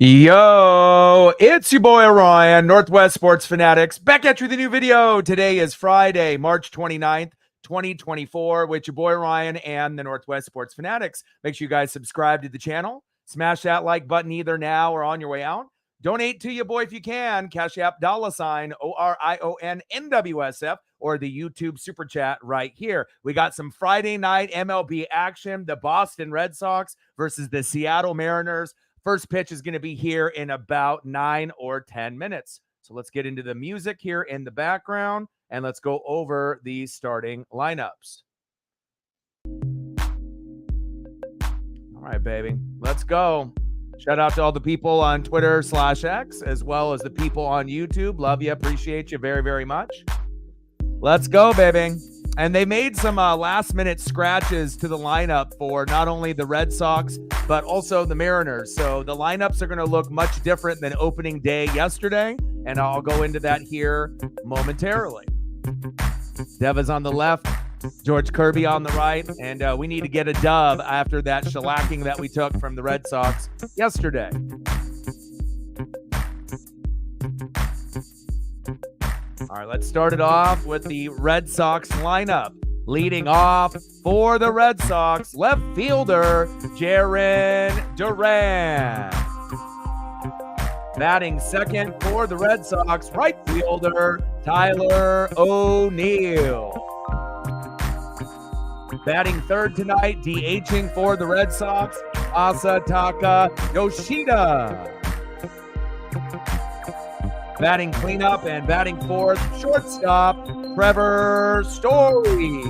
Yo, it's your boy Ryan, Northwest Sports Fanatics, back at you with a new video. Today is Friday, March 29th, 2024, with your boy Ryan and the Northwest Sports Fanatics. Make sure you guys subscribe to the channel. Smash that like button either now or on your way out. Donate to your boy if you can. Cash App $ ORION NWSF or the YouTube Super Chat right here. We got some Friday night MLB action. The Boston Red Sox versus the Seattle Mariners. First pitch is going to be here in about 9 or 10 minutes. So let's get into the music here in the background, and let's go over the starting lineups. All right, baby. Let's go. Shout out to all the people on Twitter/X, as well as the people on YouTube. Love you. Appreciate you very, very much. Let's go, baby. And they made some last-minute scratches to the lineup for not only the Red Sox, but also the Mariners. So the lineups are going to look much different than opening day yesterday, and I'll go into that here momentarily. Dev is on the left, George Kirby on the right, and we need to get a dub after that shellacking that we took from the Red Sox yesterday. All right, let's start it off with the Red Sox lineup. Leading off for the Red Sox, left fielder, Jarren Duran. Batting second for the Red Sox, right fielder, Tyler O'Neill. Batting third tonight, DHing for the Red Sox, Asataka Yoshida. Batting cleanup and batting fourth, shortstop, Trevor Story.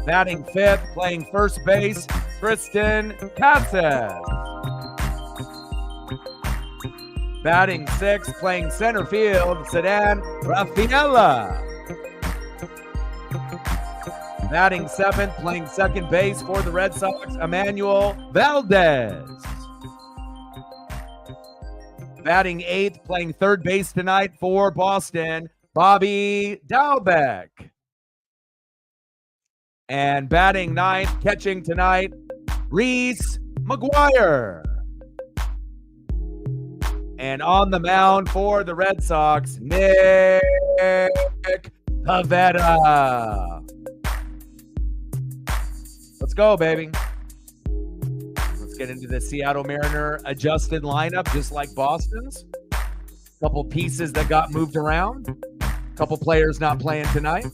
Batting fifth, playing first base, Tristan Casas. Batting sixth, playing center field, Sedan Rafaela. Batting seventh, playing second base for the Red Sox, Emmanuel Valdez. Batting eighth, playing third base tonight for Boston, Bobby Dalbec. And batting ninth, catching tonight, Reese McGuire. And on the mound for the Red Sox, Nick Pivetta. Let's go, baby. Get into the Seattle Mariner adjusted lineup, just like Boston's. Couple pieces that got moved around. Couple players not playing tonight.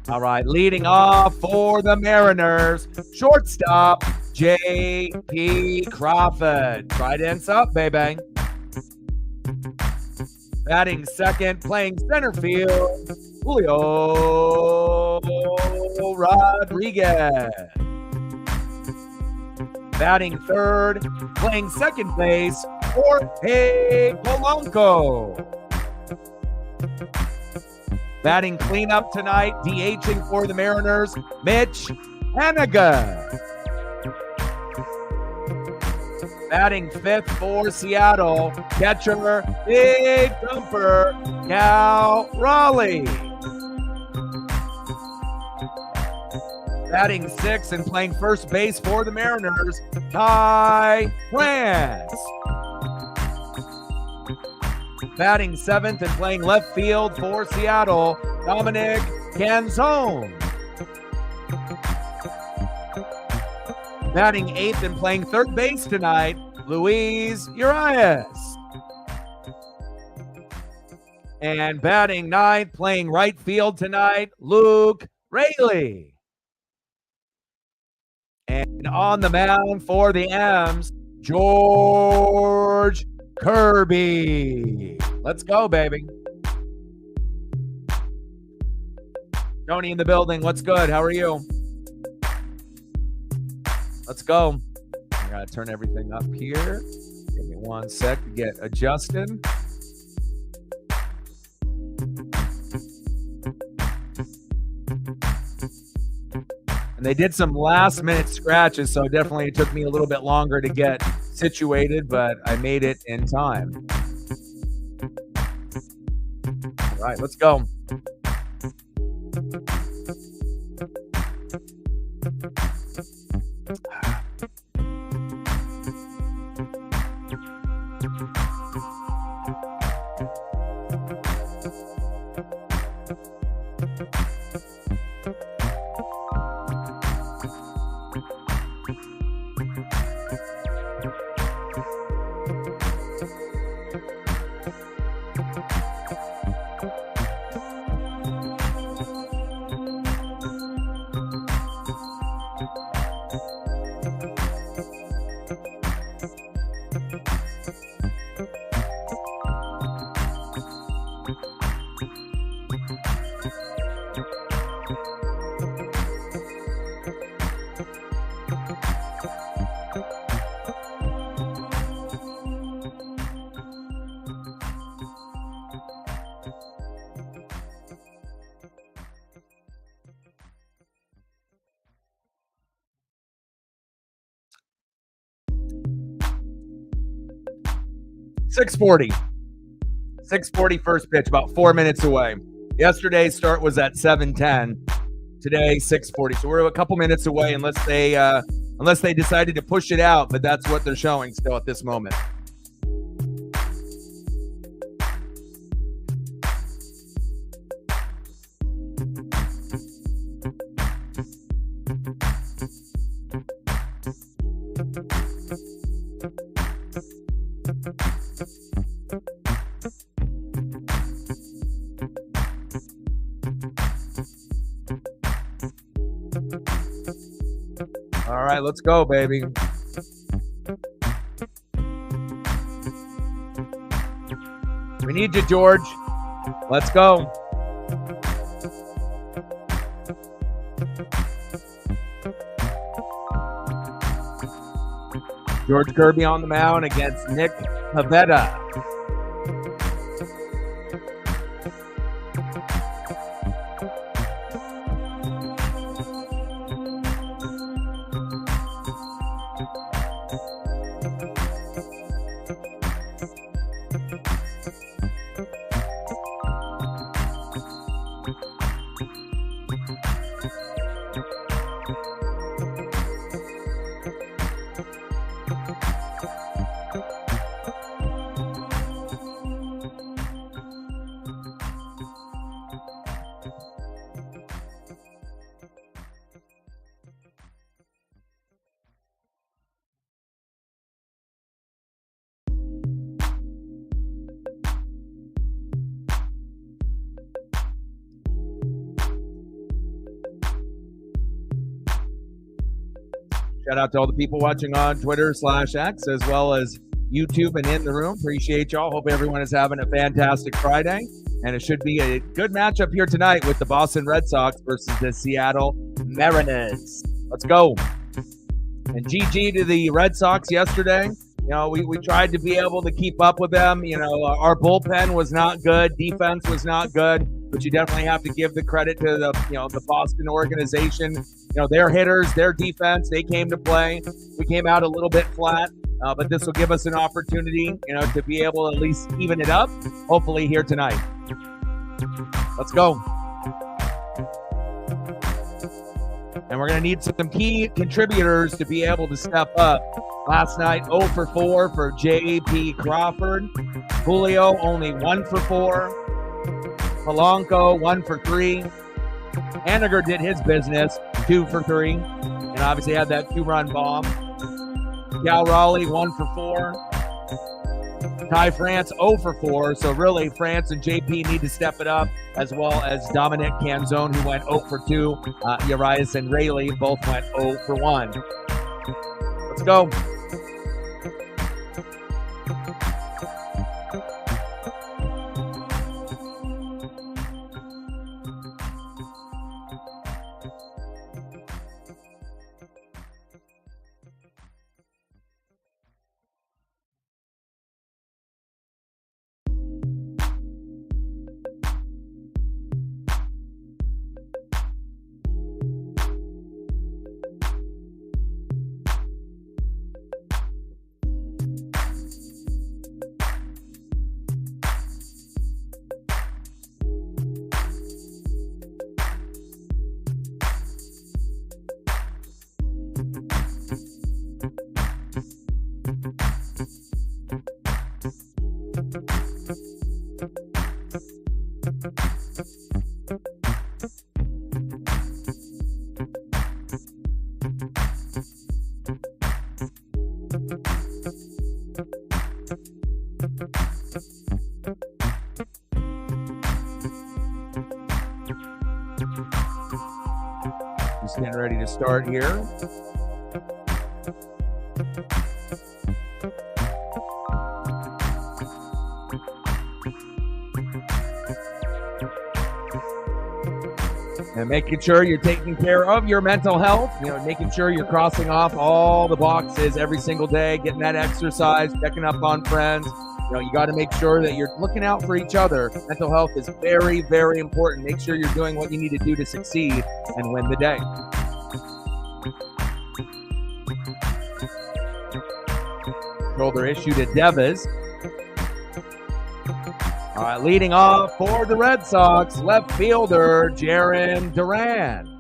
All right, leading off for the Mariners, shortstop, J.P. Crawford. Tridents up, baby. Batting second, playing center field, Julio Rodriguez. Batting third, playing second base, Jorge Polanco. Batting cleanup tonight, DHing for the Mariners, Mitch Haniger. Batting fifth for Seattle, catcher, big thumper, Cal Raleigh. Batting sixth and playing first base for the Mariners, Ty France. Batting seventh and playing left field for Seattle, Dominic Canzone. Batting eighth and playing third base tonight, Luis Urias. And batting ninth, playing right field tonight, Luke Raley. And on the mound for the M's, George Kirby. Let's go, baby. Tony in the building. What's good? How are you? Let's go. I gotta turn everything up here. Give me 1 sec to get adjusted. And they did some last minute scratches, so definitely it took me a little bit longer to get situated, but I made it in time. All right, let's go. 6:40. 6:40 first pitch, about 4 minutes away. Yesterday's start was at 7:10. Today, 6:40. So we're a couple minutes away unless they decided to push it out, but that's what they're showing still at this moment. All right, let's go, baby. We need you, George. Let's go. George Kirby on the mound against Nick Pivetta. Shout out to all the people watching on Twitter/X as well as YouTube and in the room. Appreciate y'all. Hope everyone is having a fantastic Friday. And it should be a good matchup here tonight with the Boston Red Sox versus the Seattle Mariners. Let's go. And GG to the Red Sox yesterday. You know, we tried to be able to keep up with them. You know, our bullpen was not good. Defense was not good. But you definitely have to give the credit to the Boston organization. You know, their hitters, their defense, they came to play. We came out a little bit flat, but this will give us an opportunity, to be able to at least even it up, hopefully here tonight. Let's go. And we're going to need some key contributors to be able to step up. Last night, 0 for 4 for J.P. Crawford. Julio, only 1 for 4. Polanco, 1 for 3. Haniger did his business, 2 for 3. And obviously had that 2-run bomb. Cal Raleigh, 1 for 4. Ty France, 0 for 4. So really, France and JP need to step it up, as well as Dominic Canzone, who went 0 for 2. Urias and Rayleigh both went 0 for 1. Let's go. Just getting ready to start here. And making sure you're taking care of your mental health, making sure you're crossing off all the boxes every single day, getting that exercise, checking up on friends. You got to make sure that you're looking out for each other. Mental health is very, very important. Make sure you're doing what you need to do to succeed and win the day. Shoulder issue to Devas. All right, leading off for the Red Sox, left fielder Jarren Duran.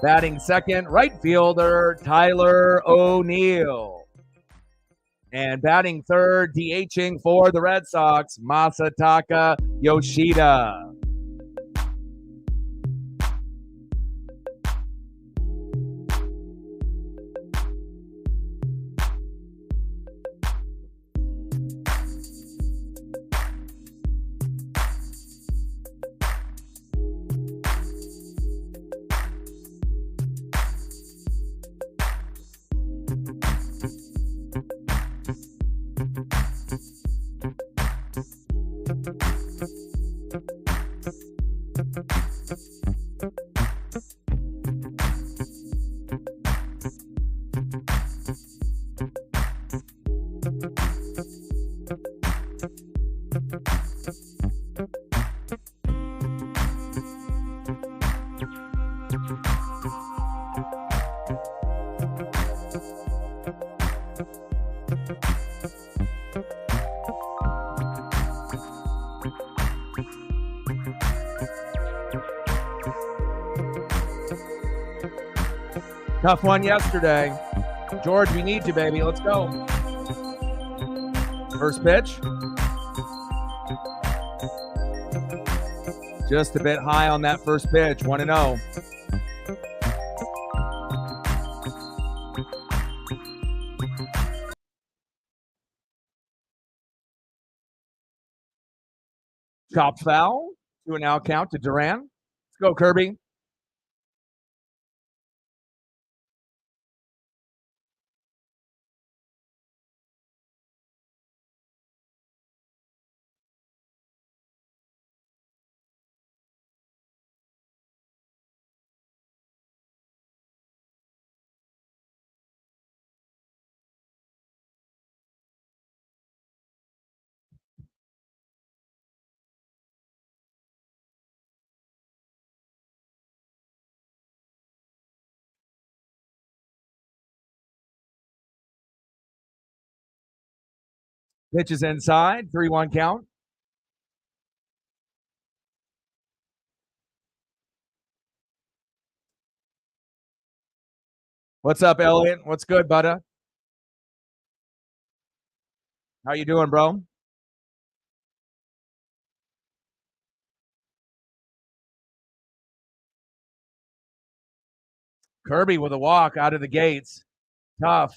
Batting second, right fielder Tyler O'Neill. And batting third, DHing for the Red Sox, Masataka Yoshida. Tough one yesterday. George, we need you, baby. Let's go. First pitch. Just a bit high on that first pitch. 1-0. Chopped foul. 2-0 count to Duran. Let's go, Kirby. Pitch is inside. 3-1 count. What's up, Elliot? What's good, budda? How you doing, bro? Kirby with a walk out of the gates. Tough.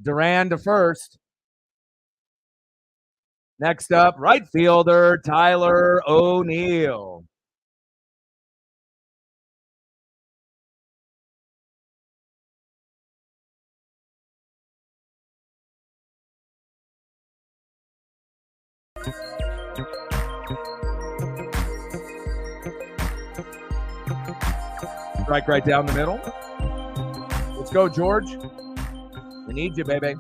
Duran to first. Next up, right fielder Tyler O'Neill. Strike right down the middle. Let's go, George. We need you, baby.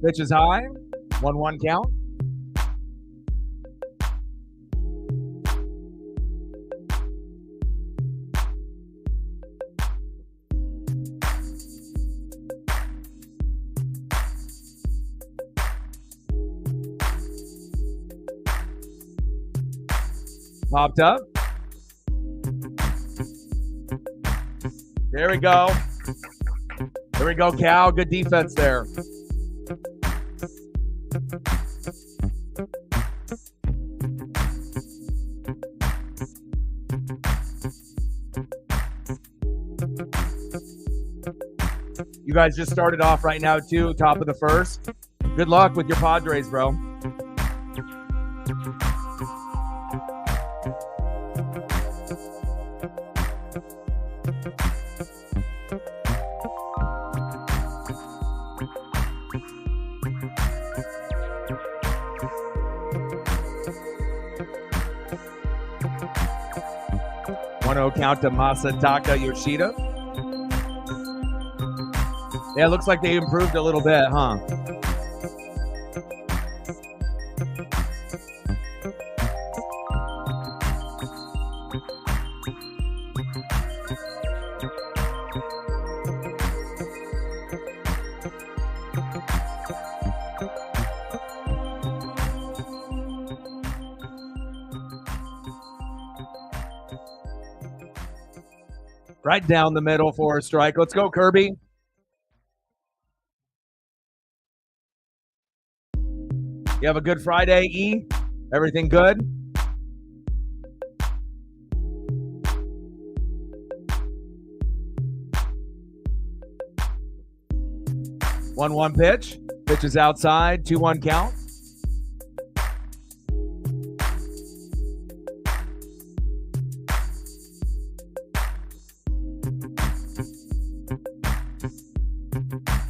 Pitch is high. 1-1 count. Popped up. There we go. There we go, Cal. Good defense there. You guys just started off right now, too, top of the first. Good luck with your Padres, bro. Count to Masataka Yoshida. Yeah, it looks like they improved a little bit, huh? Right down the middle for a strike. Let's go, Kirby. You have a good Friday, E? Everything good? One pitch. Pitch is outside. 2-1 count.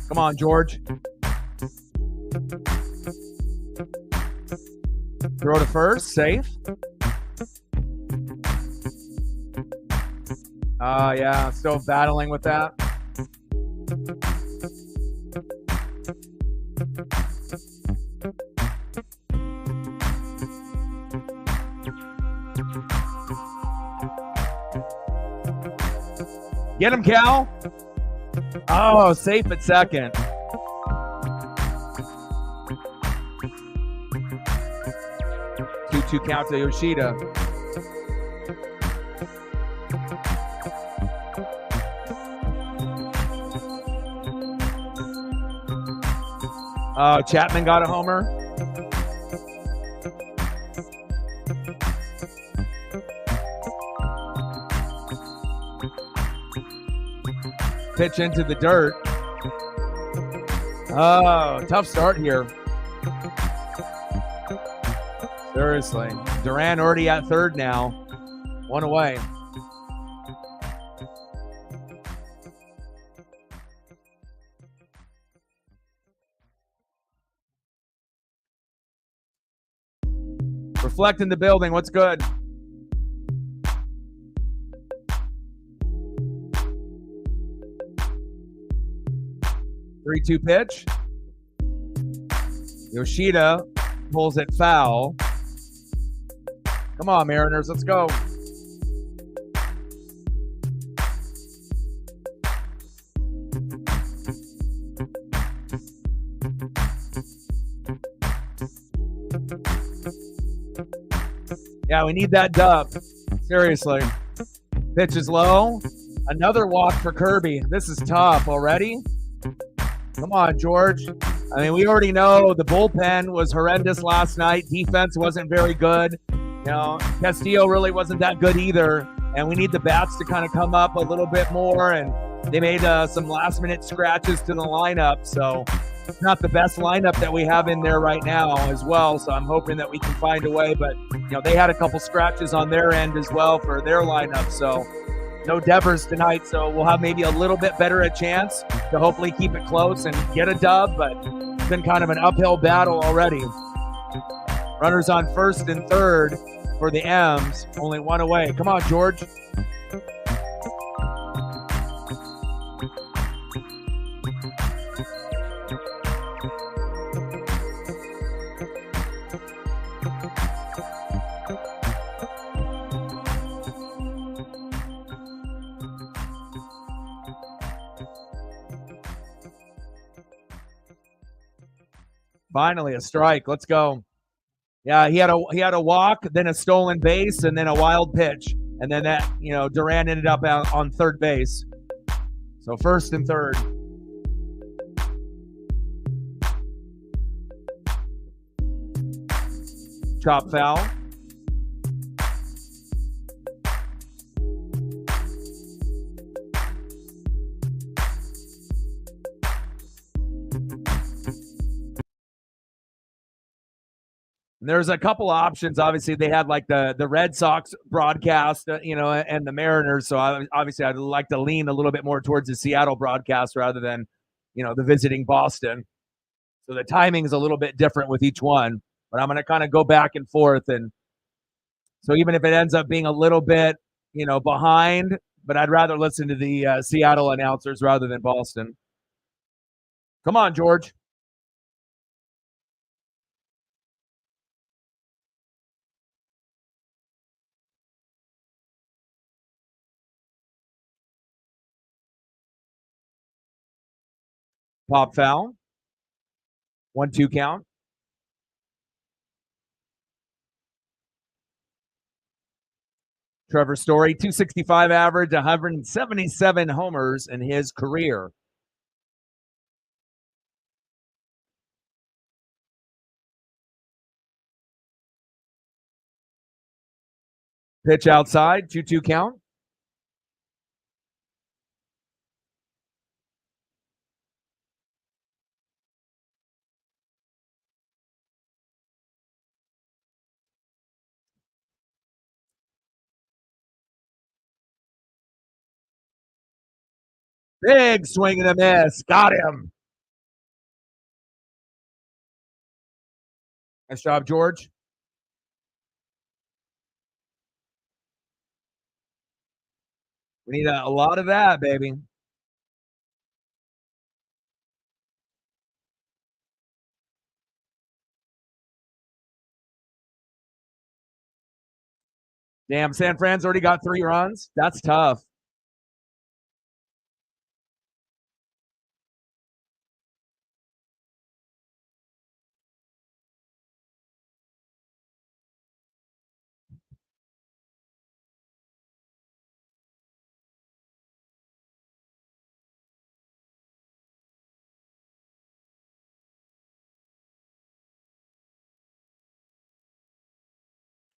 Come on, George. Throw to first. Safe. Yeah, still battling with that. Get him, Cal. Oh, safe at second. Two count to Yoshida. Chapman got a homer. Pitch into the dirt. Oh, tough start here. Seriously. Duran already at third now. One away. Reflect in the building. What's good? Three-two pitch. Yoshida pulls it foul. Come on, Mariners. Let's go. Yeah, we need that dub. Seriously. Pitch is low. Another walk for Kirby. This is tough already. Come on, George. I mean, we already know the bullpen was horrendous last night. Defense wasn't very good. You know, Castillo really wasn't that good either. And we need the bats to kind of come up a little bit more. And they made some last-minute scratches to the lineup. So it's not the best lineup that we have in there right now as well. So I'm hoping that we can find a way. But, you know, they had a couple scratches on their end as well for their lineup. So no Devers tonight. So we'll have maybe a little bit better a chance to hopefully keep it close and get a dub. But it's been kind of an uphill battle already. Runners on first and third for the M's. Only one away. Come on, George. Finally, a strike. Let's go. Yeah, he had a walk, then a stolen base, and then a wild pitch. And then that, you know, Duran ended up out on third base. So first and third. Chop foul. There's a couple options. Obviously, they had like the Red Sox broadcast, you know, and the Mariners. So obviously, I'd like to lean a little bit more towards the Seattle broadcast rather than, you know, the visiting Boston. So the timing is a little bit different with each one. But I'm going to kind of go back and forth. And so even if it ends up being a little bit, you know, behind, but I'd rather listen to the Seattle announcers rather than Boston. Come on, George. Pop foul. 1-2 count. Trevor Story, 265 average, 177 homers in his career. Pitch outside, 2-2 count. Big swing and a miss. Got him. Nice job, George. We need a lot of that, baby. Damn, San Fran's already got 3 runs. That's tough.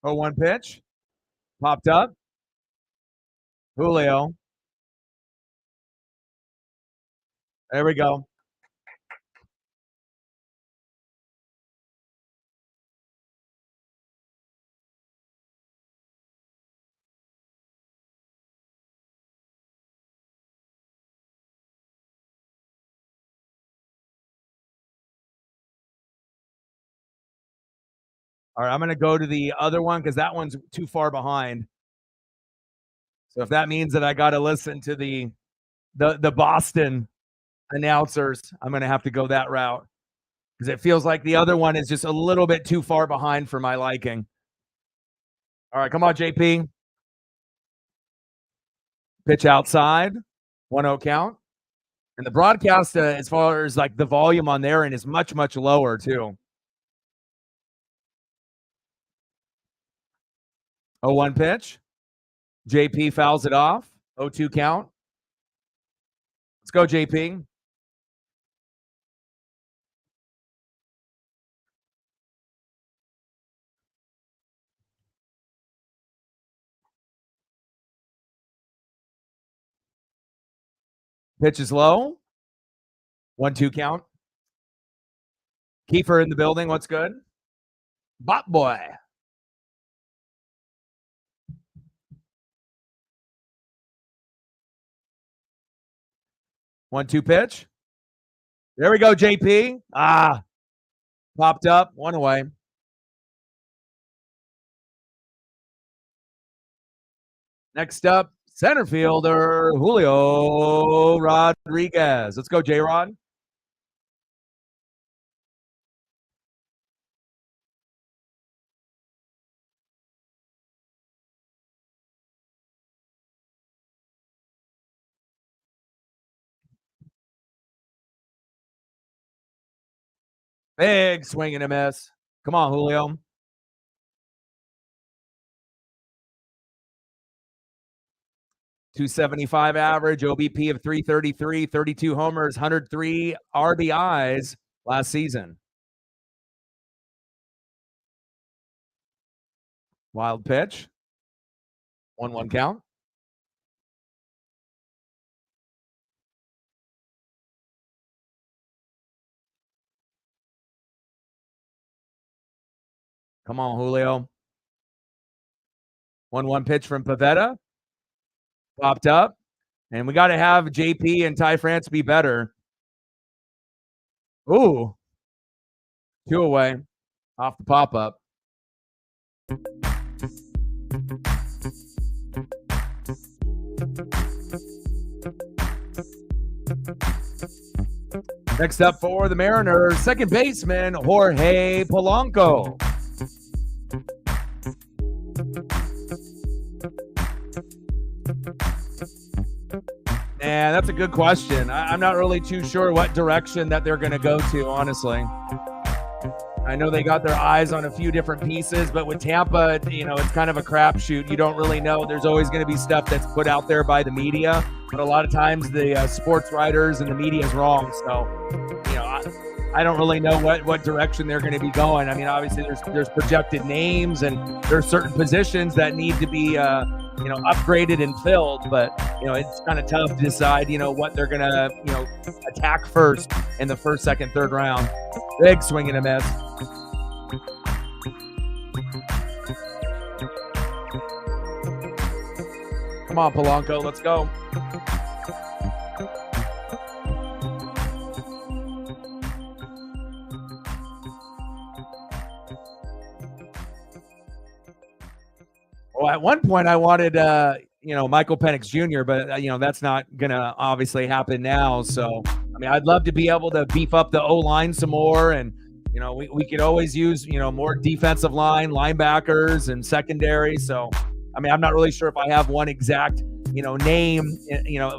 Oh, 1 pitch. Popped up. Julio. There we go. All right, I'm going to go to the other one because that one's too far behind. So if that means that I got to listen to the Boston announcers, I'm going to have to go that route because it feels like the other one is just a little bit too far behind for my liking. All right, come on, JP. Pitch outside, 1-0 count. And the broadcast, as far as like the volume on their end, is much, much lower too. 0-1 pitch. JP fouls it off. 0-2 count. Let's go, JP. Pitch is low. 1-2 count. Kiefer in the building. What's good? Bot boy. One-two pitch. There we go, JP. Popped up. 1 away. Next up, center fielder Julio Rodriguez. Let's go, J-Rod. Big swing and a miss. Come on, Julio. .275 average, OBP of 333, 32 homers, 103 RBIs last season. Wild pitch. 1-1 count. Come on, Julio. 1-1 pitch from Pavetta. Popped up. And we got to have JP and Ty France be better. Ooh. 2 away off the pop-up. Next up for the Mariners, second baseman Jorge Polanco. Man, that's a good question. I'm not really too sure what direction that they're going to go to, honestly. I know they got their eyes on a few different pieces, but with Tampa, it's kind of a crapshoot. You don't really know. There's always going to be stuff that's put out there by the media, but a lot of times the sports writers and the media is wrong. So, I don't really know what direction they're going to be going. I mean, obviously there's projected names and there's certain positions that need to be upgraded and filled, but it's kind of tough to decide what they're going to attack first in the first, second, third round. Big swing and a miss. Come on, Polanco, let's go. Well, at one point I wanted, Michael Penix Jr., but, that's not going to obviously happen now. So, I mean, I'd love to be able to beef up the O-line some more. And, we could always use, more defensive line, linebackers, and secondary. So, I mean, I'm not really sure if I have one exact, name,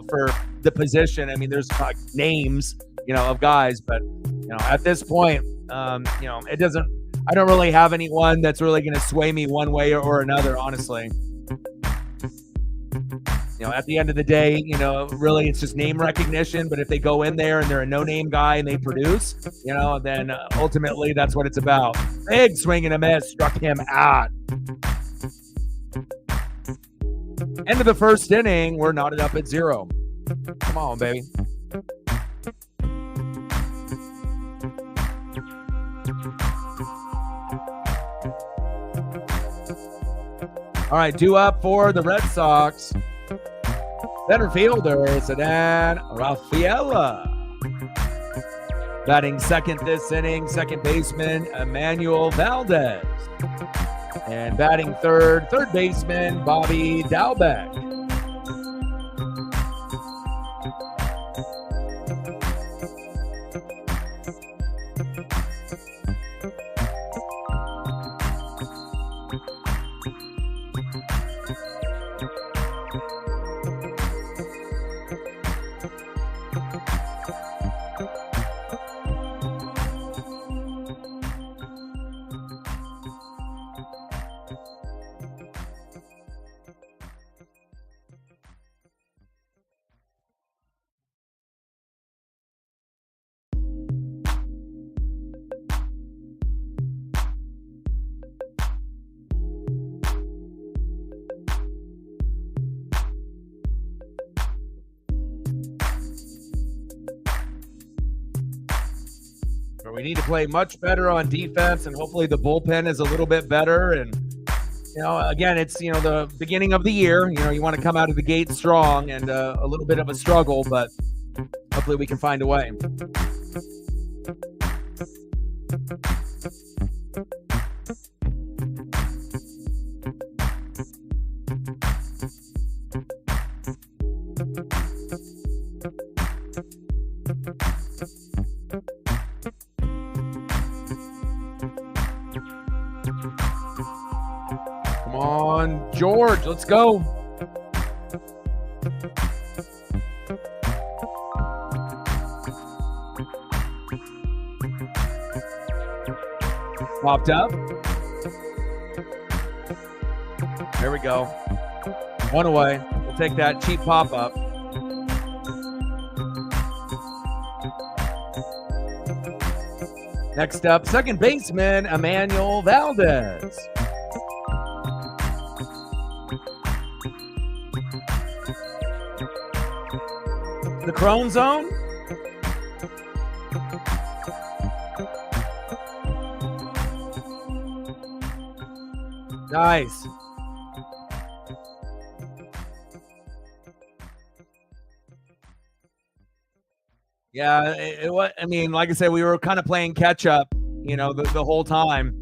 for the position. I mean, there's like names, of guys, but, at this point, it doesn't. I don't really have anyone that's really going to sway me one way or another, honestly. At the end of the day, really it's just name recognition. But if they go in there and they're a no-name guy and they produce, then ultimately that's what it's about. Big swing and a miss, struck him out. End of the first inning, we're knotted up at 0. Come on, baby. All right, due up for the Red Sox. Center fielder, Sedan Rafaela. Batting second this inning, second baseman, Emmanuel Valdez. And batting third baseman, Bobby Dalbec. We need to play much better on defense, and hopefully the bullpen is a little bit better. And, again, it's, the beginning of the year. You want to come out of the gate strong, and a little bit of a struggle, but hopefully we can find a way. Come on, George, let's go. Popped up. There we go. One away. We'll take that cheap pop-up. Next up, second baseman, Emmanuel Valdez. The Crone Zone. Nice. Yeah, I mean, like I said, we were kind of playing catch up, the whole time.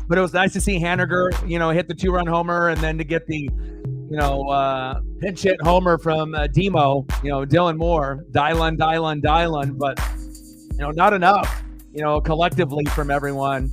But it was nice to see Haniger, hit the 2-run homer, and then to get the, pinch hit homer from Demo, Dylan Moore, Dylan, but, not enough, collectively from everyone.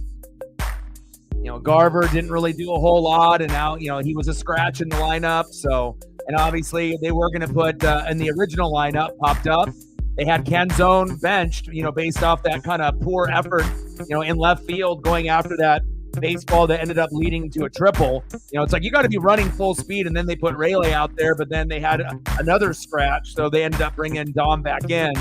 Garver didn't really do a whole lot, and now, he was a scratch in the lineup. So, and obviously they were going to put in the original lineup, popped up, They had Canzone benched, based off that kind of poor effort, in left field going after that baseball that ended up leading to a triple. It's like you got to be running full speed, and then they put Rayleigh out there, but then they had another scratch, so they ended up bringing Dom back in,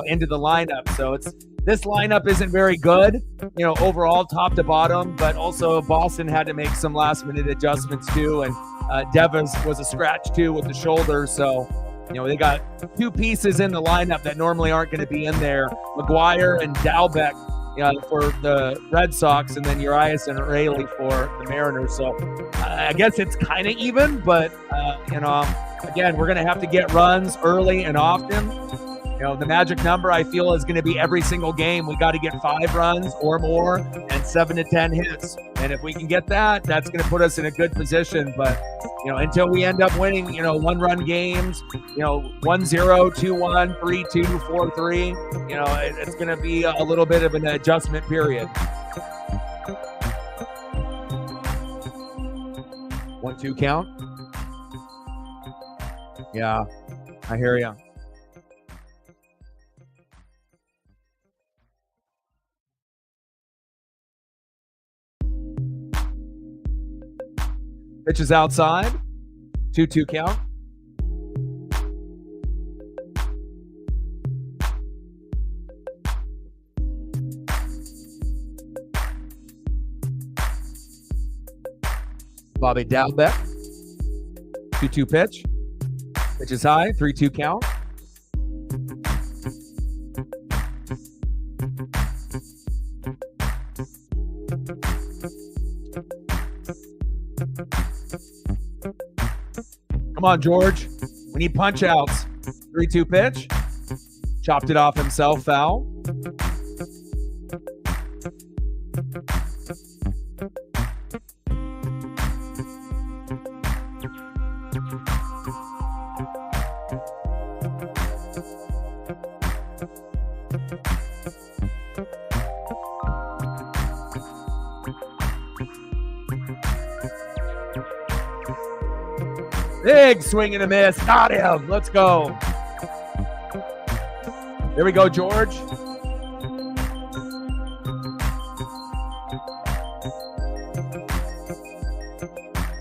into the lineup. So this lineup isn't very good, overall top to bottom, but also Boston had to make some last minute adjustments too, and Devas was a scratch too with the shoulder, so they got two pieces in the lineup that normally aren't going to be in there, McGuire and Dalbec for the Red Sox, and then Urias and Rayleigh for the Mariners. So I guess it's kind of even, but again, we're going to have to get runs early and often. The magic number I feel is going to be every single game. We got to get 5 runs or more and 7 to 10 hits. And if we can get that, that's going to put us in a good position. But, until we end up winning, 1-run games, 1-0, 2-1, 3-2, 4-3, it's going to be a little bit of an adjustment period. 1-2 count. Yeah, I hear you. Pitch is outside. 2-2 count. Bobby Dalbec. 2-2 pitch. Pitch is high. 3-2 count. Come on, George. We need punch outs. 3-2 pitch. Chopped it off himself. Foul. Big swing and a miss. Got him. Let's go. There we go, George.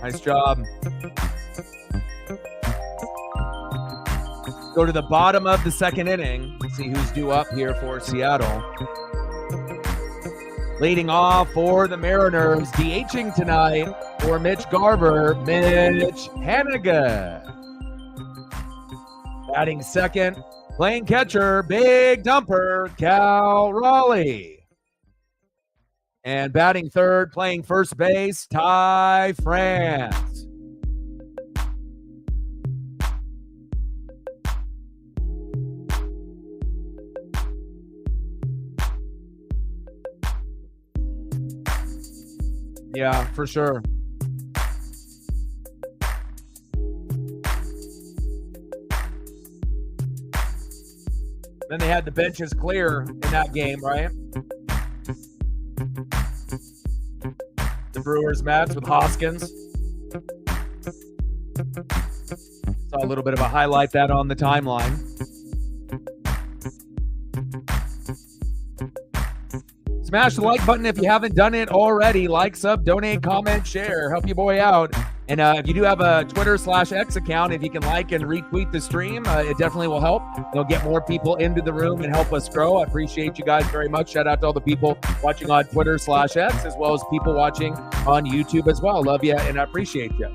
Nice job. Go to the bottom of the second inning. See who's due up here for Seattle. Leading off for the Mariners, DHing tonight for Mitch Garver, Mitch Haniga. Batting second, playing catcher, big dumper, Cal Raleigh. And batting third, playing first base, Ty France. Yeah, for sure. Then they had the benches clear in that game, right? The Brewers Mets with Hoskins. Saw a little bit of a highlight that on the timeline. Smash the like button if you haven't done it already. Like, sub, donate, comment, share. Help your boy out. And if you do have a Twitter/X account, if you can like and retweet the stream, it definitely will help. It'll get more people into the room and help us grow. I appreciate you guys very much. Shout out to all the people watching on Twitter/X, as well as people watching on YouTube as well. Love you and I appreciate you.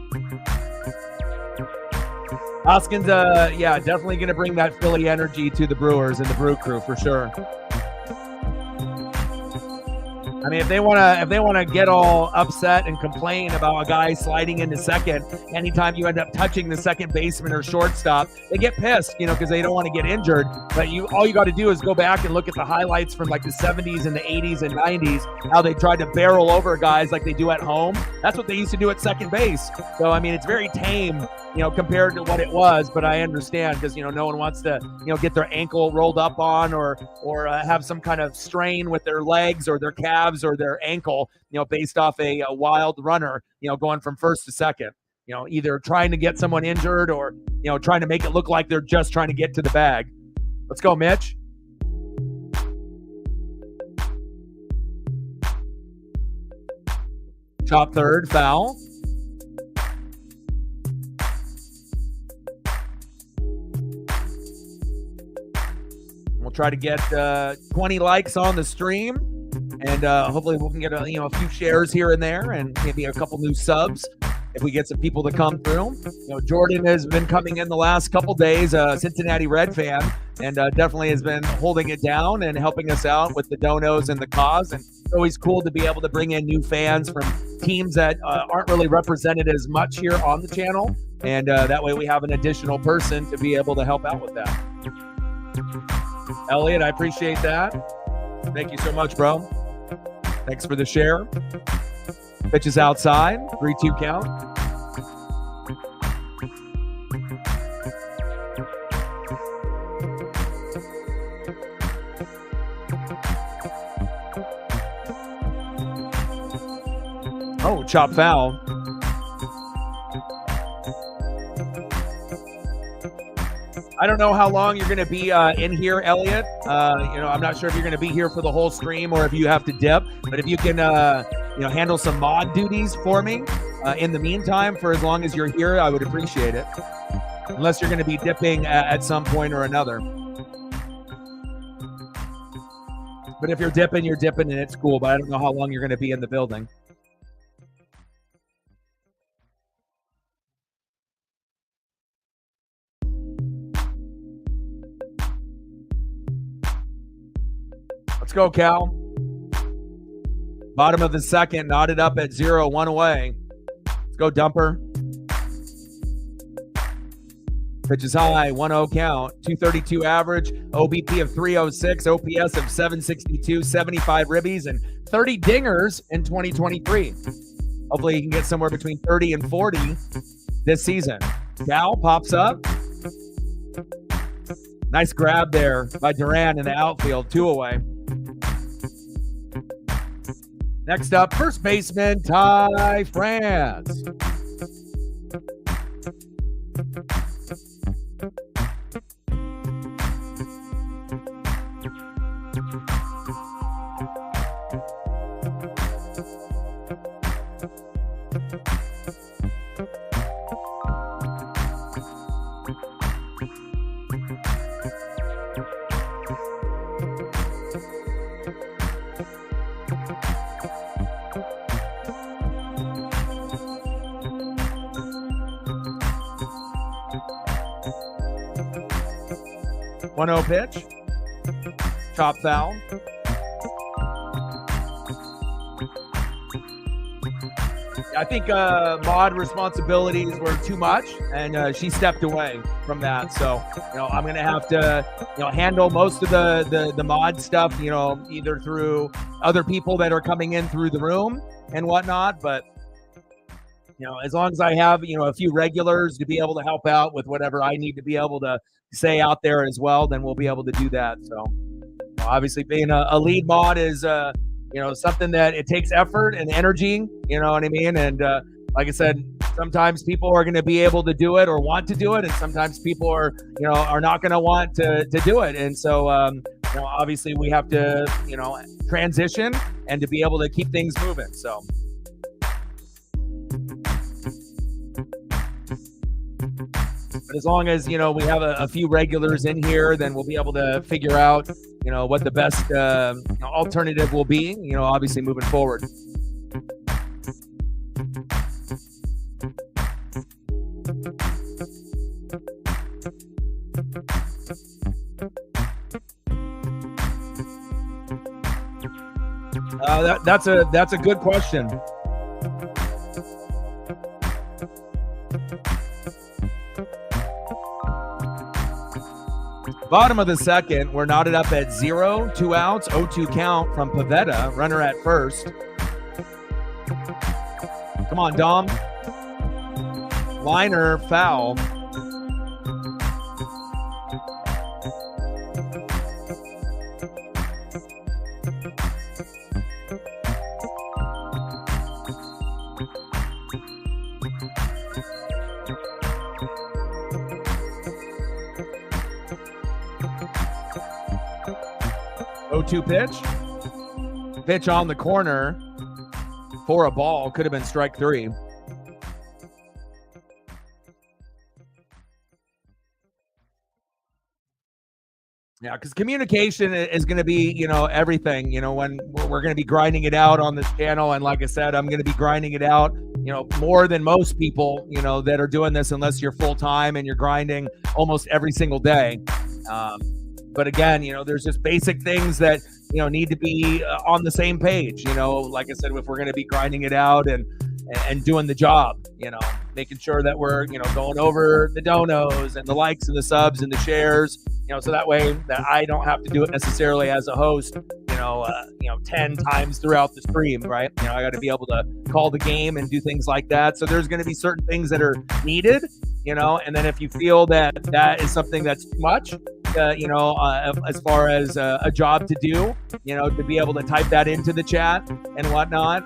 Hoskins, yeah, definitely going to bring that Philly energy to the Brewers and the Brew Crew for sure. I mean, if they want to get all upset and complain about a guy sliding into second, anytime you end up touching the second baseman or shortstop, they get pissed, because they don't want to get injured. But all you got to do is go back and look at the highlights from like the 70s and the 80s and 90s, how they tried to barrel over guys like they do at home. That's what they used to do at second base. So, I mean, it's very tame, compared to what it was, but I understand because, no one wants to, get their ankle rolled up on or have some kind of strain with their legs or their calves or their ankle, based off a wild runner, going from first to second, either trying to get someone injured or, trying to make it look like they're just trying to get to the bag. Let's go, Mitch. Chop third, foul. We'll try to get 20 likes on the stream, and hopefully we can get a few shares here and there, and maybe a couple new subs if we get some people to come through. Jordan has been coming in the last couple days, a Cincinnati Red fan, and definitely has been holding it down and helping us out with the donos and the cause. And it's always cool to be able to bring in new fans from teams that aren't really represented as much here on the channel, and that way we have an additional person to be able to help out with that. Elliot, I appreciate that. Thank you so much, bro. Thanks for the share. Pitch is outside. 3-2 count. Oh, chop foul. I don't know how long you're going to be in here, Elliot. I'm not sure if you're going to be here for the whole stream or if you have to dip. But if you can, handle some mod duties for me in the meantime, for as long as you're here, I would appreciate it. Unless you're going to be dipping at some point or another. But if you're dipping, and it's cool. But I don't know how long you're going to be in the building. Let's go, Cal. Bottom of the second, knotted up at 0, 1 away. Let's go, Dumper. Pitch is high, 1-0 count. 232 average, OBP of 306, OPS of 762, 75 ribbies, and 30 dingers in 2023. Hopefully he can get somewhere between 30 and 40 this season. Cal pops up. Nice grab there by Duran in the outfield, 2 away. Next up, first baseman, Ty France. One 1-0 pitch. Chop foul. I think Maud responsibilities were too much, and she stepped away from that. So, I'm going to have to, handle most of the Maud stuff, either through other people that are coming in through the room and whatnot. But, as long as I have, a few regulars to be able to help out with whatever I need to be able to say out there as well, then we'll be able to do that. So, obviously being a lead mod is, something that it takes effort and energy, you know what I mean? And like I said, sometimes people are going to be able to do it or want to do it, and sometimes people are not going to want to do it. And so, obviously we have to, transition and to be able to keep things moving. So. But as long as, we have a few regulars in here, then we'll be able to figure out, what the best alternative will be, obviously moving forward. That's a good question. Bottom of the second, we're knotted up at 0, 2 outs, 0-2 count from Pavetta, runner at first. Come on, Dom. Liner, foul. 0-2 pitch. Pitch on the corner for a ball. Could have been strike 3. Yeah, because communication is going to be, everything, when we're going to be grinding it out on this channel. And like I said, I'm going to be grinding it out, more than most people, that are doing this, unless you're full time and you're grinding almost every single day. But again, there's just basic things that, need to be on the same page, like I said, if we're going to be grinding it out and doing the job, making sure that we're, going over the donos and the likes and the subs and the shares, so that way that I don't have to do it necessarily as a host, 10 times throughout the stream, right? I got to be able to call the game and do things like that. So there's going to be certain things that are needed, and then if you feel that that is something that's too much, as far as a job to do, to be able to type that into the chat and whatnot,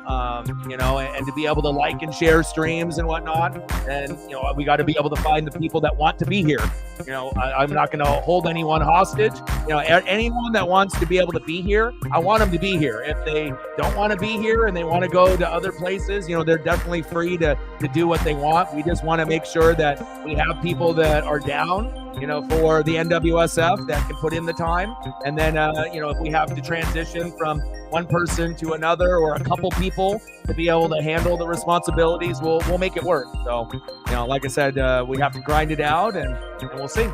and to be able to like and share streams and whatnot. And, we got to be able to find the people that want to be here. I'm not going to hold anyone hostage. Anyone that wants to be able to be here, I want them to be here. If they don't want to be here and they want to go to other places, they're definitely free to do what they want. We just want to make sure that we have people that are down, for the NWSF that can put in the time. And then, if we have to transition from one person to another or a couple people to be able to handle the responsibilities, we'll make it work. So, like I said, we have to grind it out and we'll see.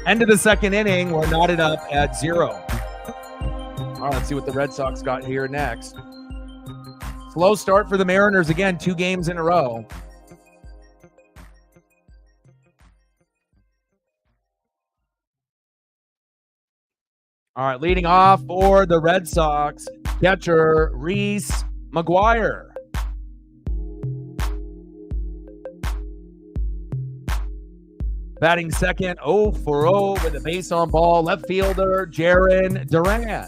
End of the second inning, we're knotted up at 0. All right, let's see what the Red Sox got here next. Slow start for the Mariners again, 2 games in a row. All right, leading off for the Red Sox, catcher Reese McGuire. Batting second, 0 for 0 with a base on ball, left fielder Jarren Duran.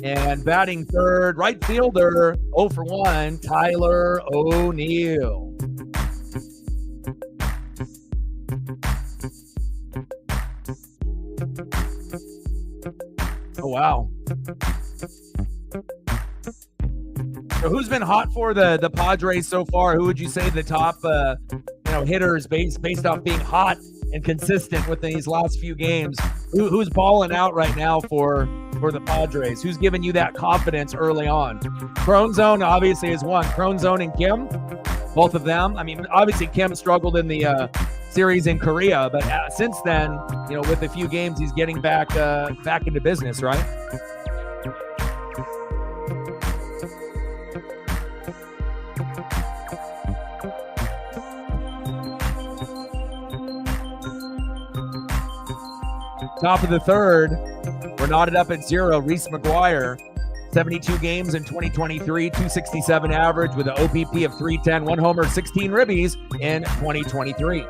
And batting third, right fielder, 0 for 1, Tyler O'Neill. Oh, wow. So who's been hot for the Padres so far? Who would you say the top hitters based off being hot and consistent with these last few games? Who's balling out right now for the Padres? Who's giving you that confidence early on? Crone Zone obviously is one. Crone Zone and Kim, both of them. I mean, obviously Kim struggled in the series in Korea, but since then, with a few games, he's getting back into business, right? Top of the third, we're knotted up at 0. Reese McGuire, 72 games in 2023, 267 average with an OPP of 310, 1 homer, 16 ribbies in 2023.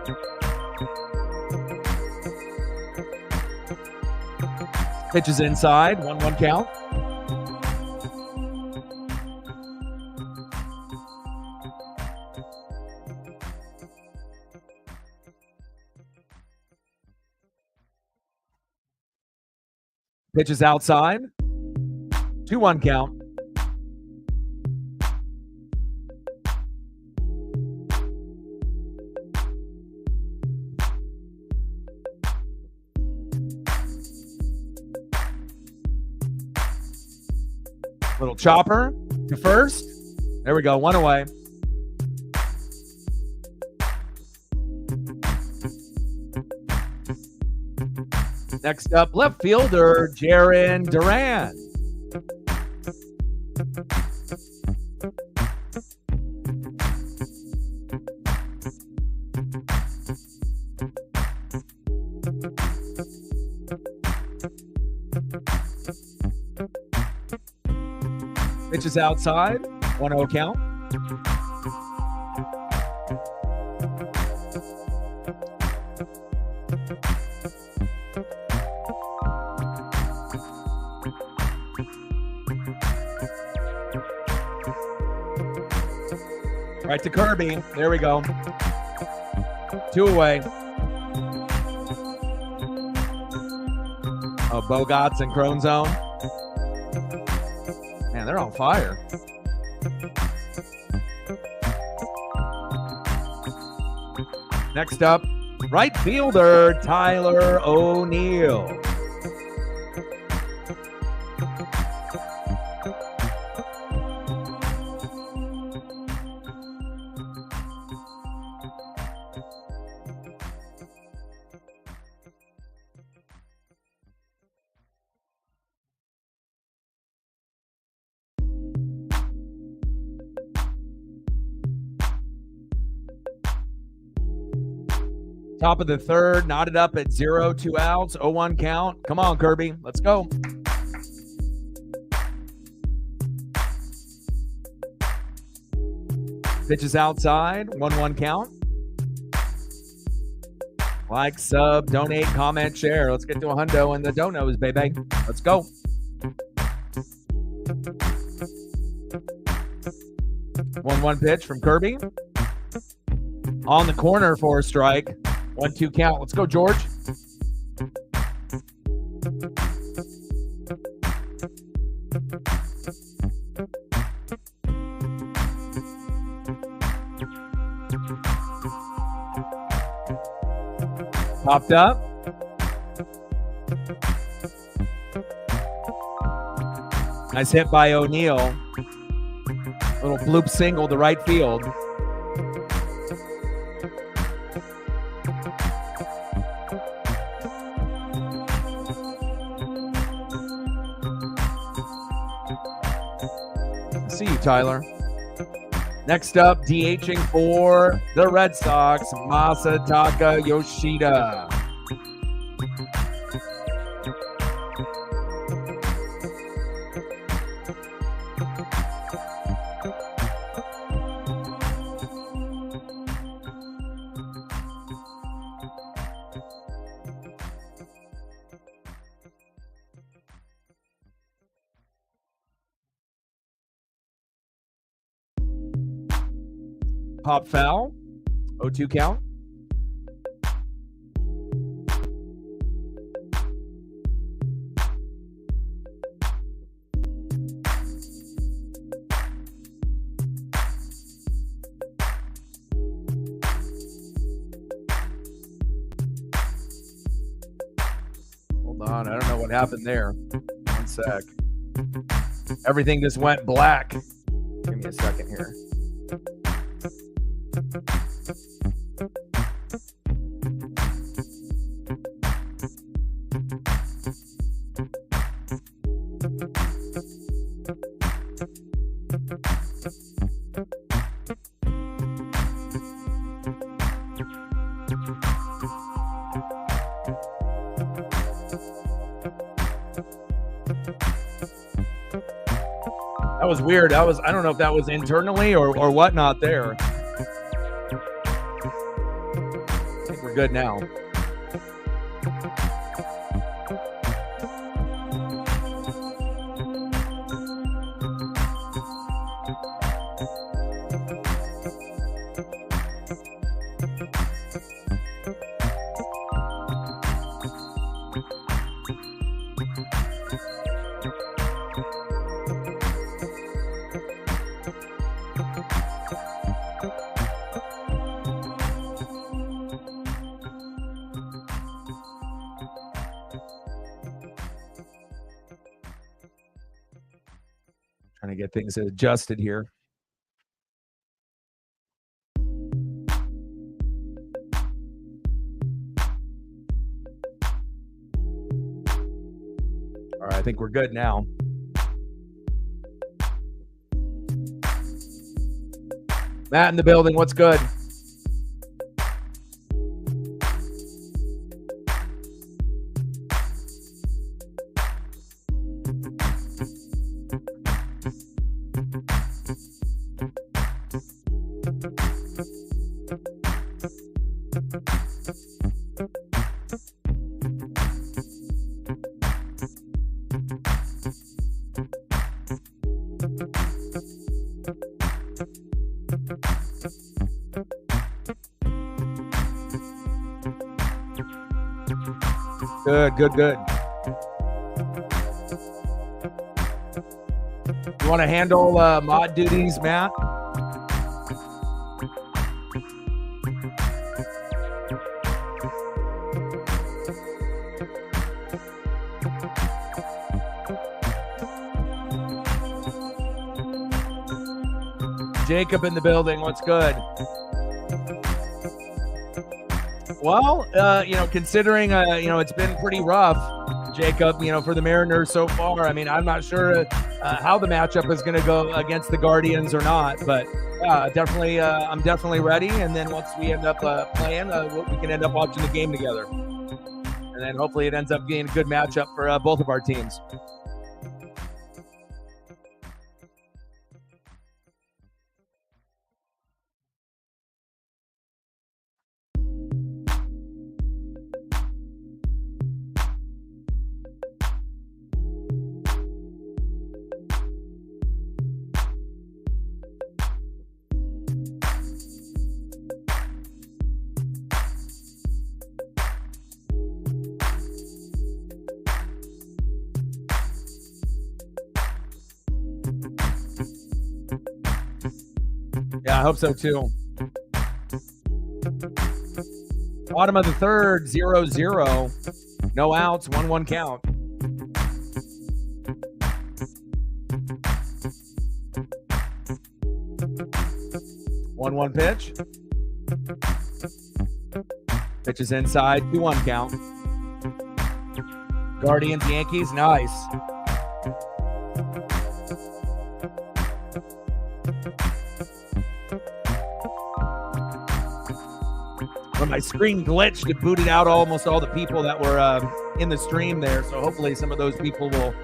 Pitches inside, 1-1 count. Pitches outside, 2-1 count. Little chopper to first. There we go, 1 away. Next up, left fielder Jarren Duran. Pitches outside, 1-0 count. Right to Kirby. There we go. 2 away. Oh, Bogots and Crone Zone. Man, they're on fire. Next up, right fielder Tyler O'Neill. Top of the third, knotted up at 0, 2 outs, 0-1 count. Come on, Kirby. Let's go. Pitches outside, 1-1 count. Like, sub, donate, comment, share. Let's get to a hundo in the donos, baby. Let's go. One pitch from Kirby. On the corner for a strike. 1-2 count. Let's go, George. Popped up. Nice hit by O'Neill. Little bloop single to right field. See you, Tyler. Next up, DHing for the Red Sox, Masataka Yoshida. Pop foul, 0-2 count. Hold on, I don't know what happened there. 1 sec. Everything just went black. Give me a second here. That was weird. I don't know if that was internally or whatnot there. I think we're good now. Trying to get things adjusted here. All right, I think we're good now. Matt in the building, what's good? Good. You want to handle mod duties, Matt? Jacob in the building. What's good? Well, considering, it's been pretty rough, Jacob, for the Mariners so far. I mean, I'm not sure how the matchup is going to go against the Guardians or not, but definitely, I'm definitely ready. And then once we end up playing, we can end up watching the game together. And then hopefully it ends up being a good matchup for both of our teams. Yeah, I hope so too. Bottom of the third, 0-0. No outs, 1-1 count. One pitch. Pitch is inside, 2-1 count. Guardians, Yankees, nice. When my screen glitched, it booted out almost all the people that were in the stream there. So hopefully some of those people will,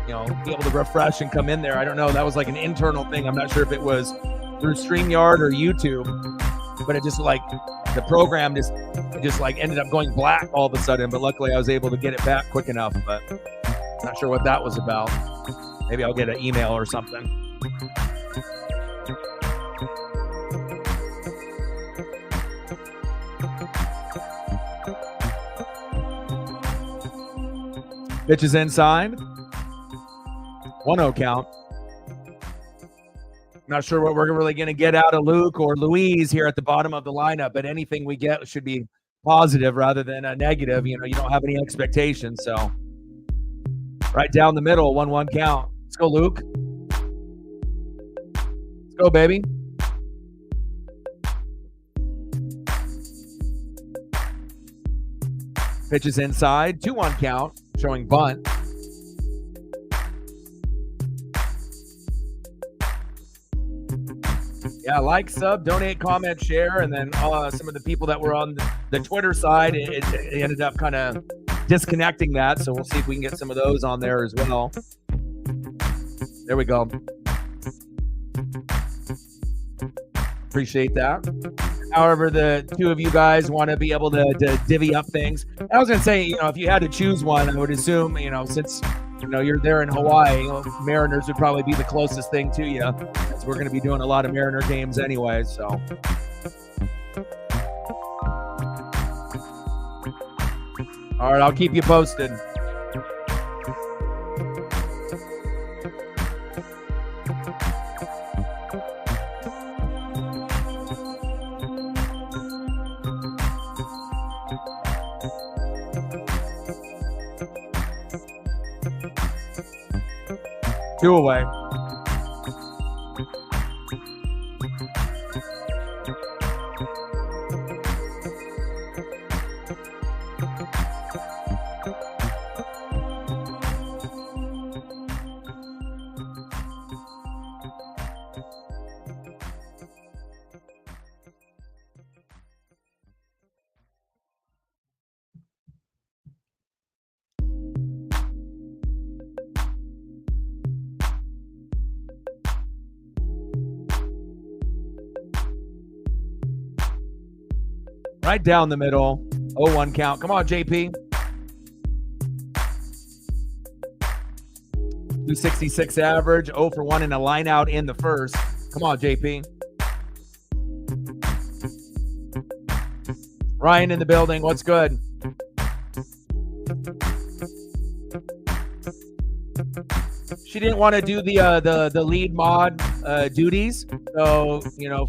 be able to refresh and come in there. I don't know. That was like an internal thing. I'm not sure if it was through StreamYard or YouTube, but it just the program just ended up going black all of a sudden. But luckily I was able to get it back quick enough, but not sure what that was about. Maybe I'll get an email or something. Pitch is inside. 1-0 count. Not sure what we're really going to get out of Luke or Louise here at the bottom of the lineup, but anything we get should be positive rather than a negative. You don't have any expectations. So right down the middle, 1-1 count. Let's go, Luke. Let's go, baby. Pitch is inside. 2-1 count. Showing bunt. Yeah, like, sub, donate, comment, share, and then some of the people that were on the Twitter side, it ended up kind of disconnecting that, so we'll see if we can get some of those on there as well. There we go. Appreciate that. However, the two of you guys want to be able to divvy up things. I was going to say, if you had to choose one, I would assume, since, you're there in Hawaii, Mariners would probably be the closest thing to you. Because we're going to be doing a lot of Mariner games anyway, so. All right, I'll keep you posted. Two away. Right down the middle. 0-1 count. Come on, JP. 266 average. 0 for 1 in a line out in the first. Come on, JP. Ryan in the building. What's good? she didn't want to do the lead mod duties. So,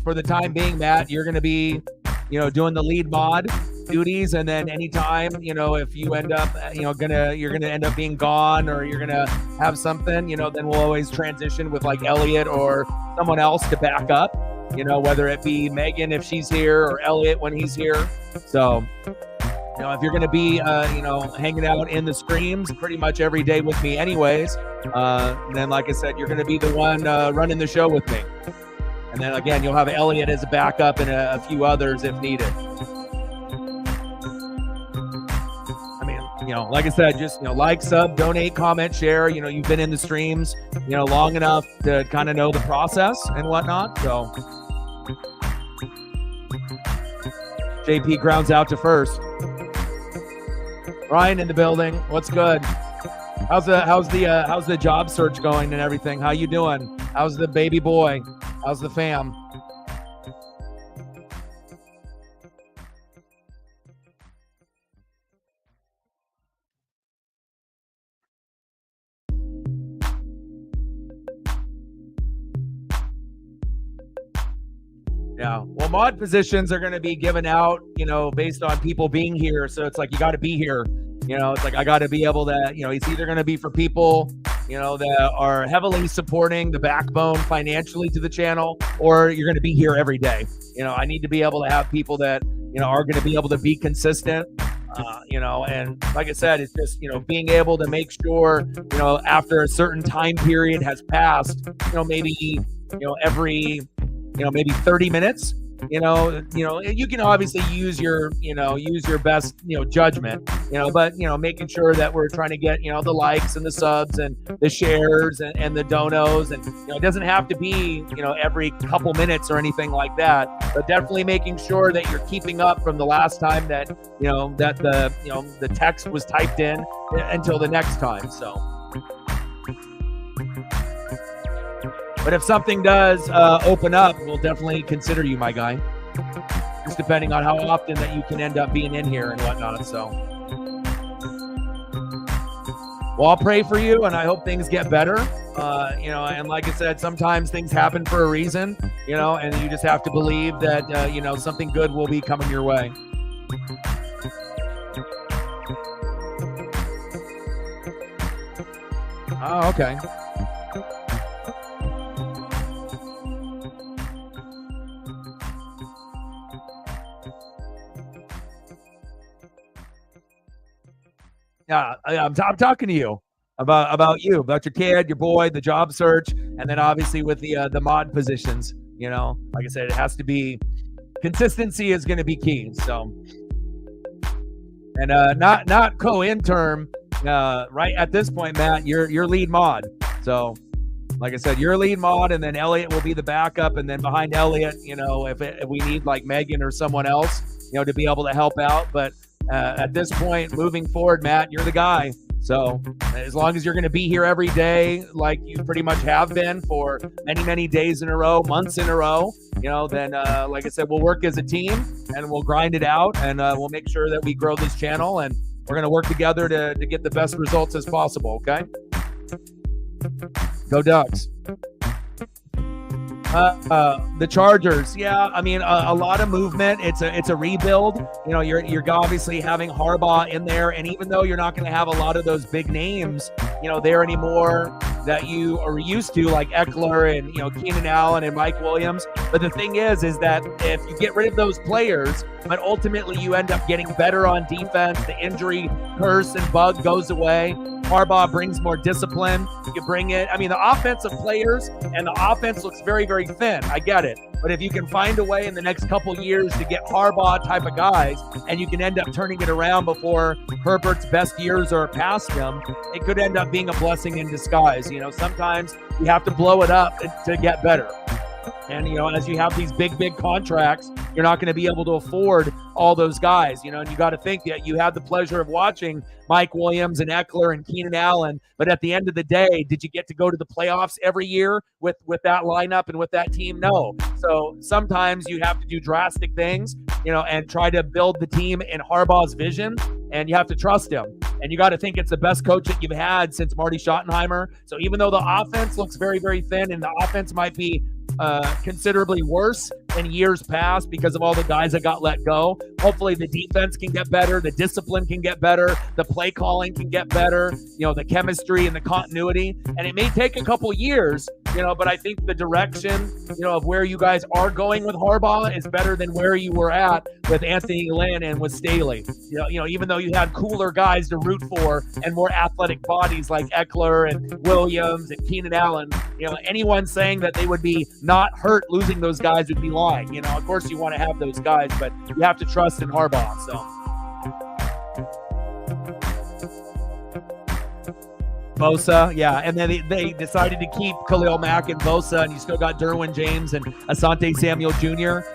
for the time being, Matt, you're going to be, doing the lead mod duties, and then anytime, if you end up, you're gonna end up being gone, or you're gonna have something, then we'll always transition with like Elliot or someone else to back up, whether it be Megan if she's here or Elliot when he's here. So, if you're going to be, hanging out in the streams pretty much every day with me anyways, then like I said, you're going to be the one running the show with me. And then again, you'll have Elliot as a backup and a few others if needed. I mean, like I said, just, like, sub, donate, comment, share. You've been in the streams, long enough to kind of know the process and whatnot. So JP grounds out to first. Ryan in the building. What's good? How's the job search going and everything? How you doing? How's the baby boy? How's the fam? Yeah. Well, mod positions are going to be given out, based on people being here. So it's like, you got to be here. It's like, I got to be able to, it's either going to be for people, that are heavily supporting the backbone financially to the channel, or you're going to be here every day. I need to be able to have people that, are going to be able to be consistent. And like I said, it's just, being able to make sure, after a certain time period has passed, maybe, every, maybe 30 minutes, you can obviously use your best, judgment, but, making sure that we're trying to get, the likes and the subs and the shares and the donos. And, it doesn't have to be, every couple minutes or anything like that, but definitely making sure that you're keeping up from the last time that, that the text was typed in until the next time. So. But if something does open up, we'll definitely consider you, my guy. Just depending on how often that you can end up being in here and whatnot. So, well, I'll pray for you, and I hope things get better. And like I said, sometimes things happen for a reason, and you just have to believe that, something good will be coming your way. Oh, okay. Yeah, I'm talking to you about you, about your kid, your boy, the job search, and then obviously with the mod positions. Like I said, it has to be, consistency is going to be key. So, and not co-intern, right at this point, Matt, you're lead mod. So, like I said, you're lead mod, and then Elliot will be the backup, and then behind Elliot, if we need like Megan or someone else, to be able to help out, but. At this point, moving forward, Matt, you're the guy. So as long as you're going to be here every day, like you pretty much have been for many, many days in a row, months in a row, then like I said, we'll work as a team and we'll grind it out, and we'll make sure that we grow this channel, and we're going to work together to get the best results as possible. Okay. Go Ducks. The Chargers, yeah. I mean, a lot of movement. It's a rebuild. You're obviously having Harbaugh in there, and even though you're not going to have a lot of those big names, there anymore that you are used to, like Eckler and Keenan Allen and Mike Williams. But the thing is that if you get rid of those players, but ultimately you end up getting better on defense, the injury curse and bug goes away. Harbaugh brings more discipline. You bring it. I mean, the offensive players and the offense looks very, very thin. I get it. But if you can find a way in the next couple years to get Harbaugh type of guys, and you can end up turning it around before Herbert's best years are past him, it could end up being a blessing in disguise. Sometimes you have to blow it up to get better. And, as you have these big, big contracts, you're not going to be able to afford all those guys, and you got to think that you had the pleasure of watching Mike Williams and Eckler and Keenan Allen. But at the end of the day, did you get to go to the playoffs every year with that lineup and with that team? No. So sometimes you have to do drastic things, and try to build the team in Harbaugh's vision, and you have to trust him. And you got to think it's the best coach that you've had since Marty Schottenheimer. So even though the offense looks very, very thin, and the offense might be considerably worse in years past because of all the guys that got let go, hopefully the defense can get better, the discipline can get better, the play calling can get better, the chemistry and the continuity. And it may take a couple years, but I think the direction, of where you guys are going with Harbaugh is better than where you were at with Anthony Lynn and with Staley. Even though you had cooler guys to root for and more athletic bodies like Eckler and Williams and Keenan Allen, anyone saying that they would be not hurt losing those guys would be lying. Of course you want to have those guys, but you have to trust in Harbaugh. So Bosa, yeah, and then they decided to keep Khalil Mack and Bosa, and you still got Derwin James and Asante Samuel Jr.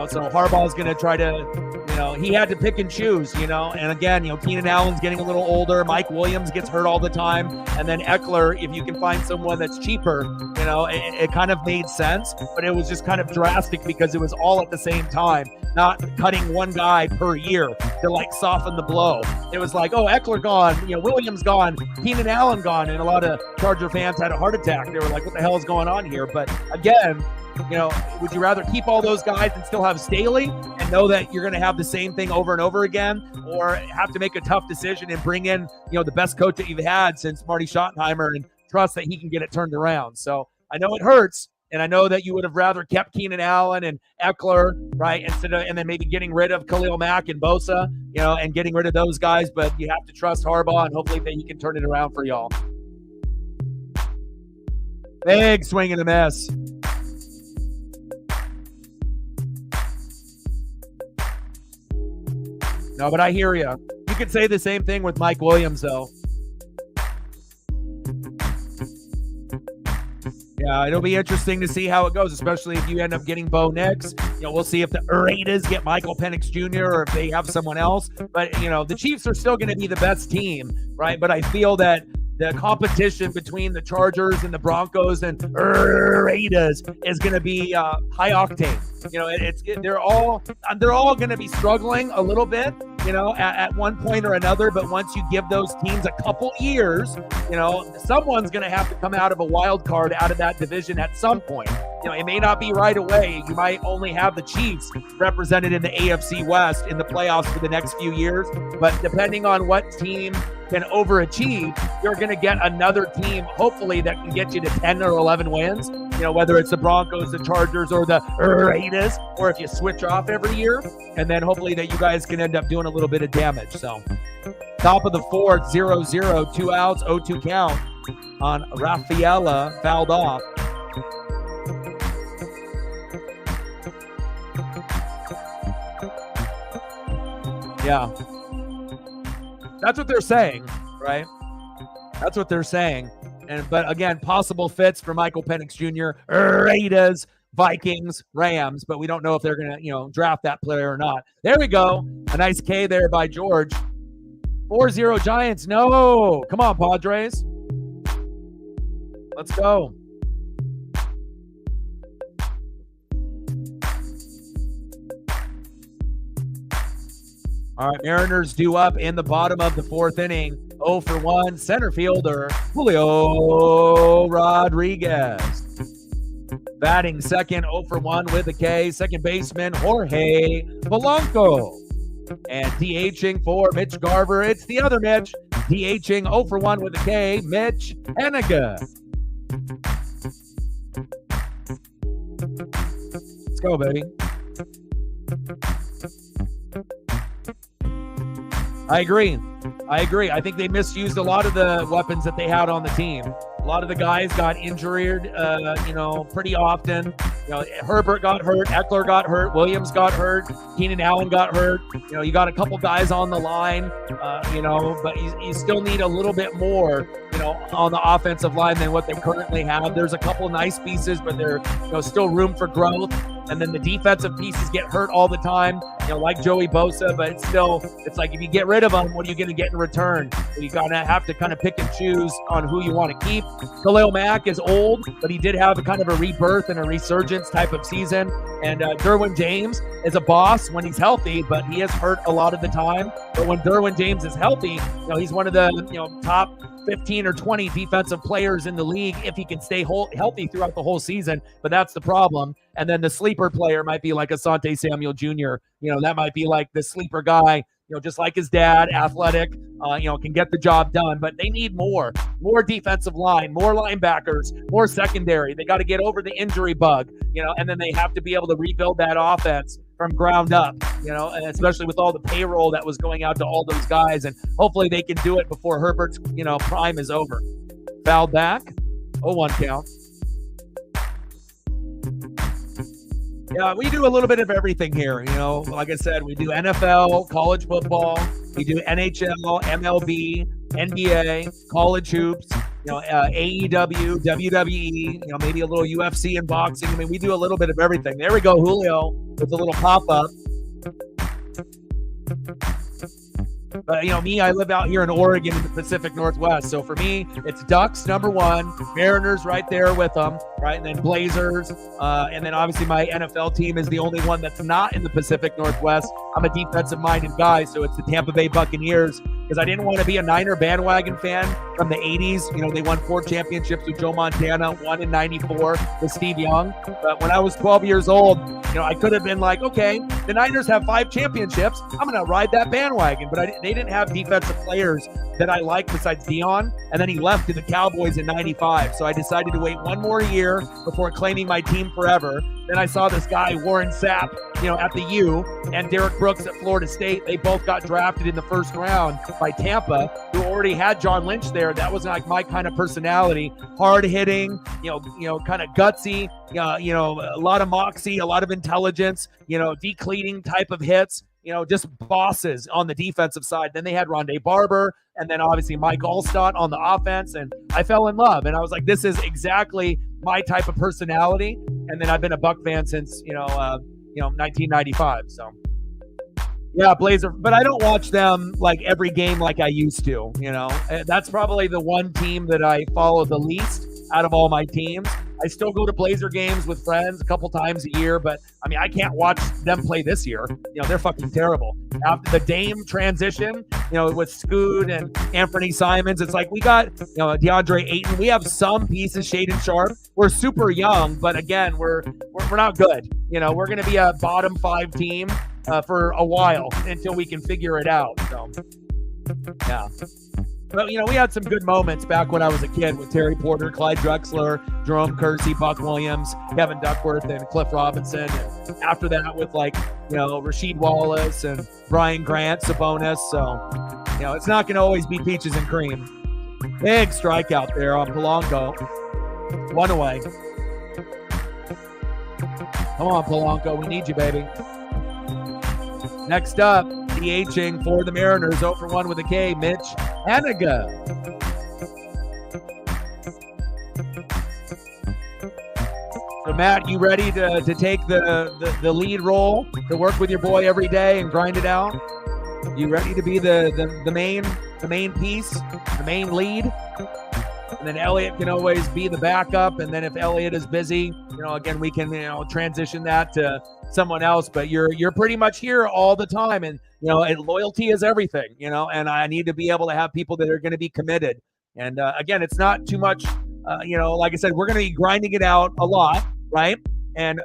So Harbaugh's going to try to, he had to pick and choose, and again, Keenan Allen's getting a little older, Mike Williams gets hurt all the time, and then Eckler, if you can find someone that's cheaper, it kind of made sense, but it was just kind of drastic because it was all at the same time, not cutting one guy per year to soften the blow. It was like, oh, Eckler gone, Williams gone, Keenan Allen gone, and a lot of Charger fans had a heart attack. They were like, what the hell is going on here? But again, would you rather keep all those guys and still have Staley and know that you're going to have the same thing over and over again, or have to make a tough decision and bring in, the best coach that you've had since Marty Schottenheimer and trust that he can get it turned around? So I know it hurts, and I know that you would have rather kept Keenan Allen and Eckler, right, and then maybe getting rid of Khalil Mack and Bosa, and getting rid of those guys, but you have to trust Harbaugh, and hopefully that he can turn it around for y'all. Big swing and a miss. No, but I hear you. You could say the same thing with Mike Williams, though. Yeah, it'll be interesting to see how it goes, especially if you end up getting Bo Nix. We'll see if the Raiders get Michael Penix Jr. or if they have someone else. But, the Chiefs are still going to be the best team, right? But I feel that the competition between the Chargers and the Broncos and Raiders is going to be high octane. They're all going to be struggling a little bit, at one point or another. But once you give those teams a couple years, someone's going to have to come out of a wild card out of that division at some point. It may not be right away. You might only have the Chiefs represented in the AFC West in the playoffs for the next few years. But depending on what team can overachieve, you're going to get another team, hopefully, that can get you to 10 or 11 wins, whether it's the Broncos, the Chargers, or the Raiders, or if you switch off every year, and then hopefully that you guys can end up doing a little bit of damage. So top of the fourth, 0-0, 2 outs, 0-2 count on Rafaela, fouled off. Yeah. That's what they're saying, right? That's what they're saying. But again, possible fits for Michael Penix Jr., Raiders, Vikings, Rams, but we don't know if they're going to, draft that player or not. There we go. A nice K there by George. 4-0 Giants. No. Come on, Padres. Let's go. All right, Mariners due up in the bottom of the fourth inning. 0-for-1 center fielder Julio Rodriguez. Batting second, 0-for-1 with a K. Second baseman Jorge Polanco. And DHing for Mitch Garver. It's the other Mitch. DHing 0-for-1 with a K. Mitch Hennigan. Let's go, baby. I agree. I think they misused a lot of the weapons that they had on the team. A lot of the guys got injured, pretty often. Herbert got hurt, Eckler got hurt, Williams got hurt, Keenan Allen got hurt. You got a couple guys on the line, but you still need a little bit more, on the offensive line than what they currently have. There's a couple nice pieces, but there's still room for growth. And then the defensive pieces get hurt all the time. like Joey Bosa, but it's like if you get rid of him, what are you going to get in return? So you gotta have to kind of pick and choose on who you want to keep. Khalil Mack is old, but he did have a kind of a rebirth and a resurgence type of season. And Derwin James is a boss when he's healthy, but he is hurt a lot of the time. But when Derwin James is healthy, he's one of the top 15 or 20 defensive players in the league if he can stay healthy throughout the whole season. But that's the problem. And then the sleeper player might be like Asante Samuel Jr. That might be like the sleeper guy, just like his dad, athletic, can get the job done. But they need more defensive line, more linebackers, more secondary. They got to get over the injury bug, and then they have to be able to rebuild that offense from ground up, and especially with all the payroll that was going out to all those guys. And hopefully they can do it before Herbert's, prime is over. Fouled back. 0-1 count. Yeah, we do a little bit of everything here. Like I said, we do NFL, college football, we do NHL, MLB, NBA, college hoops, AEW, WWE, maybe a little UFC and boxing. I mean, we do a little bit of everything. There we go, Julio with a little pop-up. But, me, I live out here in Oregon in the Pacific Northwest. So for me, it's Ducks, number one, Mariners right there with them, right? And then Blazers. And then obviously my NFL team is the only one that's not in the Pacific Northwest. I'm a defensive-minded guy, so it's the Tampa Bay Buccaneers, because I didn't want to be a Niner bandwagon fan from the 80s. They won 4 championships with Joe Montana, 1 in 94 with Steve Young. But when I was 12 years old, I could have been like, okay, the Niners have 5 championships. I'm going to ride that bandwagon. But they didn't have defensive players that I liked besides Dion. And then he left to the Cowboys in 95. So I decided to wait one more year before claiming my team forever. Then I saw this guy, Warren Sapp, at the U, and Derek Brooks at Florida State. They both got drafted in the first round by Tampa, who already had John Lynch there. That was like my kind of personality, hard hitting, kind of gutsy, a lot of moxie, a lot of intelligence, decleating type of hits, just bosses on the defensive side. Then they had Rondé Barber, and then obviously Mike Allstott on the offense, and I fell in love. And I was like, this is exactly my type of personality. And then I've been a Buck fan since 1995. So yeah, Blazer, but I don't watch them like every game like I used to. That's probably the one team that I follow the least out of all my teams. I still go to Blazer games with friends a couple times a year, but I mean, I can't watch them play this year. They're fucking terrible. After the Dame transition, with Scoot and Anthony Simons, it's like we got, DeAndre Ayton. We have some pieces, Shaden Sharp. We're super young, but again, we're not good. We're going to be a bottom 5 team for a while until we can figure it out. So, yeah. But, we had some good moments back when I was a kid with Terry Porter, Clyde Drexler, Jerome Kersey, Buck Williams, Kevin Duckworth, and Cliff Robinson. And after that with Rasheed Wallace and Brian Grant, Sabonis. So, it's not going to always be peaches and cream. Big strikeout there on Polanco. 1 away. Come on, Polanco. We need you, baby. Next up, DHing for the Mariners, 0 for 1 with a K, Mitch Haniga. So, Matt, you ready to take the lead role, to work with your boy every day and grind it out? You ready to be the main piece, the main lead? And then Elliott can always be the backup. And then if Elliott is busy, again, we can, transition that to someone else. But you're pretty much here all the time. And, and loyalty is everything, and I need to be able to have people that are going to be committed. And again, it's not too much, like I said, we're going to be grinding it out a lot. Right. And,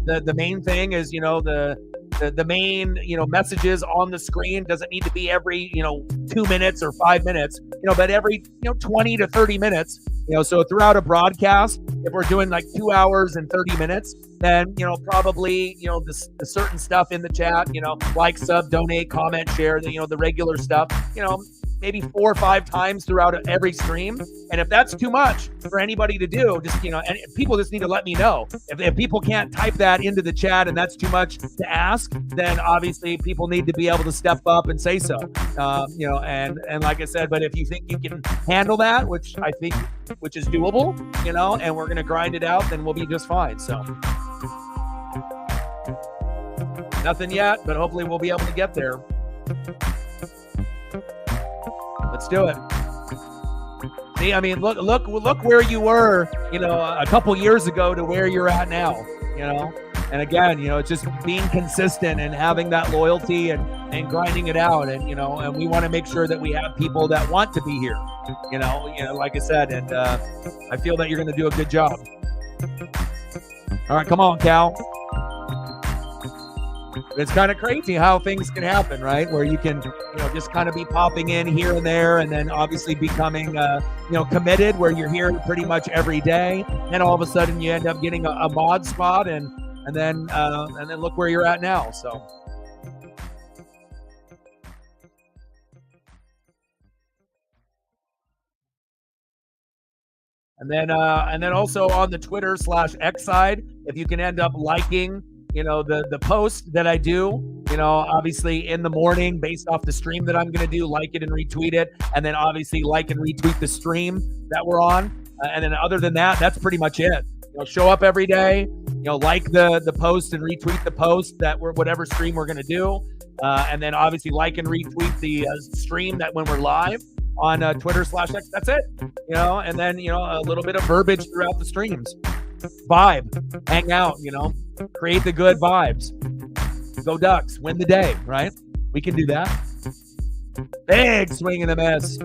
the main thing is, the main, messages on the screen doesn't need to be every, 2 minutes or 5 minutes, but every, 20 to 30 minutes, so throughout a broadcast, if we're doing like 2 hours and 30 minutes, then, probably, the certain stuff in the chat, like, sub, donate, comment, share, the regular stuff, maybe 4 or 5 times throughout every stream. And if that's too much for anybody to do, just, and people just need to let me know. If people can't type that into the chat and that's too much to ask, then obviously people need to be able to step up and say so. And like I said, but if you think you can handle that, which is doable, and we're going to grind it out, then we'll be just fine. So Nothing yet, but hopefully we'll be able to get there. Let's do it. See, I mean, look where you were, a couple years ago to where you're at now, And again, it's just being consistent and having that loyalty and grinding it out. And, and we want to make sure that we have people that want to be here, like I said, and I feel that you're going to do a good job. All right, come on, Cal. It's kind of crazy how things can happen, right? Where you can, just kind of be popping in here and there, and then obviously becoming, committed, where you're here pretty much every day, and all of a sudden you end up getting a mod spot, and then look where you're at now. So. And then also on the Twitter/X side, if you can end up liking, the post that I do, obviously in the morning based off the stream that I'm going to do, like it and retweet it. And then obviously like and retweet the stream that we're on. And then other than that, that's pretty much it. Show up every day, like the post and retweet the post that whatever stream we're going to do. And then obviously like and retweet the stream that when we're live on Twitter/X. That's it. And then, a little bit of verbiage throughout the streams. Vibe, hang out, create the good vibes. Go Ducks, win the day, right? We can do that. Big swing and a miss.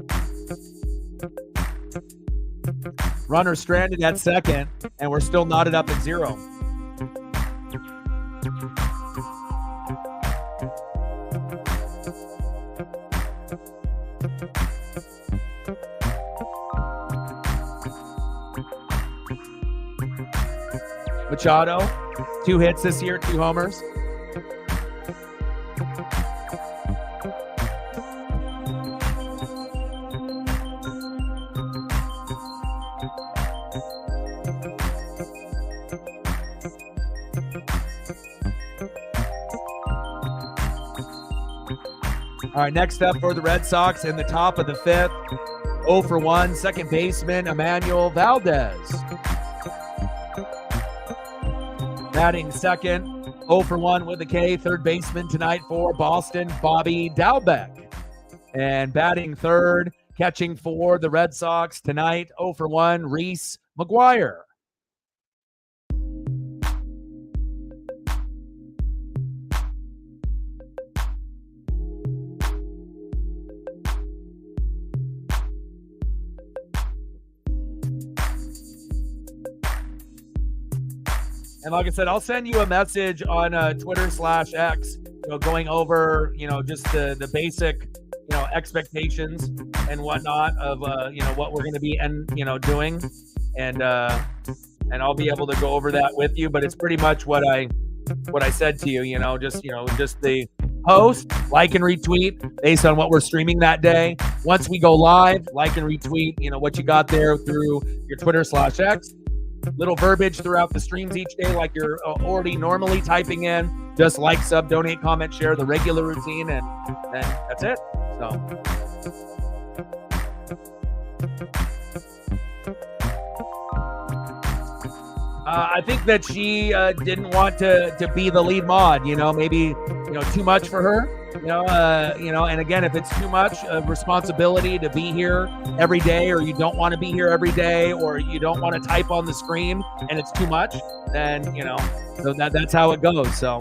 Runner stranded at second, and we're still knotted up at 0. Machado, 2 hits this year, 2 homers. All right, next up for the Red Sox in the top of the 5th, 0 for 1, second baseman Emmanuel Valdez. Batting second, 0 for 1 with a K, third baseman tonight for Boston, Bobby Dalbec. And batting third, catching for the Red Sox tonight, 0 for 1, Reese McGuire. And like I said, I'll send you a message on Twitter/X, going over, just the basic, expectations and whatnot of, what we're going to be doing. And I'll be able to go over that with you. But it's pretty much what I said to you, just the post, like and retweet based on what we're streaming that day. Once we go live, like and retweet, what you got there through your Twitter/X. Little verbiage throughout the streams each day, like you're already normally typing in. Just like, sub, donate, comment, share, the regular routine, and that's it. So. I think that she didn't want to be the lead mod, maybe, too much for her. And again, if it's too much of responsibility to be here every day, or you don't want to be here every day, or you don't want to type on the screen and it's too much, then, so that's how it goes. So,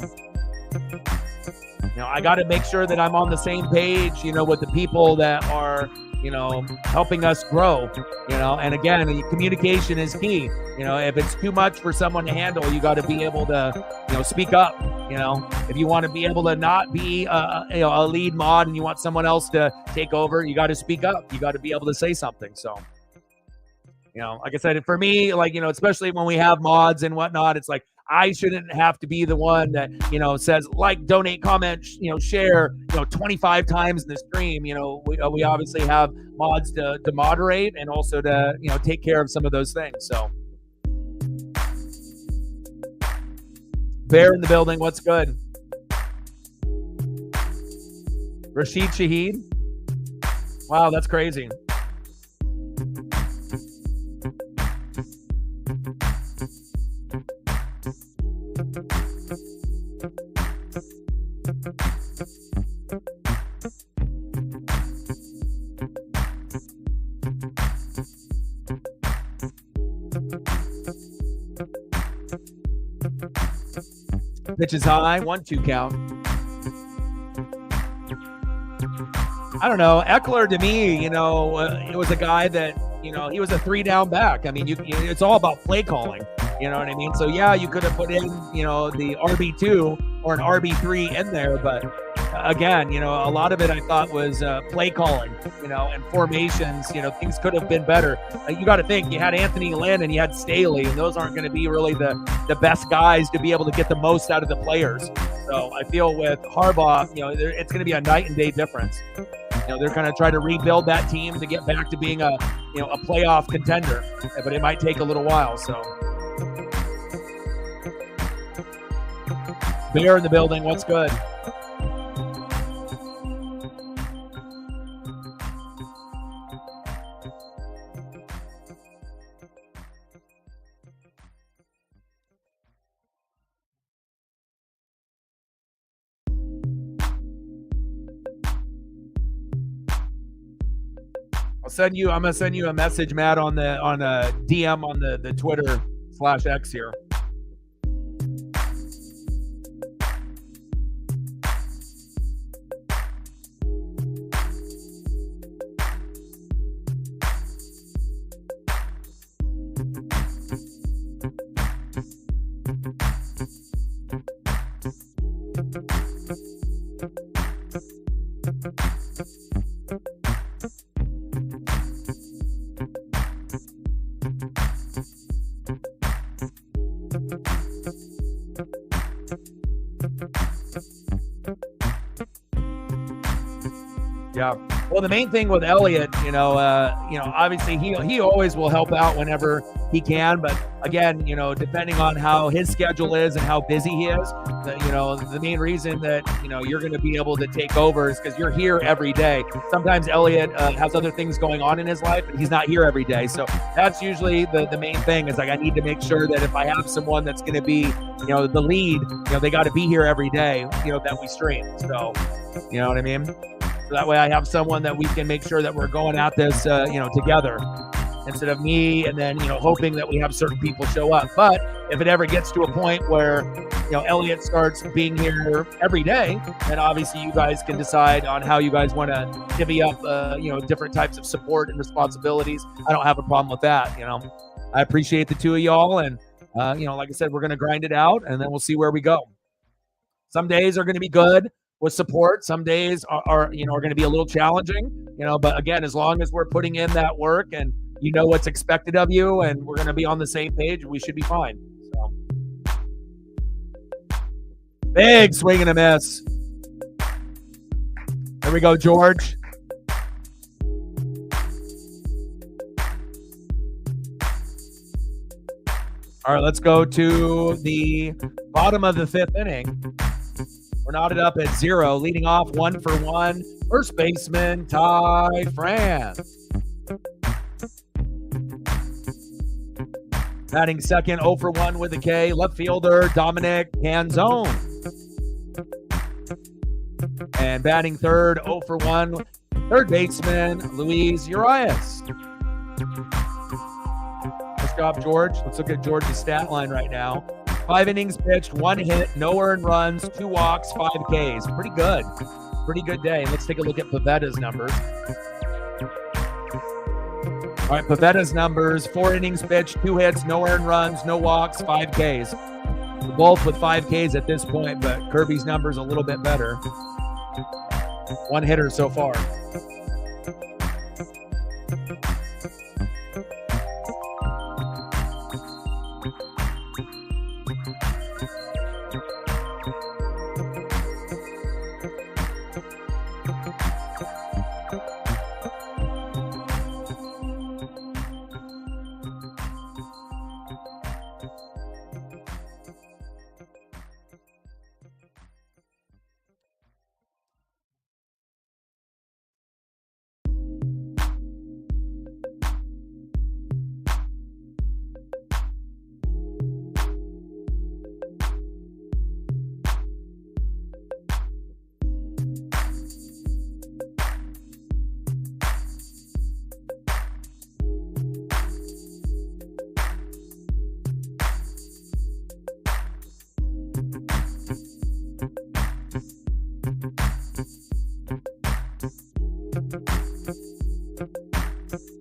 I got to make sure that I'm on the same page, with the people that are, helping us grow, and again, communication is key. If it's too much for someone to handle, you got to be able to, speak up. If you want to be able to not be a lead mod and you want someone else to take over, you got to speak up. You got to be able to say something. So, like I said, for me, especially when we have mods and whatnot, it's like, I shouldn't have to be the one that, says like, donate, comment, share, 25 times in the stream. We obviously have mods to moderate and also to, take care of some of those things. So, Bear in the building. What's good? Rashid Shaheed. Wow, that's crazy. Pitch is high, 1-2 count. I don't know. Eckler, to me, it was a guy that, he was a 3-down back. I mean, it's all about play calling. You know what I mean? So, yeah, you could have put in, the RB2 or an RB3 in there. But, again, a lot of it I thought was play calling, and formations. Things could have been better. You got to think, you had Anthony Lynn and you had Staley, and those aren't going to be really the best guys to be able to get the most out of the players. So I feel with Harbaugh, it's going to be a night and day difference. They're going to try to rebuild that team to get back to being a playoff contender, but it might take a little while. So, Bear in the building. What's good? I'm gonna send you a message, Matt, on a DM on the Twitter/X here. Yeah. Well, the main thing with Elliott, obviously he always will help out whenever he can, but again, depending on how his schedule is and how busy he is, the main reason that you're going to be able to take over is because you're here every day. Sometimes Elliott has other things going on in his life, and he's not here every day. So that's usually the main thing. Is like I need to make sure that if I have someone that's going to be the lead, they got to be here every day, that we stream. So you know what I mean. So that way I have someone that we can make sure that we're going at this, together instead of me and then, hoping that we have certain people show up. But if it ever gets to a point where, Elliott starts being here every day, then obviously you guys can decide on how you guys want to divvy up, different types of support and responsibilities. I don't have a problem with that. I appreciate the two of y'all. And, like I said, we're going to grind it out and then we'll see where we go. Some days are going to be good with support. Some days are going to be a little challenging, but again, as long as we're putting in that work and what's expected of you and we're going to be on the same page, we should be fine. So big swing and a miss. There we go, George. All right, let's go to the bottom of the fifth inning. We're knotted up at 0, leading off 1-for-1. First baseman, Ty France. Batting second, 0-for-1 with a K. Left fielder, Dominic Canzone. And batting third, 0-for-1. Third baseman, Luis Urias. Nice job, George. Let's look at George's stat line right now. 5 innings pitched, 1 hit, no earned runs, 2 walks, 5 Ks. Pretty good. Pretty good day. Let's take a look at Pavetta's numbers. All right, Pavetta's numbers, 4 innings pitched, 2 hits, no earned runs, no walks, 5 Ks. We're both with 5 Ks at this point, but Kirby's numbers a little bit better. 1 hitter so far.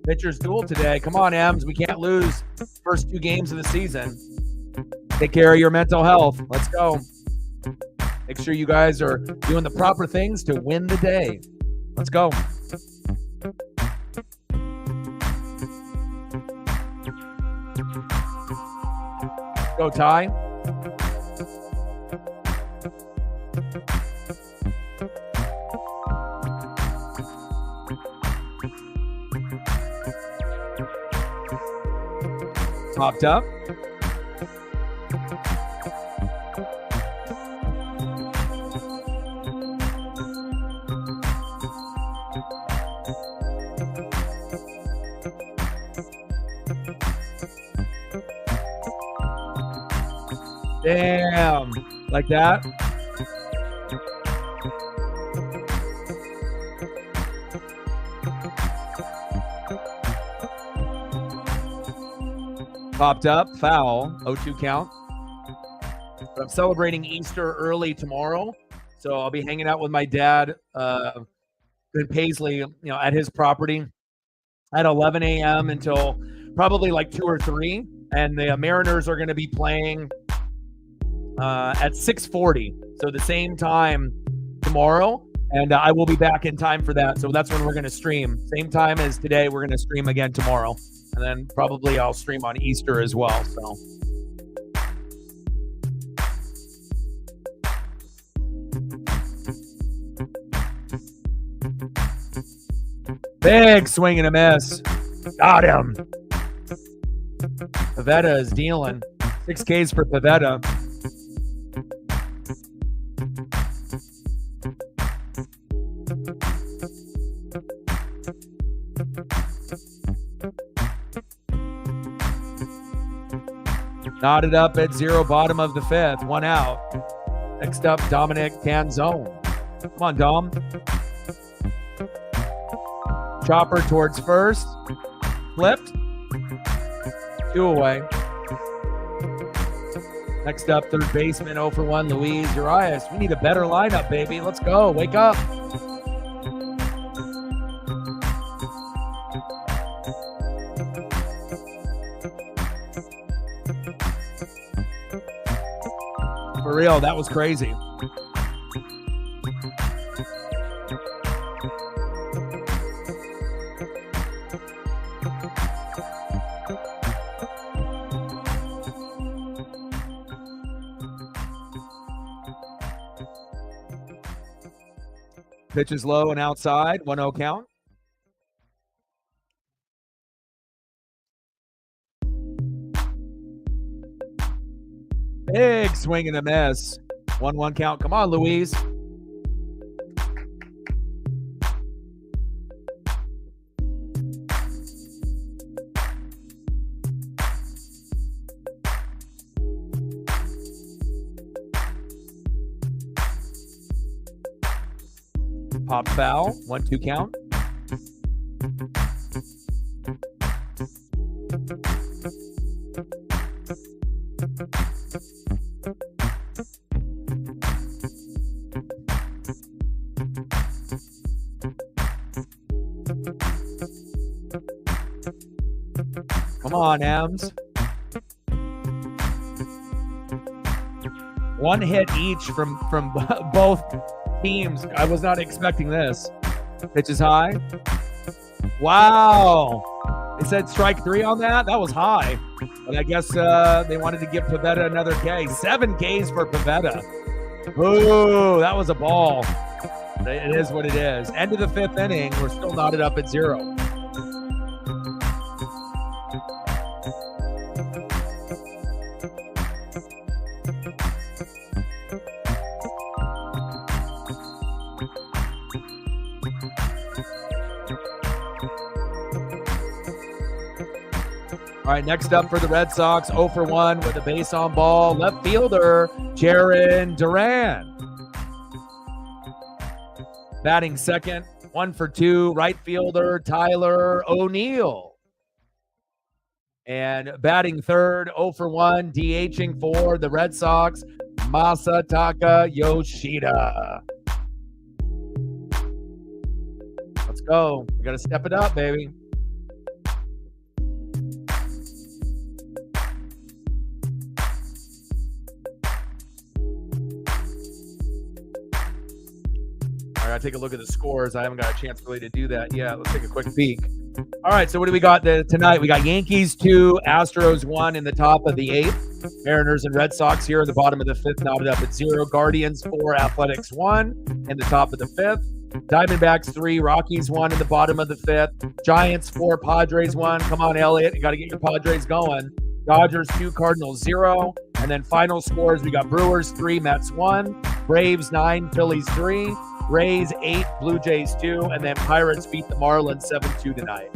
Pitchers duel today. Come on, Ems. We can't lose first 2 games of the season. Take care of your mental health. Let's go. Make sure you guys are doing the proper things to win the day. Let's go. Go, Ty. Popped up. Damn. Like that. Popped up, foul, 0-2 count. But I'm celebrating Easter early tomorrow, so I'll be hanging out with my dad in Paisley, at his property at 11 a.m. until probably like 2 or 3. And the Mariners are going to be playing at 6:40, so the same time tomorrow. And I will be back in time for that, so that's when we're going to stream. Same time as today, we're going to stream again tomorrow. And then probably I'll stream on Easter as well. So big swing and a miss. Got him. Pavetta is dealing. 6 Ks for Pavetta. Knotted up at 0, bottom of the 5th. 1 out. Next up, Dominic Canzone. Come on, Dom. Chopper towards first. Flipped. 2 away. Next up, third baseman, 0 for 1, Luis Urias. We need a better lineup, baby. Let's go. Wake up. For real, that was crazy. Pitch is low and outside, 1-0 count. Big swing and a miss. 1-1 count. Come on, Louise. Pop foul. 1-2 count. Come on, Ems. 1 hit each from both teams. I was not expecting this. Pitch is high. Wow. They said strike 3 on that. That was high. But I guess they wanted to give Pavetta another K. 7 Ks for Pavetta. Ooh, that was a ball. It is what it is. End of the 5th inning. We're still knotted up at 0. All right, next up for the Red Sox, 0 for 1 with a base on ball. Left fielder, Jaron Duran. Batting second, 1 for 2. Right fielder, Tyler O'Neill. And batting third, 0 for 1, DHing for the Red Sox, Masataka Yoshida. Let's go. We got to step it up, baby. right, I'll take a look at the scores. I haven't got a chance really to do that yet. Let's take a quick peek. All right, so what do we got tonight? We got Yankees 2, Astros 1 in the top of the 8th. Mariners and Red Sox here in the bottom of the 5th, knotted up at 0. Guardians 4, Athletics 1 in the top of the 5th. Diamondbacks 3, Rockies 1 in the bottom of the 5th. Giants 4, Padres 1. Come on, Elliot. You got to get your Padres going. Dodgers 2, Cardinals 0. And then final scores, we got Brewers 3, Mets 1. Braves 9, Phillies 3. Rays 8, Blue Jays 2. And then Pirates beat the Marlins 7-2 tonight.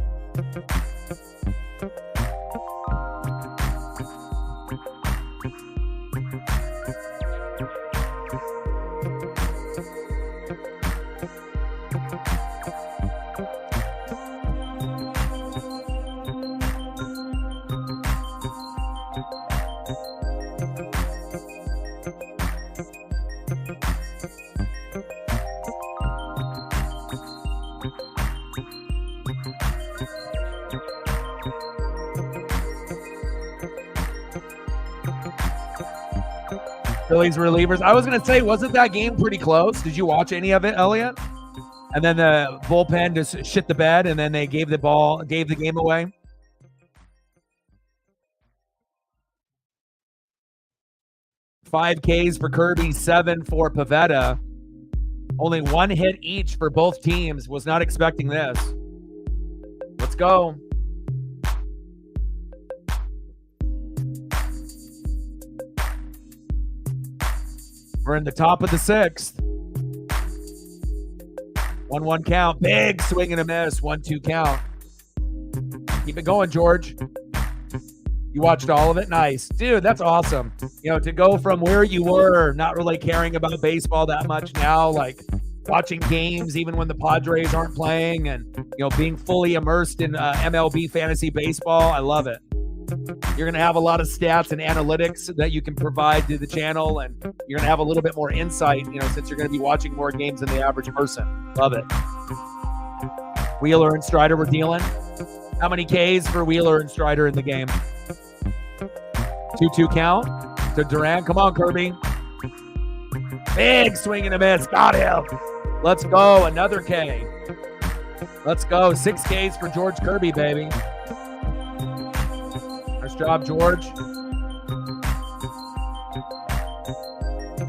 Phillies relievers. I was going to say, wasn't that game pretty close? Did you watch any of it, Elliot? And then the bullpen just shit the bed, and then they gave the game away. Five Ks for Kirby, 7 for Pivetta. Only 1 hit each for both teams. Was not expecting this. Let's go. We're in the top of the 6th. 1-1 count. Big swing and a miss. 1-2 count. Keep it going, George. You watched all of it? Nice. Dude, that's awesome. You know, to go from where you were, not really caring about baseball that much now, like watching games even when the Padres aren't playing and, you know, being fully immersed in MLB fantasy baseball. I love it. You're going to have a lot of stats and analytics that you can provide to the channel, and you're going to have a little bit more insight, you know, since you're going to be watching more games than the average person. Love it. Wheeler and Strider were dealing. How many Ks for Wheeler and Strider in the game? 2-2 count to Duran. Come on, Kirby. Big swing and a miss. Got him. Let's go. Another K. Let's go. 6 Ks for George Kirby, baby. Nice job, George.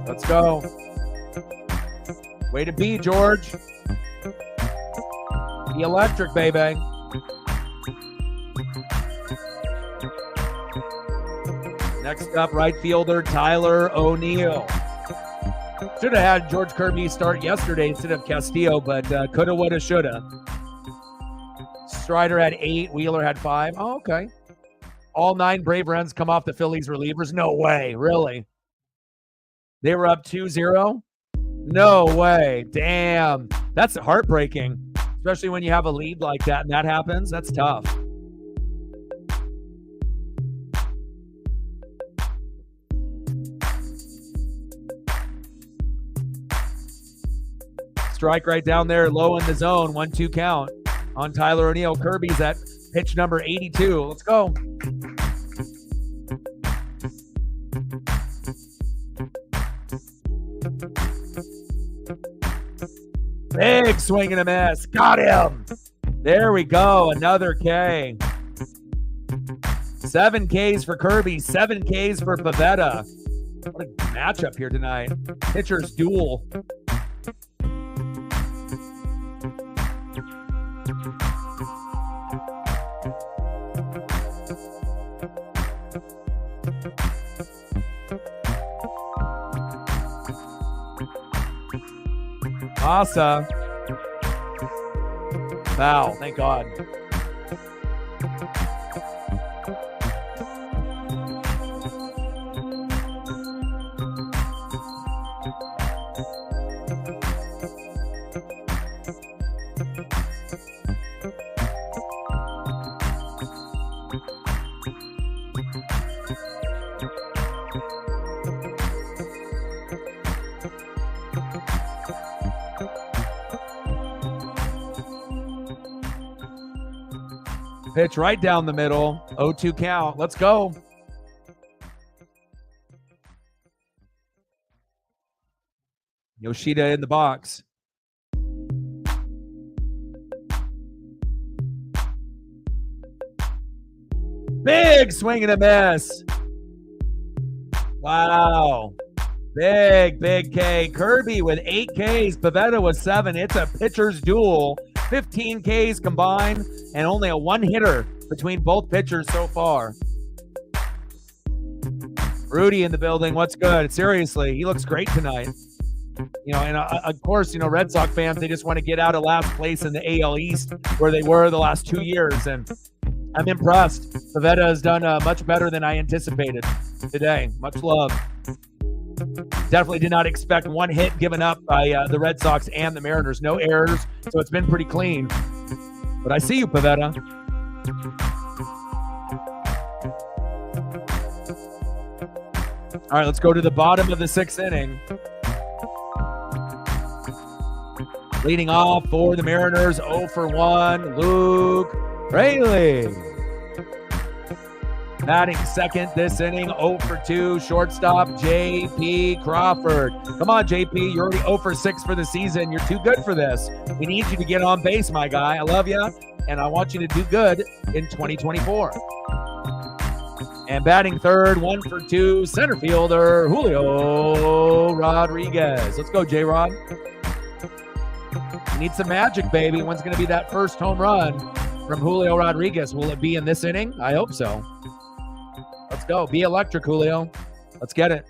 Let's go. Way to be, George. The electric, baby. Next up, right fielder Tyler O'Neill. Should have had George Kirby start yesterday instead of Castillo, but coulda, woulda, shoulda. Strider had 8. Wheeler had 5. Oh, okay. All 9 Brave runs come off the Phillies relievers. No way. Really? They were up 2-0? No way. Damn. That's heartbreaking, especially when you have a lead like that and that happens. That's tough. Strike right down there, low in the zone. 1-2 count on Tyler O'Neill. Kirby's at pitch number 82. Let's go. Big swing and a miss. Got him. There we go. Another K. 7 Ks for Kirby. 7 Ks for Pivetta. What a matchup here tonight. Pitchers duel. Massa. Foul, thank God. Pitch right down the middle. 0-2 count. Let's go. Yoshida in the box. Big swing and a miss. Wow. Big K. Kirby with 8 Ks. Pivetta with 7. It's a pitcher's duel. 15 Ks combined and only a 1-hitter between both pitchers so far. Rudy in the building. What's good? Seriously, he looks great tonight. And of course, Red Sox fans, they just want to get out of last place in the AL East where they were the last 2 years. And I'm impressed. Pivetta has done much better than I anticipated today. Much love. Definitely did not expect 1 hit given up by the Red Sox and the Mariners. No errors, so it's been pretty clean. But I see you, Pivetta. All right, let's go to the bottom of the 6th inning. Leading off for the Mariners, 0 for 1, Luke Raley. Batting second this inning, 0 for 2, shortstop J.P. Crawford. Come on, J.P., you're already 0 for 6 for the season. You're too good for this. We need you to get on base, my guy. I love you, and I want you to do good in 2024. And batting third, 1 for 2, center fielder Julio Rodriguez. Let's go, J-Rod. We need some magic, baby. When's going to be that first home run from Julio Rodriguez? Will it be in this inning? I hope so. Let's go. Be electric, Julio. Let's get it.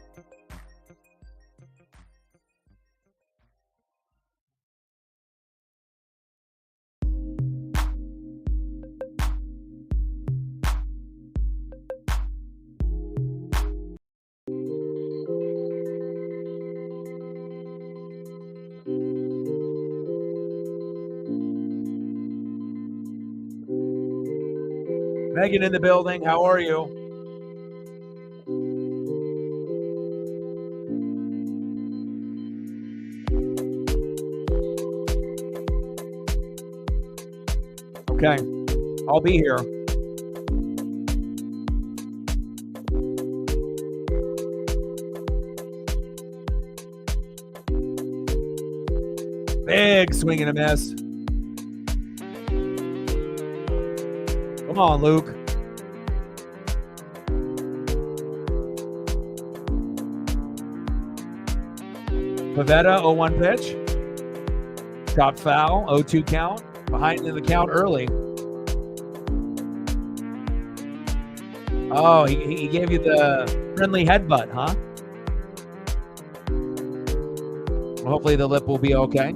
Megan in the building. How are you? Okay, I'll be here. Big swing and a miss. Come on, Luke. Pivetta, 0-1 pitch. Chopped foul, 0-2 count. Behind in the count early. Oh, he gave you the friendly headbutt, huh? Well, hopefully the lip will be okay.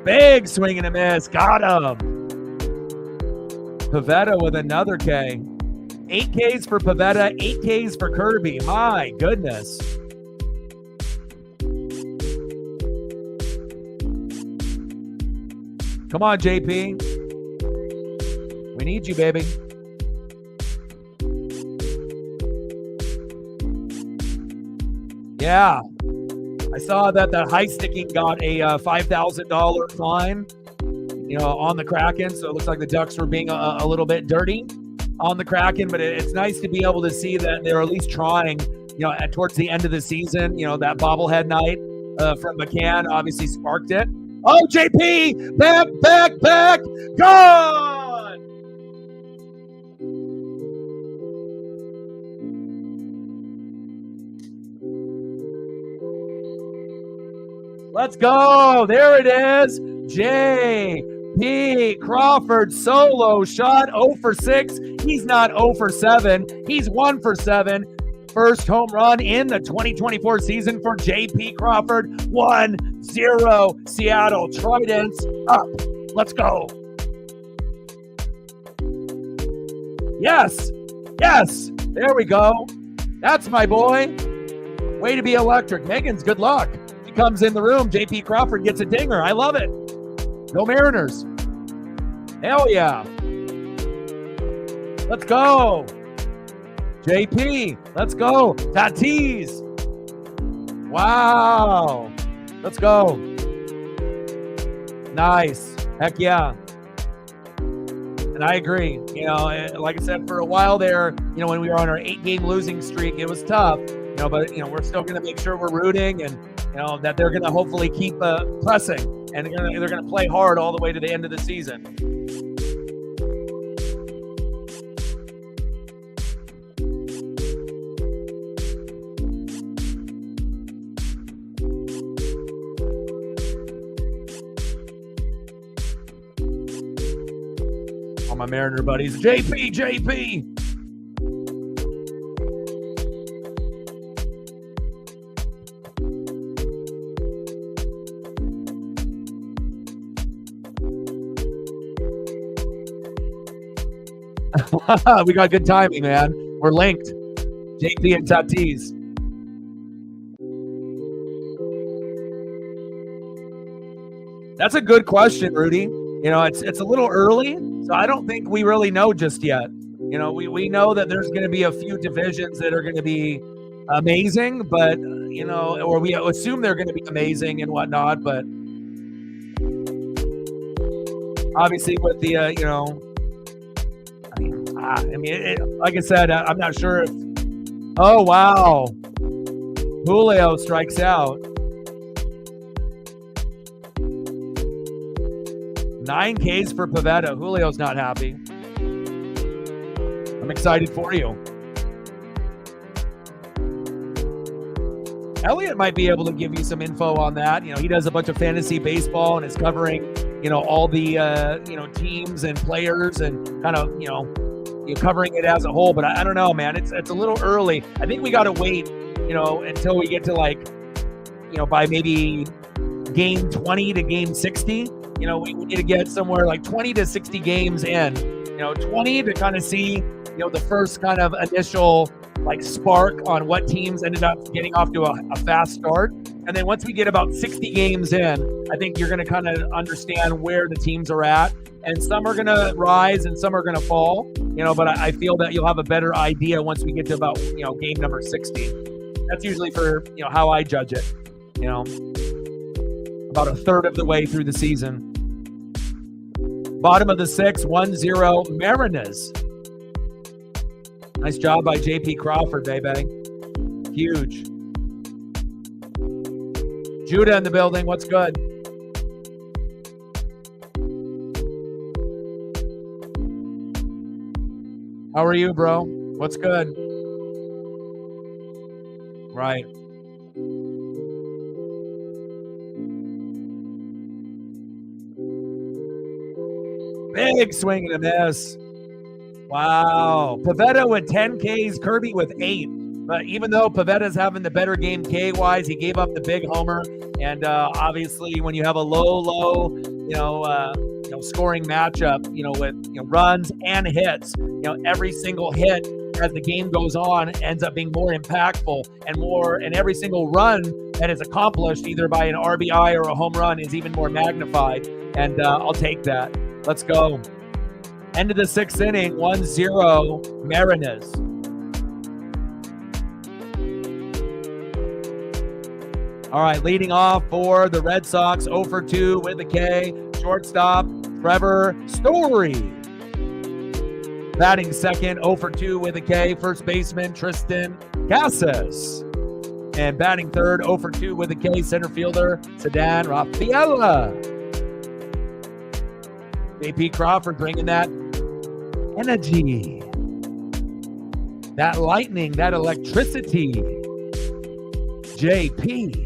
Big swing and a miss. Got him. Pivetta with another K. 8 Ks for Pivetta, 8 Ks for Kirby. My goodness. Come on, JP. We need you, baby. Yeah. I saw that the high sticking got a $5,000 fine, on the Kraken. So it looks like the Ducks were being a little bit dirty on the Kraken, but it's nice to be able to see that they're at least trying, towards the end of the season, that bobblehead night from McCann obviously sparked it. Oh, JP, back, gone! Let's go. There it is. J.P. Crawford solo shot, 0 for 6. He's not 0 for 7. He's 1 for 7. First home run in the 2024 season for J.P. Crawford. 1-0 Seattle. Tridents up. Let's go. Yes. There we go. That's my boy. Way to be electric. Megan's good luck. She comes in the room. J.P. Crawford gets a dinger. I love it. Go Mariners. Hell yeah. Let's go. JP, let's go. Tatis. Wow. Let's go. Nice. Heck yeah. And I agree. Like I said, for a while there, when we were on our 8-game losing streak, it was tough. But we're still going to make sure we're rooting and that they're going to hopefully keep pressing and they're gonna play hard all the way to the end of the season. All my Mariner buddies, JP. We got good timing, man. We're linked. JP and Tatis. That's a good question, Rudy. You know, it's a little early, so I don't think we really know just yet. You know, we know that there's going to be a few divisions that are going to be amazing, but, you know, or we assume they're going to be amazing and whatnot, but obviously with the, you know, like I said, I'm not sure if, oh, wow. Julio strikes out. 9 Ks for Pivetta. Julio's not happy. I'm excited for you. Elliot might be able to give you some info on that. You know, he does a bunch of fantasy baseball and is covering, you know, all the, you know, teams and players and kind of, you know, covering it as a whole. But I don't know, man. It's a little early. I think we got to wait, you know, until we get to, like, you know, by maybe game 20 to game 60. You know, we need to get somewhere like 20 to 60 games in. You know, 20 to kind of see, you know, the first kind of initial, like, spark on what teams ended up getting off to a fast start. And then once we get about 60 games in, I think you're going to kind of understand where the teams are at. And some are going to rise and some are going to fall, you know, but I feel that you'll have a better idea once we get to about, you know, game number 60. That's usually for, you know, how I judge it, you know, about a third of the way through the season. Bottom of the 6th, 1-0 Mariners. Nice job by JP Crawford, baby. Huge. Judah in the building. What's good? How are you, bro? What's good? Right. Big swing and a miss. Wow. Pivetta with 10 Ks, Kirby with 8. But even though Pavetta's having the better game K-wise, he gave up the big homer. And obviously, when you have a low, scoring matchup, with runs and hits, every single hit as the game goes on ends up being more impactful and every single run that is accomplished either by an RBI or a home run is even more magnified. And I'll take that. Let's go. End of the 6th inning, 1-0 Mariners. All right, leading off for the Red Sox, 0 for 2 with a K. Shortstop, Trevor Story. Batting second, 0 for 2 with a K. First baseman, Tristan Casas. And batting third, 0 for 2 with a K. Center fielder, Sedan Rafaela. JP Crawford bringing that energy, that lightning, that electricity. JP.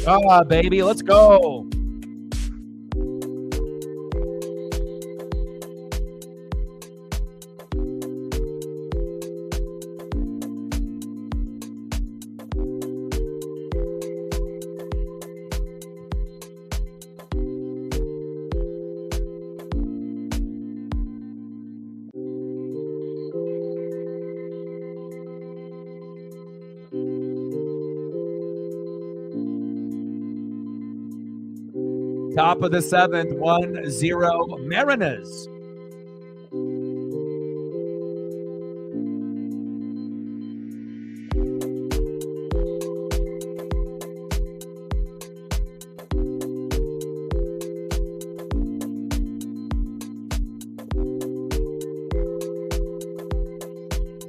Ah, baby, let's go. Top of the 7th, 1-0 Mariners.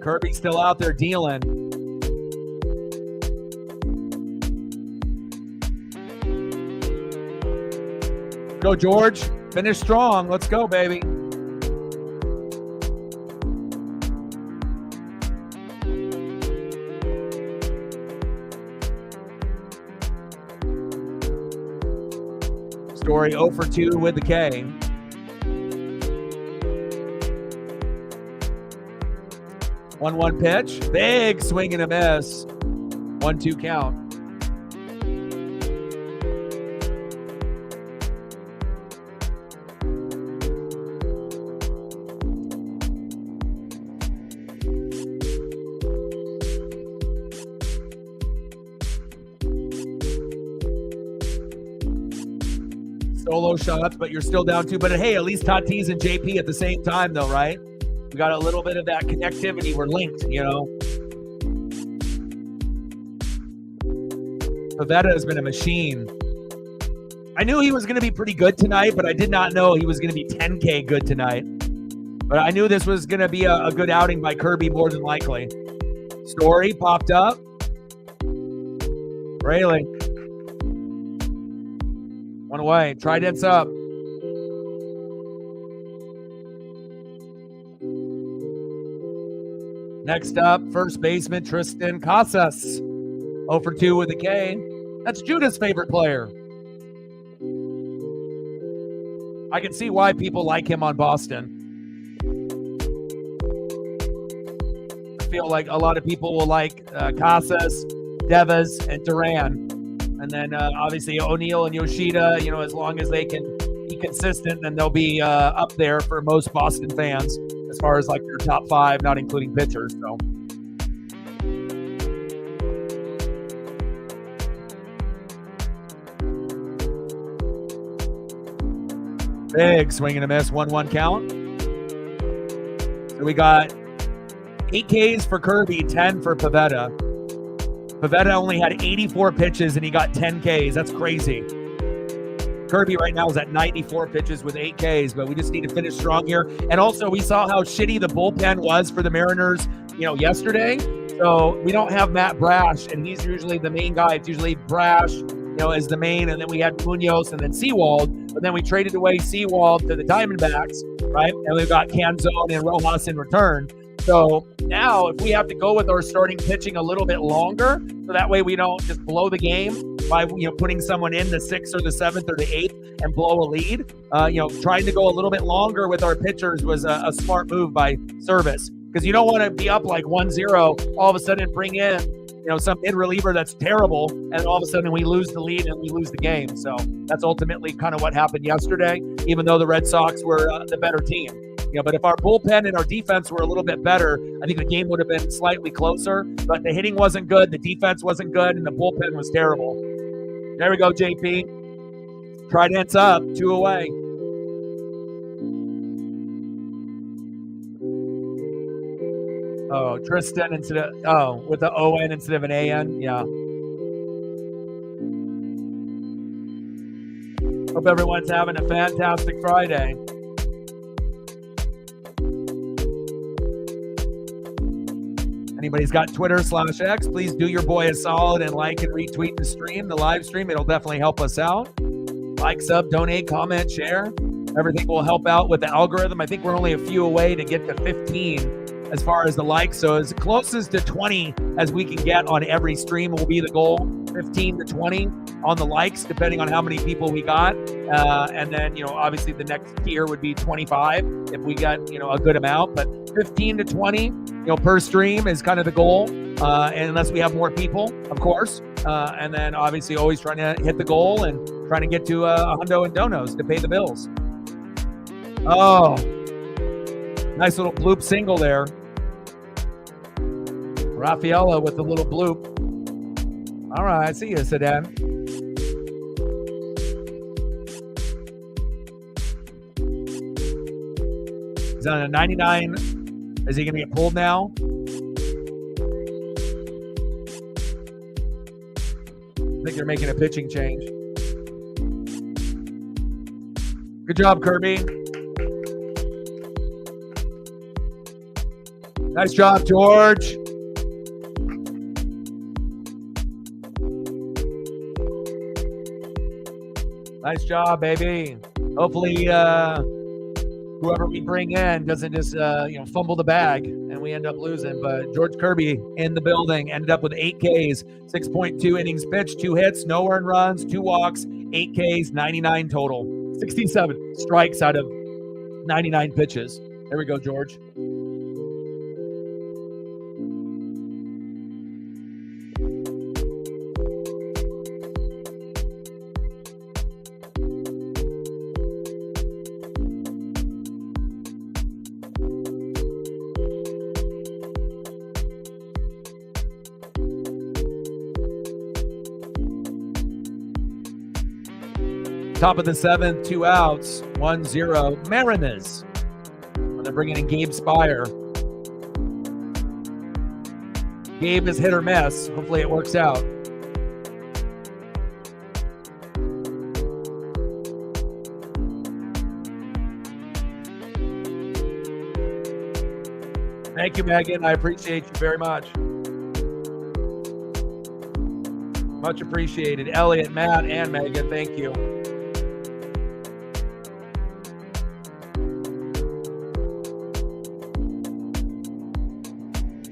Kirby's still out there dealing. Go, George. Finish strong. Let's go, baby. Story 0 for 2 with the K. One pitch. Big swing and a miss. 1-2 count. Solo shots, but you're still down 2. But hey, at least Tatis and JP at the same time, though, right? We got a little bit of that connectivity. We're linked, you know. Pavetta has been a machine. I knew he was going to be pretty good tonight, but I did not know he was going to be 10K good tonight. But I knew this was going to be a good outing by Kirby more than likely. Story popped up. Rayleigh. One away. Trident's up. Next up, first baseman Tristan Casas. 0 for 2 with a K. That's Judah's favorite player. I can see why people like him on Boston. I feel like a lot of people will like Casas, Devas, and Duran. And then obviously O'Neill and Yoshida, you know, as long as they can be consistent, then they'll be up there for most Boston fans as far as like their top 5, not including pitchers. So big swing and a miss, 1-1 count. So we got 8 Ks for Kirby, 10 for Pavetta. Pavetta only had 84 pitches and he got 10 Ks. That's crazy. Kirby right now is at 94 pitches with 8 Ks, but we just need to finish strong here. And also, we saw how shitty the bullpen was for the Mariners, you know, yesterday. So we don't have Matt Brash, and he's usually the main guy. It's usually Brash, you know, as the main, and then we had Munoz and then Sewald. But then we traded away Sewald to the Diamondbacks, right? And we've got Canzone and Rojas in return. So now if we have to go with our starting pitching a little bit longer, so that way we don't just blow the game by, you know, putting someone in the 6th or the 7th or the 8th and blow a lead, you know, trying to go a little bit longer with our pitchers was a smart move by Service, because you don't want to be up like 1-0, all of a sudden bring in, you know, some mid reliever that's terrible, and all of a sudden we lose the lead and we lose the game. So that's ultimately kind of what happened yesterday, even though the Red Sox were the better team. You know, but if our bullpen and our defense were a little bit better, I think the game would have been slightly closer. But the hitting wasn't good, the defense wasn't good, and the bullpen was terrible. There we go, JP. Trident's up, 2 away. Oh, Tristan instead of, with the O-N instead of an A-N. Yeah. Hope everyone's having a fantastic Friday. Anybody's got Twitter/X, please do your boy a solid and like and retweet the stream, the live stream. It'll definitely help us out. Like, sub, donate, comment, share. Everything will help out with the algorithm. I think we're only a few away to get to 15 as far as the likes. So as closest to 20 as we can get on every stream will be the goal. 15 to 20 on the likes, depending on how many people we got. And then, you know, obviously the next tier would be 25 if we got, you know, a good amount. But 15 to 20, you know, per stream is kind of the goal. And unless we have more people, of course. And then obviously always trying to hit the goal and trying to get to a hundo and donos to pay the bills. Oh, nice little bloop single there. Rafaela with the little bloop. All right, I see you, Sedan. He's on a 99. Is he going to get pulled now? I think they're making a pitching change. Good job, Kirby. Nice job, George. Nice job, baby. Hopefully, whoever we bring in doesn't just fumble the bag and we end up losing. But George Kirby in the building ended up with 8 Ks, 6.2 innings pitched, 2 hits, no earned runs, 2 walks, 8 Ks, 99 total, 67 strikes out of 99 pitches. There we go, George. Top of the 7th, 2 outs, 1-0. Mariners. They're bringing in Gabe Spire. Gabe is hit or miss. Hopefully it works out. Thank you, Megan. I appreciate you very much. Much appreciated. Elliot, Matt, and Megan, thank you.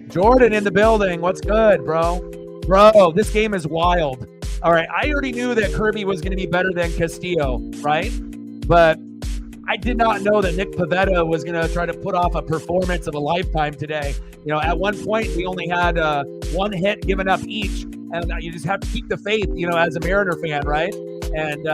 Jordan in the building. What's good, bro? Bro, this game is wild. All right, I already knew that Kirby was going to be better than Castillo, right? But I did not know that Nick Pivetta was going to try to put off a performance of a lifetime today. You know, at one point, we only had 1 hit given up each, and you just have to keep the faith, you know, as a Mariner fan, right? And,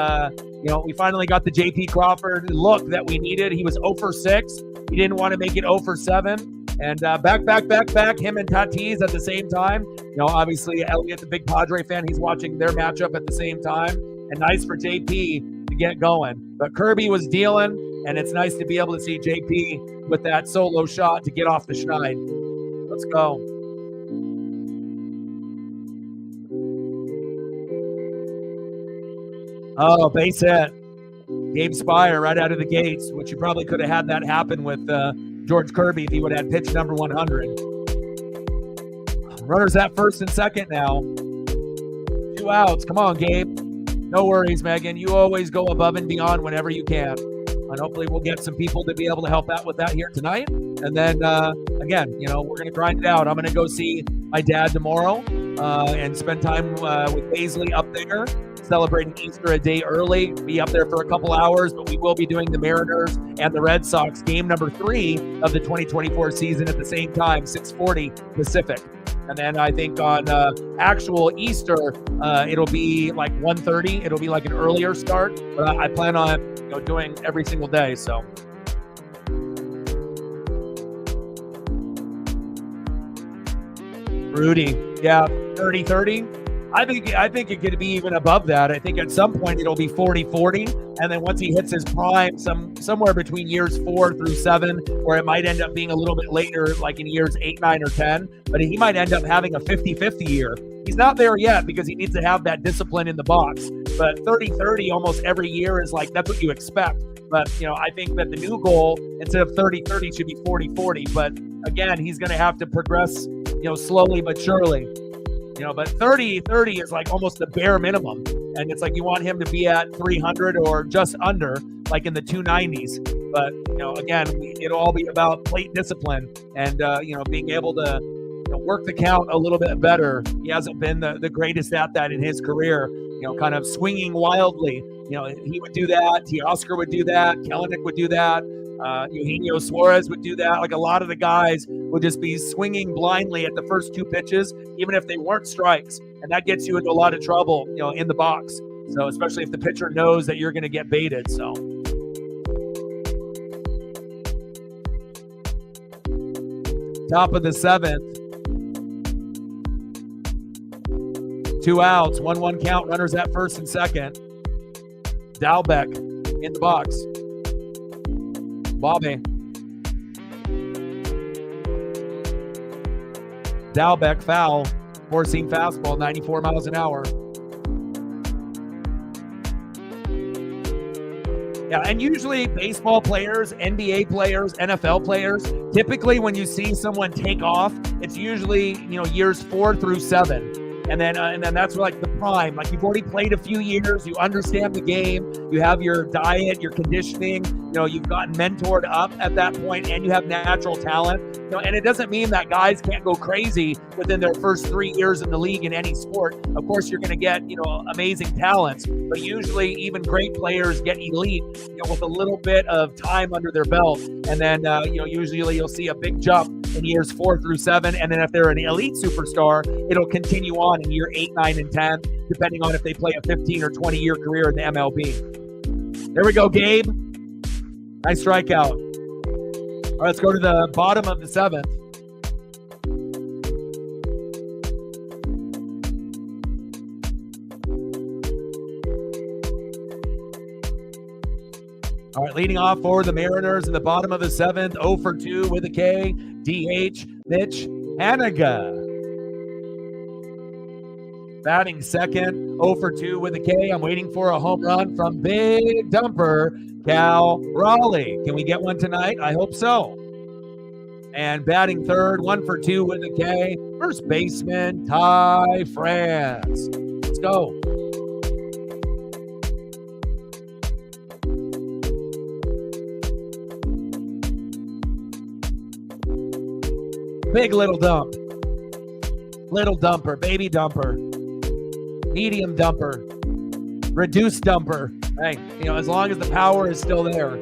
we finally got the J.P. Crawford look that we needed. He was 0 for 6. He didn't want to make it 0 for 7. And back, him and Tatis at the same time. You know, obviously, Elliot, the big Padre fan, he's watching their matchup at the same time. And nice for JP to get going. But Kirby was dealing, and it's nice to be able to see JP with that solo shot to get off the schneid. Let's go. Oh, base hit. Gabe Spire right out of the gates, which you probably could have had that happen with George Kirby if he would have had pitch number 100. Runners at first and second now. 2 outs. Come on, Gabe. No worries, Megan. You always go above and beyond whenever you can. And hopefully we'll get some people to be able to help out with that here tonight. And then, again, we're going to grind it out. I'm going to go see my dad tomorrow and spend time with Paisley up there, celebrating Easter a day early, be up there for a couple hours, but we will be doing the Mariners and the Red Sox game number 3 of the 2024 season at the same time, 6:40 Pacific. And then I think on actual Easter, it'll be like 1:30. It'll be like an earlier start, but I plan on doing every single day. So. Rudy, yeah, 30-30. I think it could be even above that. I think at some point it'll be 40-40, and then once he hits his prime, somewhere between years 4 through 7, or it might end up being a little bit later, like in years 8, 9, or 10. But he might end up having a 50-50 year. He's not there yet because he needs to have that discipline in the box. But 30-30 almost every year is like that's what you expect. But I think that the new goal instead of 30-30 should be 40-40. But again, he's going to have to progress, slowly but surely. But 30-30 is like almost the bare minimum. And it's like you want him to be at 300 or just under, like in the 290s. But, again, it'll all be about plate discipline and, being able to work the count a little bit better. He hasn't been the greatest at that in his career, kind of swinging wildly. He would do that. Teoscar would do that. Kellenic would do that. Eugenio Suarez would do that. Like a lot of the guys would just be swinging blindly at the first 2 pitches, even if they weren't strikes. And that gets you into a lot of trouble, in the box. So especially if the pitcher knows that you're going to get baited. So. Top of the 7th. 2 outs, 1-1 count, runners at first and second. Dalbec in the box. Bobby. Dalbec foul, 4-seam fastball, 94 miles an hour. Yeah, and usually baseball players, NBA players, NFL players, typically when you see someone take off, it's usually, years 4 through 7. And then that's like the prime. Like you've already played a few years, you understand the game, you have your diet, your conditioning, you've gotten mentored up at that point, and you have natural talent. And it doesn't mean that guys can't go crazy within their first 3 years in the league in any sport. Of course, you're going to get, amazing talents, but usually even great players get elite, with a little bit of time under their belt. And then, usually you'll see a big jump in years 4 through 7. And then if they're an elite superstar, it'll continue on in year 8, 9, and 10, depending on if they play a 15 or 20-year career in the MLB. There we go, Gabe. Nice strikeout. All right, let's go to the bottom of the 7th. All right, leading off for the Mariners in the bottom of the 7th, 0 for 2 with a K, DH, Mitch Haniga. Batting second, 0 for 2 with a K. I'm waiting for a home run from Big Dumper, Cal Raleigh. Can we get one tonight? I hope so. And batting third, 1 for 2 with a K, first baseman, Ty France. Let's go. Big little dump. Little dumper, baby dumper, medium dumper, reduced dumper. Hey, as long as the power is still there.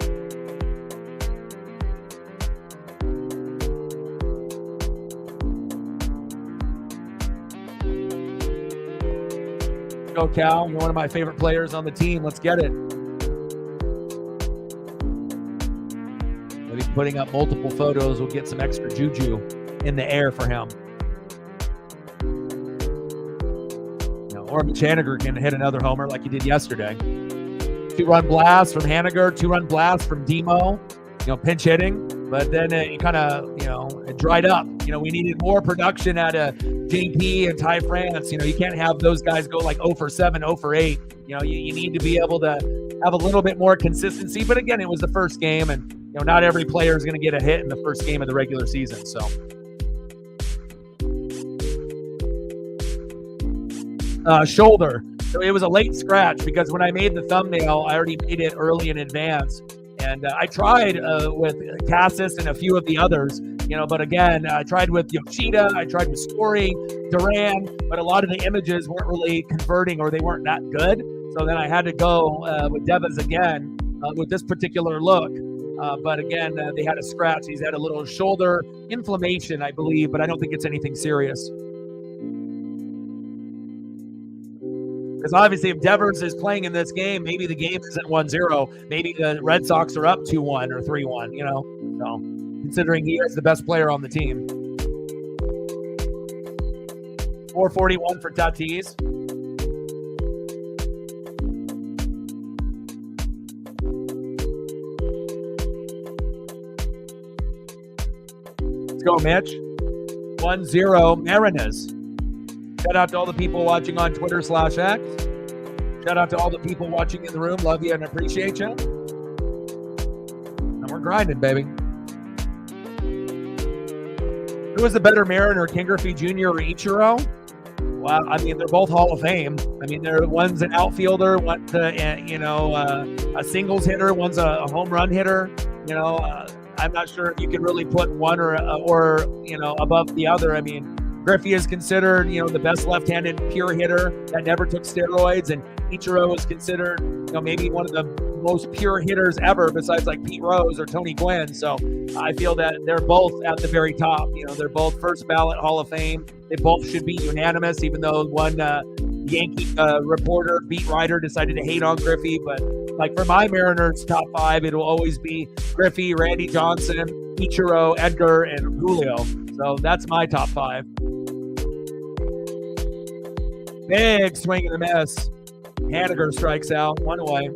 Go, Cal. You're one of my favorite players on the team. Let's get it. Maybe putting up multiple photos will get some extra juju in the air for him. Or Mitch Haniger can hit another homer like he did yesterday. 2-run blast from Haniger, 2-run blast from Demo, pinch hitting. But then it kind of, it dried up. We needed more production out of JP and Ty France. You can't have those guys go like 0 for 7, 0 for 8. You need to be able to have a little bit more consistency. But again, it was the first game, and not every player is going to get a hit in the first game of the regular season. So. Shoulder. So it was a late scratch because when I made the thumbnail, I already made it early in advance. And I tried with Cassis and a few of the others, but again, I tried with Yoshida, I tried with Story, Duran, but a lot of the images weren't really converting or they weren't that good. So then I had to go with Devas again with this particular look. But again, they had a scratch. He's had a little shoulder inflammation, I believe, but I don't think it's anything serious. Because obviously if Devers is playing in this game, maybe the game isn't 1-0. Maybe the Red Sox are up 2-1 or 3-1, So considering he is the best player on the team. 441 for Tatis. Let's go, Mitch. 1-0 Mariners. Shout out to all the people watching on Twitter/X. Shout out to all the people watching in the room. Love you and appreciate you. And we're grinding, baby. Who was the better Mariner, Ken Griffey Jr. or Ichiro? Well, I mean, they're both Hall of Fame. I mean, one's an outfielder, one's a singles hitter, one's a home run hitter. I'm not sure if you can really put one or above the other. I mean, Griffey is considered, the best left-handed pure hitter that never took steroids, and Ichiro is considered, maybe one of the most pure hitters ever, besides like Pete Rose or Tony Gwynn. So I feel that they're both at the very top. They're both first ballot Hall of Fame. They both should be unanimous, even though one Yankee reporter, beat writer, decided to hate on Griffey. But like for my Mariners top 5, it'll always be Griffey, Randy Johnson, Ichiro, Edgar, and Julio. So that's my top 5. Big swing and a miss. Haniger strikes out, 1 away.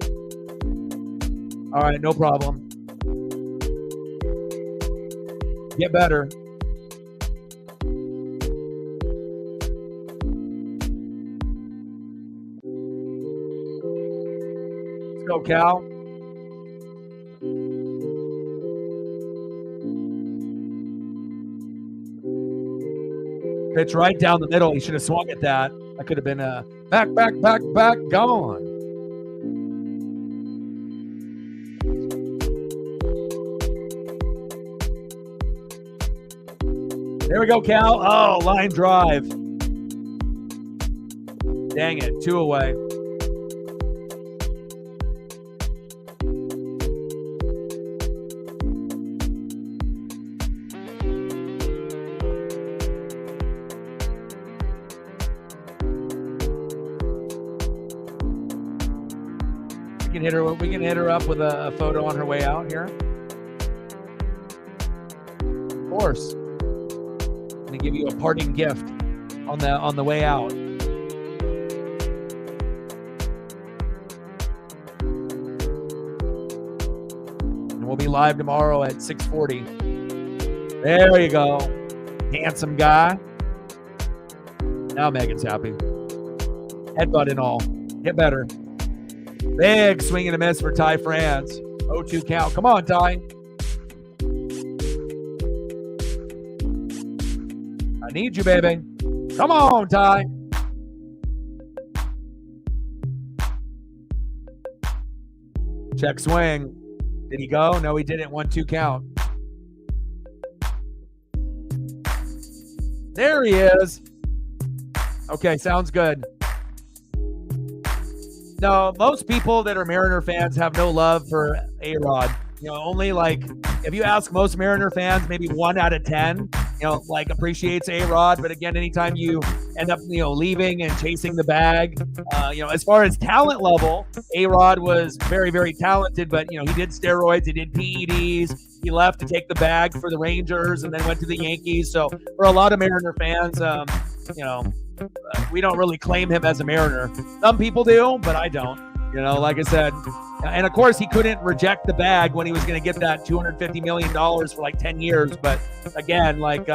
All right, no problem. Get better. Let's go, Cal. Pitch right down the middle. He should have swung at that. That could have been a back, gone. There we go, Cal. Oh, line drive. Dang it, 2 away. We can hit her up with a photo on her way out here. Of course. I'm gonna give you a parting gift on the way out. And we'll be live tomorrow at 6:40. There you go. Handsome guy. Now Megan's happy. Headbutt and all. Get better. Big swing and a miss for Ty France. 0-2 count. Come on, Ty. I need you, baby. Come on, Ty. Check swing. Did he go? No, he didn't. 1-2 count. There he is. Okay, sounds good. No, most people that are Mariner fans have no love for A-Rod. You know, only like, if you ask most Mariner fans, maybe 1 out of 10, you know, like appreciates A-Rod. But again, anytime you end up, you know, leaving and chasing the bag, you know, as far as talent level, A-Rod was very, very talented, but, you know, he did steroids, he did PEDs, he left to take the bag for the Rangers and then went to the Yankees. So for a lot of Mariner fans, you know, we don't really claim him as a Mariner. Some people do, but I don't. You know, like I said, and of course he couldn't reject the bag when he was going to get that $250 million for like 10 years. But again, like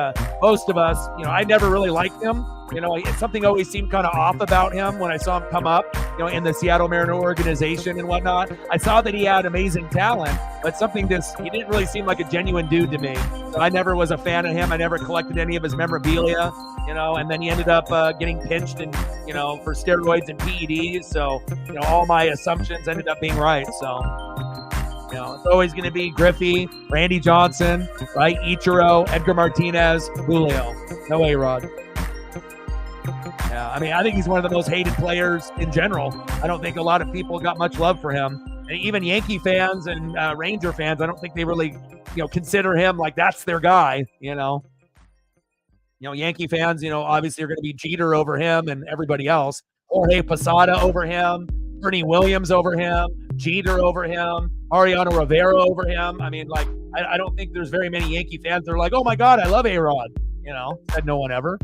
most of us, you know, I never really liked him. You know, something always seemed kind of off about him when I saw him come up, you know, in the Seattle Mariner organization and whatnot. I saw that he had amazing talent, but he didn't really seem like a genuine dude to me. So I never was a fan of him. I never collected any of his memorabilia, you know, and then he ended up getting pinched and, you know, for steroids and PEDs. So, you know, all my assumptions ended up being right. So, you know, it's always going to be Griffey, Randy Johnson, right? Ichiro, Edgar Martinez, Julio. No A-Rod. Yeah, I mean, I think he's one of the most hated players in general. I don't think a lot of people got much love for him. And even Yankee fans and Ranger fans, I don't think they really, you know, consider him like that's their guy, you know. You know, Yankee fans, you know, obviously are going to be Jeter over him and everybody else. Jorge Posada over him. Bernie Williams over him. Jeter over him. Mariano Rivera over him. I mean, like, I don't think there's very many Yankee fans that are like, oh, my God, I love A-Rod. You know, said no one ever.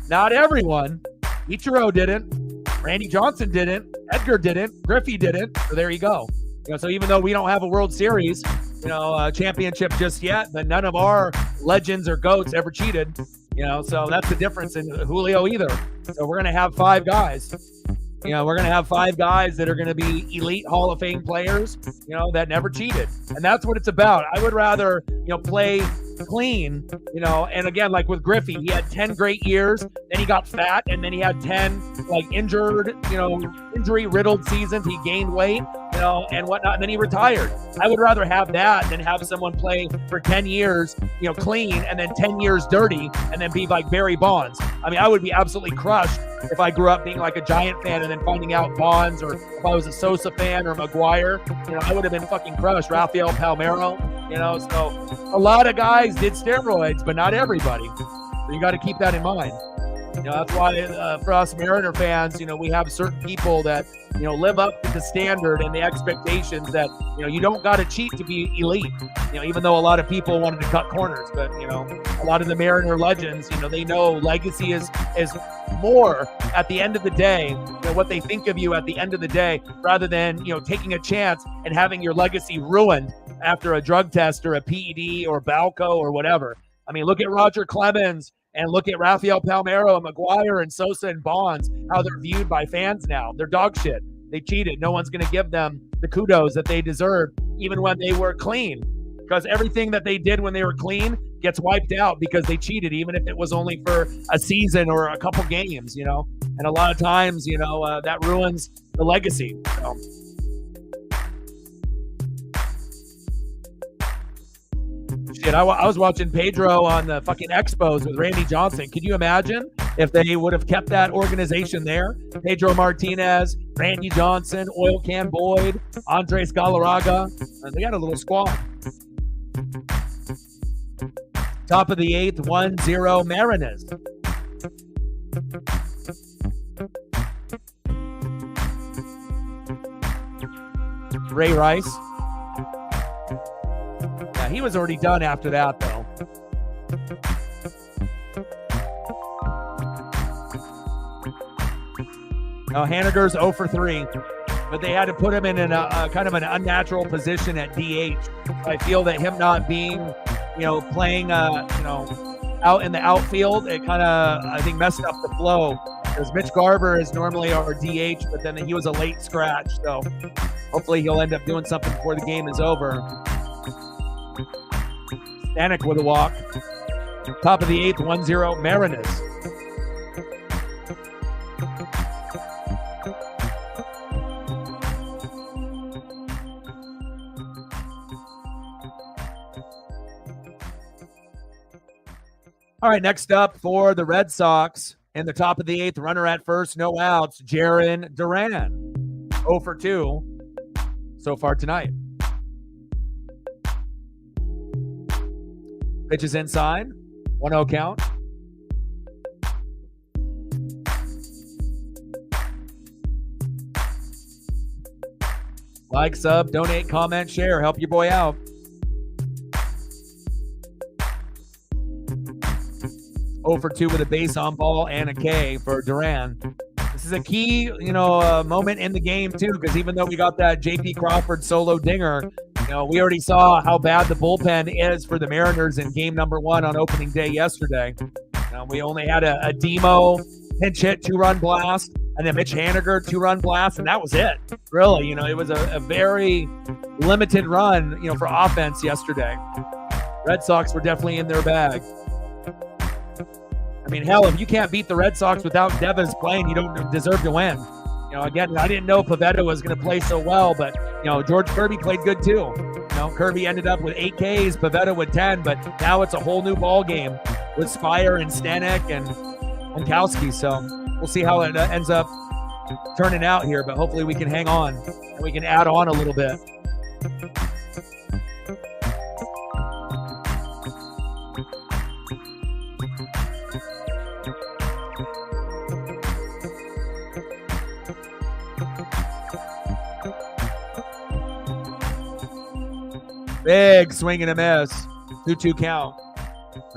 Not everyone. Ichiro didn't. Randy Johnson didn't. Edgar didn't. Griffey didn't. So there you go. You know, so even though we don't have a World Series, you know, championship just yet, but none of our legends or GOATs ever cheated. You know, so that's the difference in Julio either. So we're going to have 5 guys. You know, we're going to have 5 guys that are going to be elite Hall of Fame players, you know, that never cheated. And that's what it's about. I would rather, you know, play clean, you know, and again, like with Griffey, he had 10 great years, then he got fat, and then he had 10 like injured, you know, injury riddled seasons. He gained weight, you know, and whatnot, and then he retired. I would rather have that than have someone play for 10 years, you know, clean, and then 10 years dirty, and then be like Barry Bonds. I mean, I would be absolutely crushed if I grew up being like a Giant fan and then finding out Bonds, or if I was a Sosa fan or McGuire, you know, I would have been fucking crushed. Rafael Palmeiro, you know, so a lot of guys did steroids, but not everybody. So you got to keep that in mind. You know, that's why for us Mariner fans, you know, we have certain people that, you know, live up to the standard and the expectations that, you know, you don't got to cheat to be elite. You know, even though a lot of people wanted to cut corners, but, you know, a lot of the Mariner legends, you know, they know legacy is more at the end of the day, you know, what they think of you at the end of the day, rather than, you know, taking a chance and having your legacy ruined after a drug test or a PED or Balco or whatever. I mean, look at Roger Clemens and look at Rafael Palmeiro and McGuire and Sosa and Bonds, how they're viewed by fans now. They're dog shit. They cheated. No one's going to give them the kudos that they deserve, even when they were clean, because everything that they did when they were clean gets wiped out because they cheated, even if it was only for a season or a couple games, you know. And a lot of times, you know, that ruins the legacy. So. Shit, I was watching Pedro on the fucking Expos with Randy Johnson. Could you imagine if they would have kept that organization there? Pedro Martinez, Randy Johnson, Oil Can Boyd, Andres Galarraga. They got a little squad. Top of the 8th, 1-0 Mariners. Ray Rice. Yeah, he was already done after that, though. Now, Haniger's 0 for 3, but they had to put him in a kind of an unnatural position at DH. I feel that him not being, you know, playing, you know, out in the outfield, it kind of, I think, messed up the flow. Because Mitch Garver is normally our DH, but then he was a late scratch. So hopefully he'll end up doing something before the game is over. Stanek with a walk. Top of the 8th, 1-0 Mariners. All right, next up for the Red Sox, in the top of the 8th, runner at first, no outs, Jarren Duran. 0 for 2 so far tonight. Pitches inside, 1-0 count. Like, sub, donate, comment, share, help your boy out. For 2 with a base on ball and a K for Duran. This is a key, you know, moment in the game too, because even though we got that J.P. Crawford solo dinger, you know, we already saw how bad the bullpen is for the Mariners in game number 1 on opening day yesterday. We only had a Demo pinch hit 2-run blast, and then Mitch Haniger 2-run blast, and that was it. Really, you know, it was a very limited run, you know, for offense yesterday. Red Sox were definitely in their bag. I mean, hell, if you can't beat the Red Sox without Devers playing, you don't deserve to win. You know, again, I didn't know Pivetta was going to play so well, but, you know, George Kirby played good too. You know, Kirby ended up with 8 Ks, Pivetta with 10, but now it's a whole new ball game with Spire and Stanek and Winkowski. So we'll see how it ends up turning out here, but hopefully we can hang on and we can add on a little bit. Big swing and a miss. 2-2 count.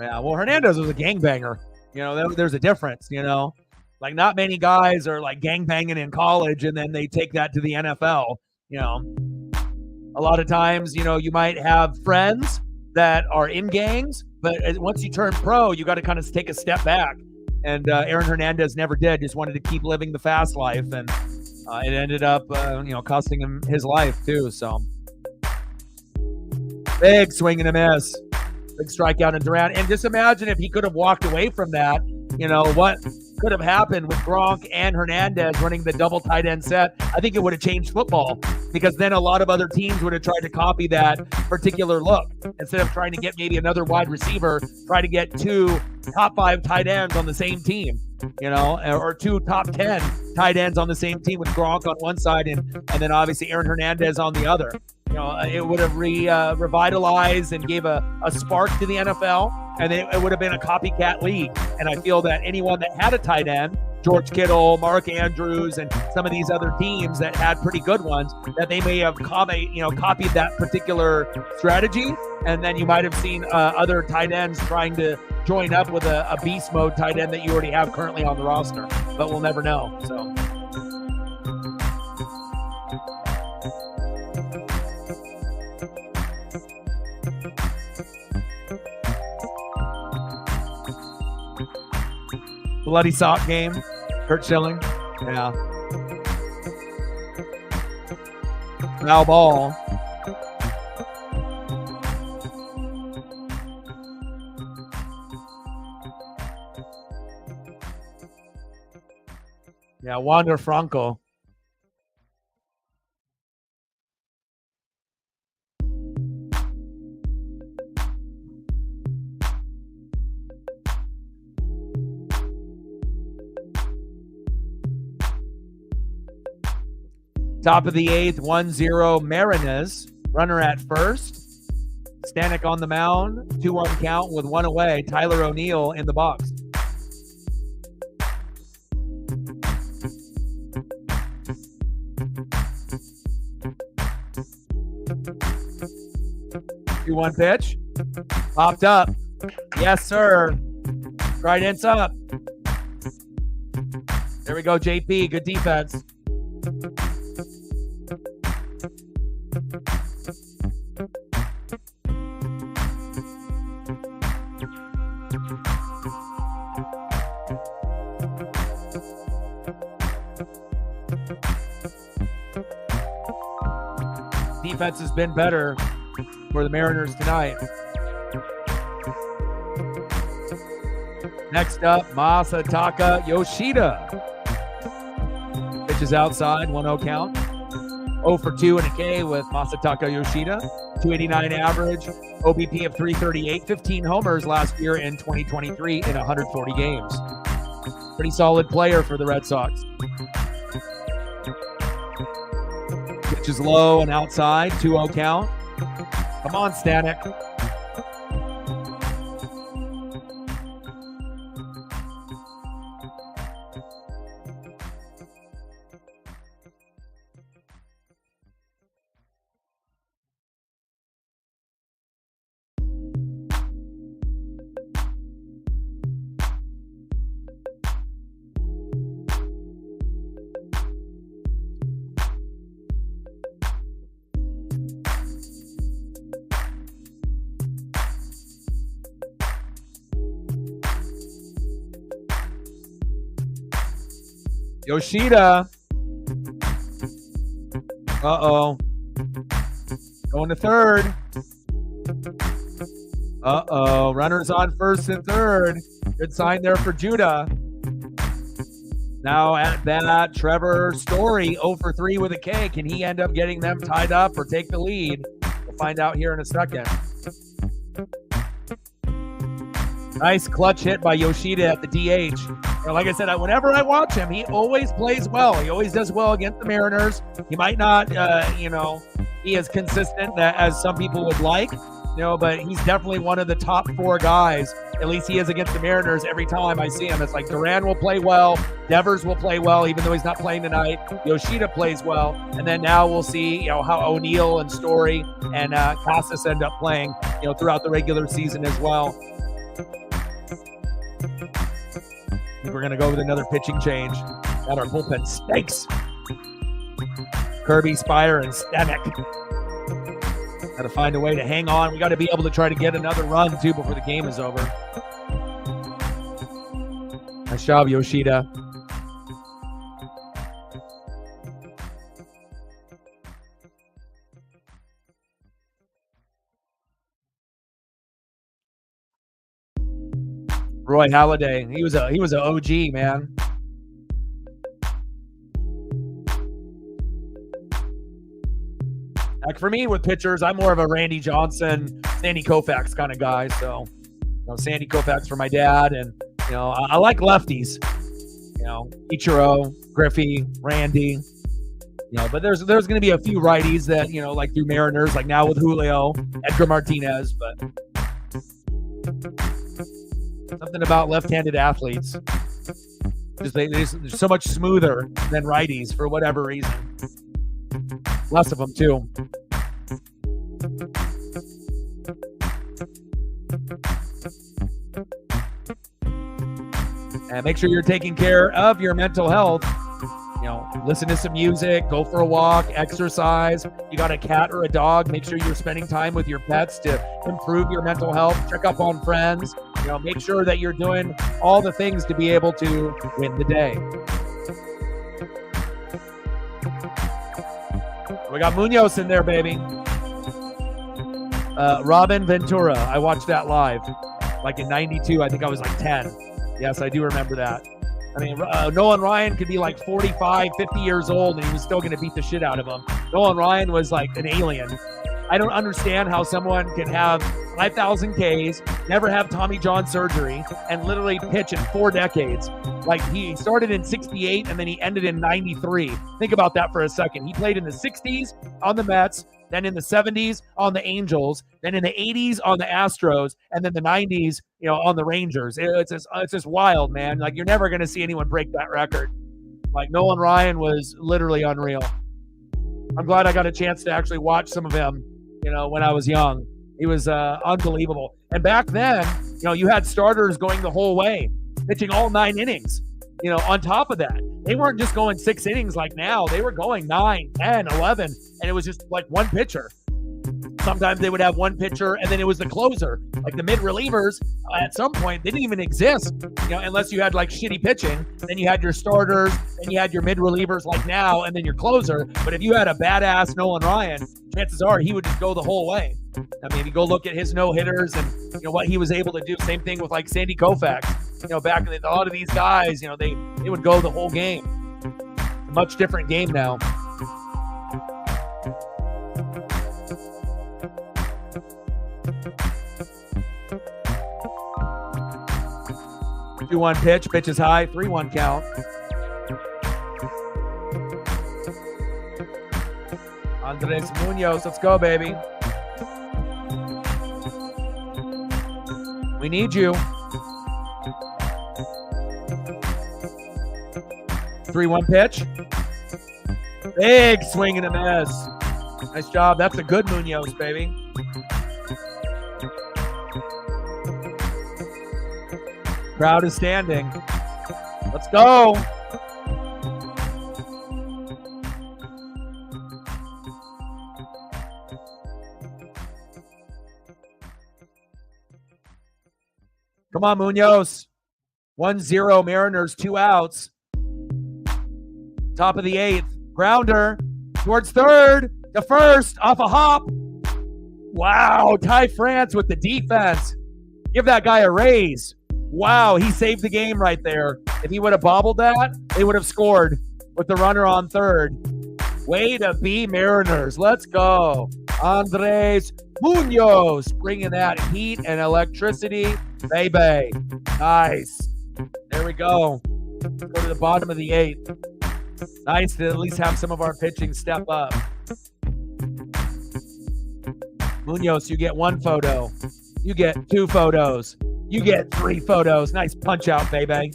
Yeah, well, Hernandez was a gangbanger. You know, there's a difference, you know. Like, not many guys are, like, gangbanging in college and then they take that to the NFL, you know. A lot of times, you know, you might have friends that are in gangs, but once you turn pro, you got to kind of take a step back. And Aaron Hernandez never did. Just wanted to keep living the fast life. And it ended up, you know, costing him his life, too, so. Big swing and a miss. Big strikeout in Duran. And just imagine if he could have walked away from that, you know, what could have happened with Gronk and Hernandez running the double tight end set. I think it would have changed football, because then a lot of other teams would have tried to copy that particular look. Instead of trying to get maybe another wide receiver, try to get 2 top 5 tight ends on the same team, you know, or 2 top 10 tight ends on the same team with Gronk on one side and then obviously Aaron Hernandez on the other. You know, it would have revitalized and gave a spark to the NFL, and it would have been a copycat league. And I feel that anyone that had a tight end, George Kittle, Mark Andrews, and some of these other teams that had pretty good ones, that they may have copied that particular strategy, and then you might have seen other tight ends trying to join up with a beast mode tight end that you already have currently on the roster. But we'll never know. So. Bloody sock game. Kurt Schilling. Yeah. Foul ball. Yeah, Wander Franco. Top of the 8th, 1-0 Mariners. Runner at first. Stanek on the mound. 2-1 count with one away. Tyler O'Neill in the box. One pitch. Popped up. Yes, sir. Trident's up. There we go, JP. Good defense. Defense has been better for the Mariners tonight. Next up, Masataka Yoshida. Pitches outside, 1-0 count. 0 for 2 and a K with Masataka Yoshida. 289 average, OBP of 338, 15 homers last year in 2023 in 140 games. Pretty solid player for the Red Sox. Pitches low and outside, 2-0 count. Come on, Stanek. Yoshida. Uh-oh. Going to third. Uh-oh. Runners on first and third. Good sign there for Judah. Now at bat, Trevor Story, 0 for 3 with a K. Can he end up getting them tied up or take the lead? We'll find out here in a second. Nice clutch hit by Yoshida at the DH. Like I said, whenever I watch him, he always plays well. He always does well against the Mariners. He might not, be as consistent as some people would like, but he's definitely one of the top 4 guys. At least he is against the Mariners every time I see him. It's like Duran will play well. Devers will play well, even though he's not playing tonight. Yoshida plays well. And then now we'll see, how O'Neill and Story and Casas end up playing, throughout the regular season as well. We're going to go with another pitching change. Got our bullpen stakes. Kirby, Spire, and Stanek. Got to find a way to hang on. We got to be able to try to get another run, too, before the game is over. Nice job, Yoshida. Roy Halladay, he was an OG, man. Like for me with pitchers, I'm more of a Randy Johnson, Sandy Koufax kind of guy. So, Sandy Koufax for my dad, and I like lefties. Ichiro, Griffey, Randy. But there's going to be a few righties that like through Mariners, like now with Julio, Edgar Martinez, but. Something about left-handed athletes. They're so much smoother than righties for whatever reason. Less of them, too. And make sure you're taking care of your mental health. Listen to some music, go for a walk, exercise. You got a cat or a dog, make sure you're spending time with your pets to improve your mental health. Check up on friends. Make sure that you're doing all the things to be able to win the day. We got Munoz in there, baby. Robin Ventura. I watched that live. Like in 92, I think I was like 10. Yes, I do remember that. I mean, Nolan Ryan could be like 45, 50 years old, and he was still going to beat the shit out of him. Nolan Ryan was like an alien. I don't understand how someone can have 5,000 Ks, never have Tommy John surgery, and literally pitch in 4 decades. Like, he started in 68, and then he ended in 93. Think about that for a second. He played in the 60s on the Mets, then in the 70s on the Angels, then in the 80s on the Astros, and then the 90s, on the Rangers. It's just wild, man. Like, you're never going to see anyone break that record. Like, Nolan Ryan was literally unreal. I'm glad I got a chance to actually watch some of him, when I was young. He was unbelievable. And back then, you had starters going the whole way, pitching all 9 innings. On top of that, they weren't just going 6 innings like now. They were going 9, 10, 11, and it was just like one pitcher. Sometimes they would have one pitcher, and then it was the closer. Like the mid-relievers, at some point, they didn't even exist, unless you had like shitty pitching. Then you had your starters, then you had your mid-relievers like now, and then your closer. But if you had a badass Nolan Ryan, chances are he would just go the whole way. I mean, if you go look at his no-hitters and, what he was able to do. Same thing with like Sandy Koufax. Back in a lot of these guys, they would go the whole game. A much different game now. Two-one pitch is high, 3-1 count. Andres Munoz, let's go, baby. We need you. 3-1 pitch. Big swing and a miss. Nice job. That's a good Munoz, baby. Crowd is standing. Let's go. Come on, Munoz. 1-0 Mariners, 2 outs. Top of the 8th. Grounder towards third. To first. Off a hop. Wow. Ty France with the defense. Give that guy a raise. Wow. He saved the game right there. If he would have bobbled that, they would have scored with the runner on third. Way to be Mariners. Let's go. Andres Munoz bringing that heat and electricity. Baby. Nice. There we go. Go to the bottom of the 8th. Nice to at least have some of our pitching step up. Munoz, you get 1 photo. You get 2 photos. You get 3 photos. Nice punch out, baby.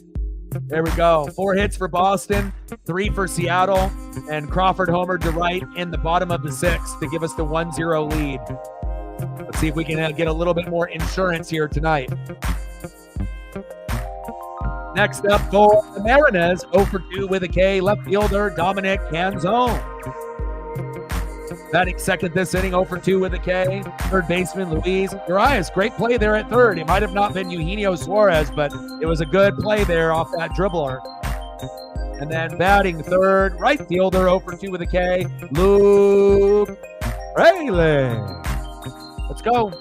There we go. 4 hits for Boston, 3 for Seattle, and Crawford homered to right in the bottom of the 6th to give us the 1-0 lead. Let's see if we can get a little bit more insurance here tonight. Next up for the Mariners, 0 for 2 with a K, left fielder Dominic Canzone. Batting second this inning, 0 for 2 with a K. Third baseman Luis Urias. Great play there at third. It might have not been Eugenio Suarez, but it was a good play there off that dribbler. And then batting third, right fielder, 0 for 2 with a K, Luke Rayleigh. Let's go.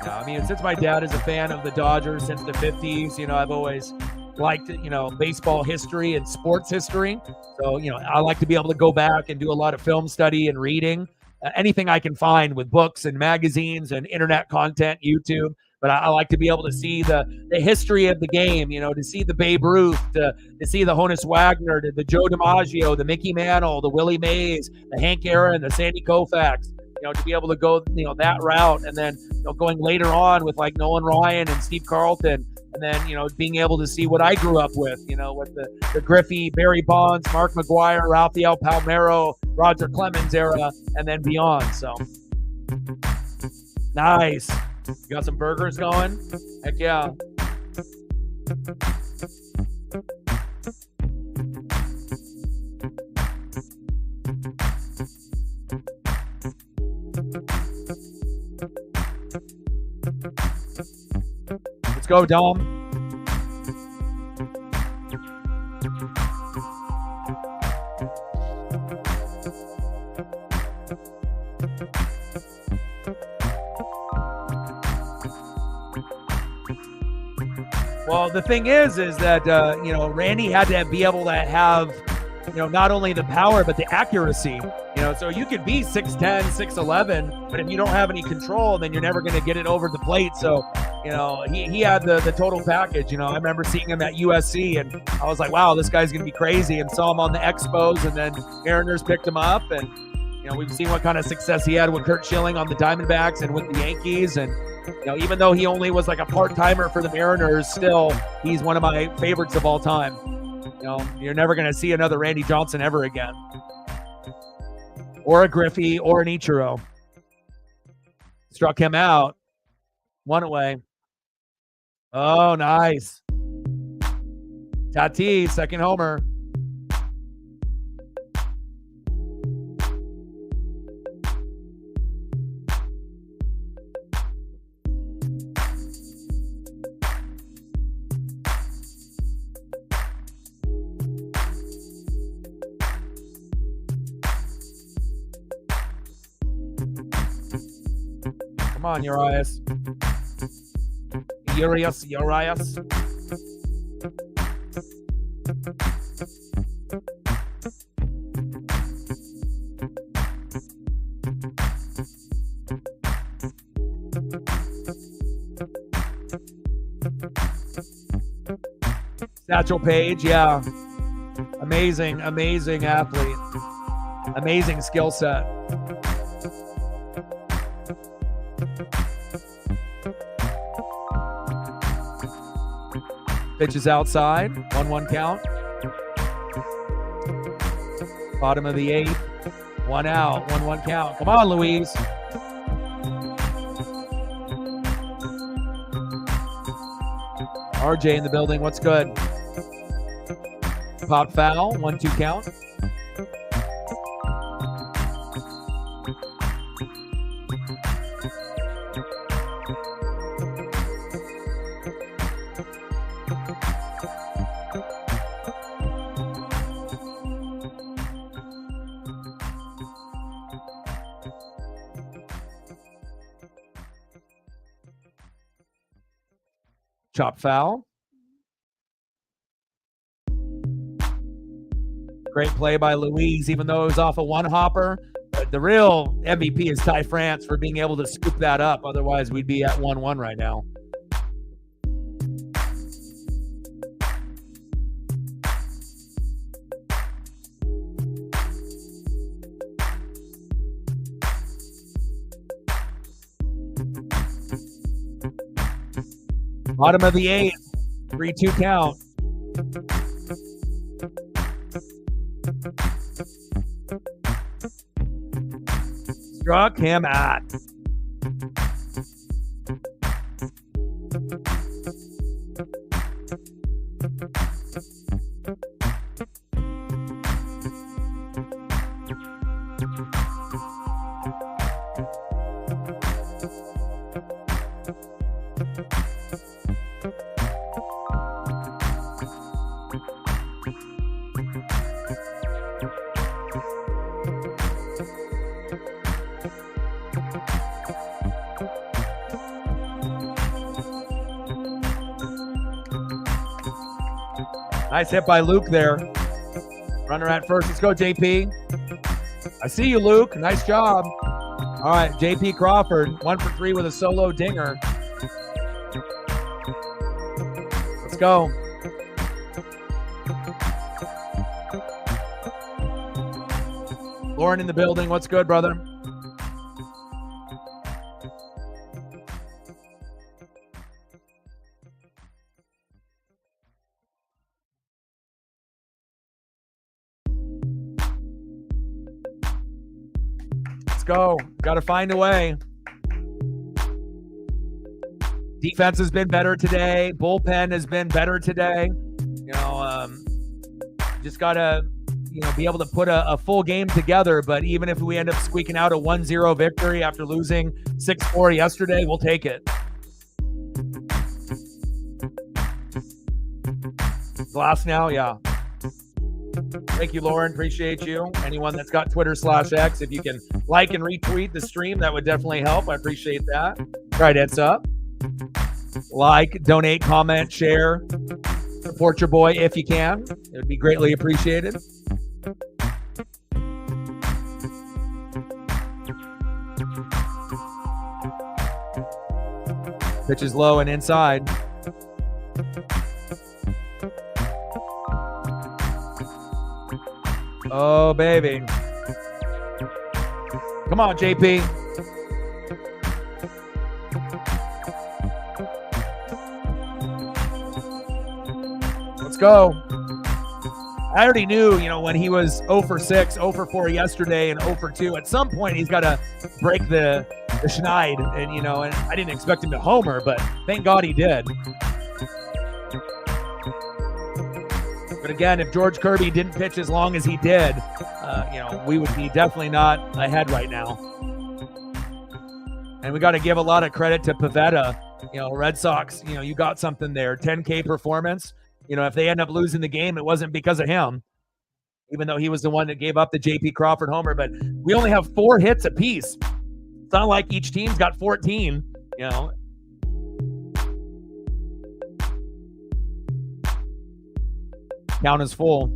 I mean, since my dad is a fan of the Dodgers since the 50s, I've always liked, baseball history and sports history. So, I like to be able to go back and do a lot of film study and reading, anything I can find with books and magazines and internet content, YouTube. But I like to be able to see the history of the game, to see the Babe Ruth, to see the Honus Wagner, the Joe DiMaggio, the Mickey Mantle, the Willie Mays, the Hank Aaron, the Sandy Koufax. To be able to go, that route, and then, going later on with like Nolan Ryan and Steve Carlton, and then, being able to see what I grew up with, with the Griffey, Barry Bonds, Mark McGwire, Rafael Palmeiro, Roger Clemens era, and then beyond. So nice. You got some burgers going? Heck yeah. Let's go, Dom. Well, the thing is that, Randy had to be able to have, not only the power, but the accuracy. So you could be 6'10", 6'11", but if you don't have any control, then you're never going to get it over the plate. So, he had the total package. I remember seeing him at USC, and I was like, wow, this guy's going to be crazy, and saw him on the Expos, and then Mariners picked him up, and, we've seen what kind of success he had with Curt Schilling on the Diamondbacks and with the Yankees, and even though he only was like a part-timer for the Mariners, still, he's one of my favorites of all time. You're never going to see another Randy Johnson ever again. Or a Griffey or an Ichiro. Struck him out. One away. Oh, nice. Tatis, second homer. Come on, Urias. Urias. Satchel Paige, yeah. Amazing athlete. Amazing skill set. Pitch is outside. 1-1 count. Bottom of the eighth. One out. 1-1 count. Come on, Louise. RJ in the building. What's good? Pop foul. 1-2 count. Chop foul. Great play by Louise, even though it was off a one-hopper. But the real MVP is Ty France for being able to scoop that up. Otherwise, we'd be at 1-1 right now. Bottom of the eighth. 3-2 count. Struck him out. Nice hit by Luke there. Runner at first. Let's go, JP. I see you, Luke. Nice job. All right, JP Crawford, 1 for 3 with a solo dinger. Let's go. Lauren in the building. What's good, brother? Go. Got to find a way. Defense has been better today. Bullpen has been better today. Just got to, be able to put a full game together. But even if we end up squeaking out a 1-0 victory after losing 6-4 yesterday, we'll take it. Glass now, yeah. Thank you, Lauren. Appreciate you. Anyone that's got Twitter/X, if you can like and retweet the stream, that would definitely help. I appreciate that. All right, heads up. Like, donate, comment, share. Support your boy if you can. It would be greatly appreciated. Pitch is low and inside. Oh, baby. Come on, JP. Let's go. I already knew, when he was 0 for 6, 0 for 4 yesterday, and 0 for 2, at some point he's got to break the schneid. And, and I didn't expect him to homer, but thank God he did. But again, if George Kirby didn't pitch as long as he did, we would be definitely not ahead right now. And we got to give a lot of credit to Pivetta. Red Sox, you got something there. 10K performance. If they end up losing the game, it wasn't because of him, even though he was the one that gave up the J.P. Crawford homer. But we only have 4 hits apiece. It's not like each team's got 14, Count is full.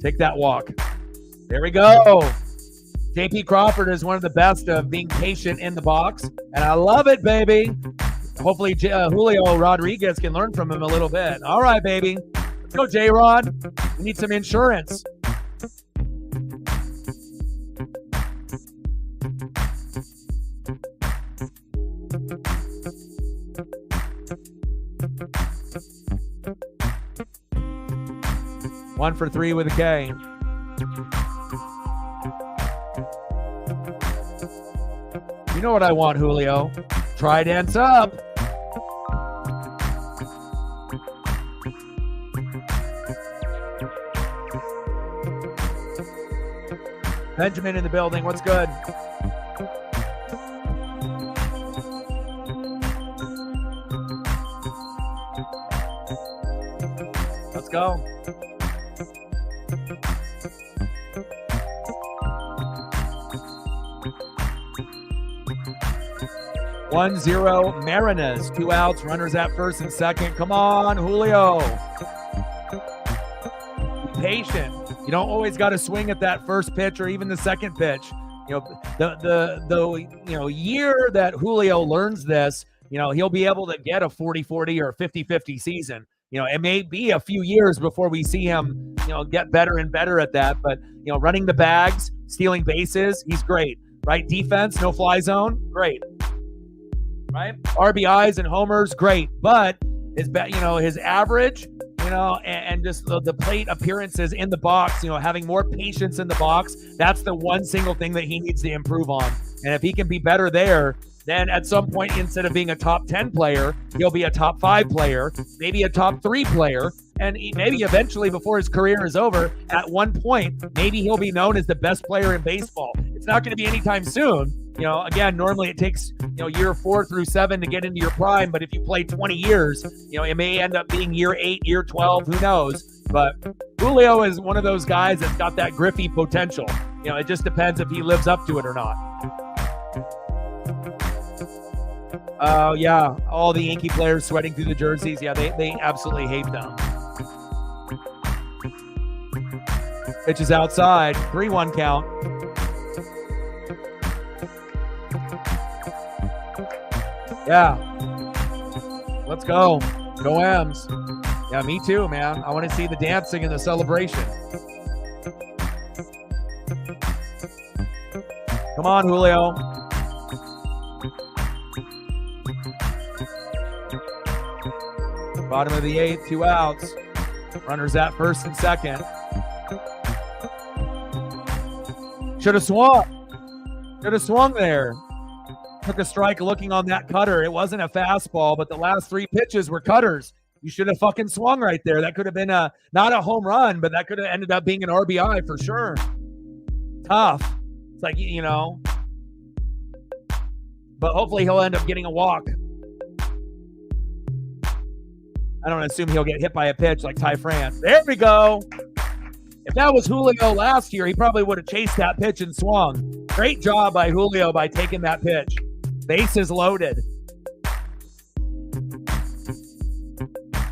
Take that walk. There we go. J.P. Crawford is one of the best of being patient in the box, and I love it, baby. Hopefully Julio Rodriguez can learn from him a little bit. All right, baby. Let's go, J-Rod. We need some insurance. One for 3 with a K. You know what I want, Julio. Trident's up. Benjamin in the building. What's good? Let's go. One zero Mariners. 2 outs. Runners at first and second. Come on, Julio. Be patient. You don't always got to swing at that first pitch or even the second pitch. The year that Julio learns this, he'll be able to get a 40-40 or a 50-50 season. It may be a few years before we see him, get better and better at that. But, running the bags, stealing bases, he's great, right? Defense, no fly zone, great, right? RBIs and homers, great. But his average, and just the plate appearances in the box, having more patience in the box, that's the one single thing that he needs to improve on. And if he can be better there, then at some point, instead of being a top 10 player, he'll be a top 5 player, maybe a top 3 player, and maybe eventually before his career is over, at one point, maybe he'll be known as the best player in baseball. It's not going to be anytime soon. Again, normally it takes, year 4 through 7 to get into your prime, but if you play 20 years, it may end up being year 8, year 12, who knows? But Julio is one of those guys that's got that Griffey potential. It just depends if he lives up to it or not. Oh, yeah. All the Yankee players sweating through the jerseys. Yeah, they absolutely hate them. Pitch is outside. 3-1 count. Yeah. Let's go. Go M's. Yeah, me too, man. I want to see the dancing and the celebration. Come on, Julio. Bottom of the 8th, 2 outs. Runners at first and second. Should have swung. Should have swung there. Took a strike looking on that cutter. It wasn't a fastball, but the last 3 pitches were cutters. You should have fucking swung right there. That could have been not a home run, but that could have ended up being an RBI for sure. Tough. It's like, But hopefully he'll end up getting a walk. I don't assume he'll get hit by a pitch like Ty France. There we go. If that was Julio last year, he probably would have chased that pitch and swung. Great job by Julio by taking that pitch. Bases loaded.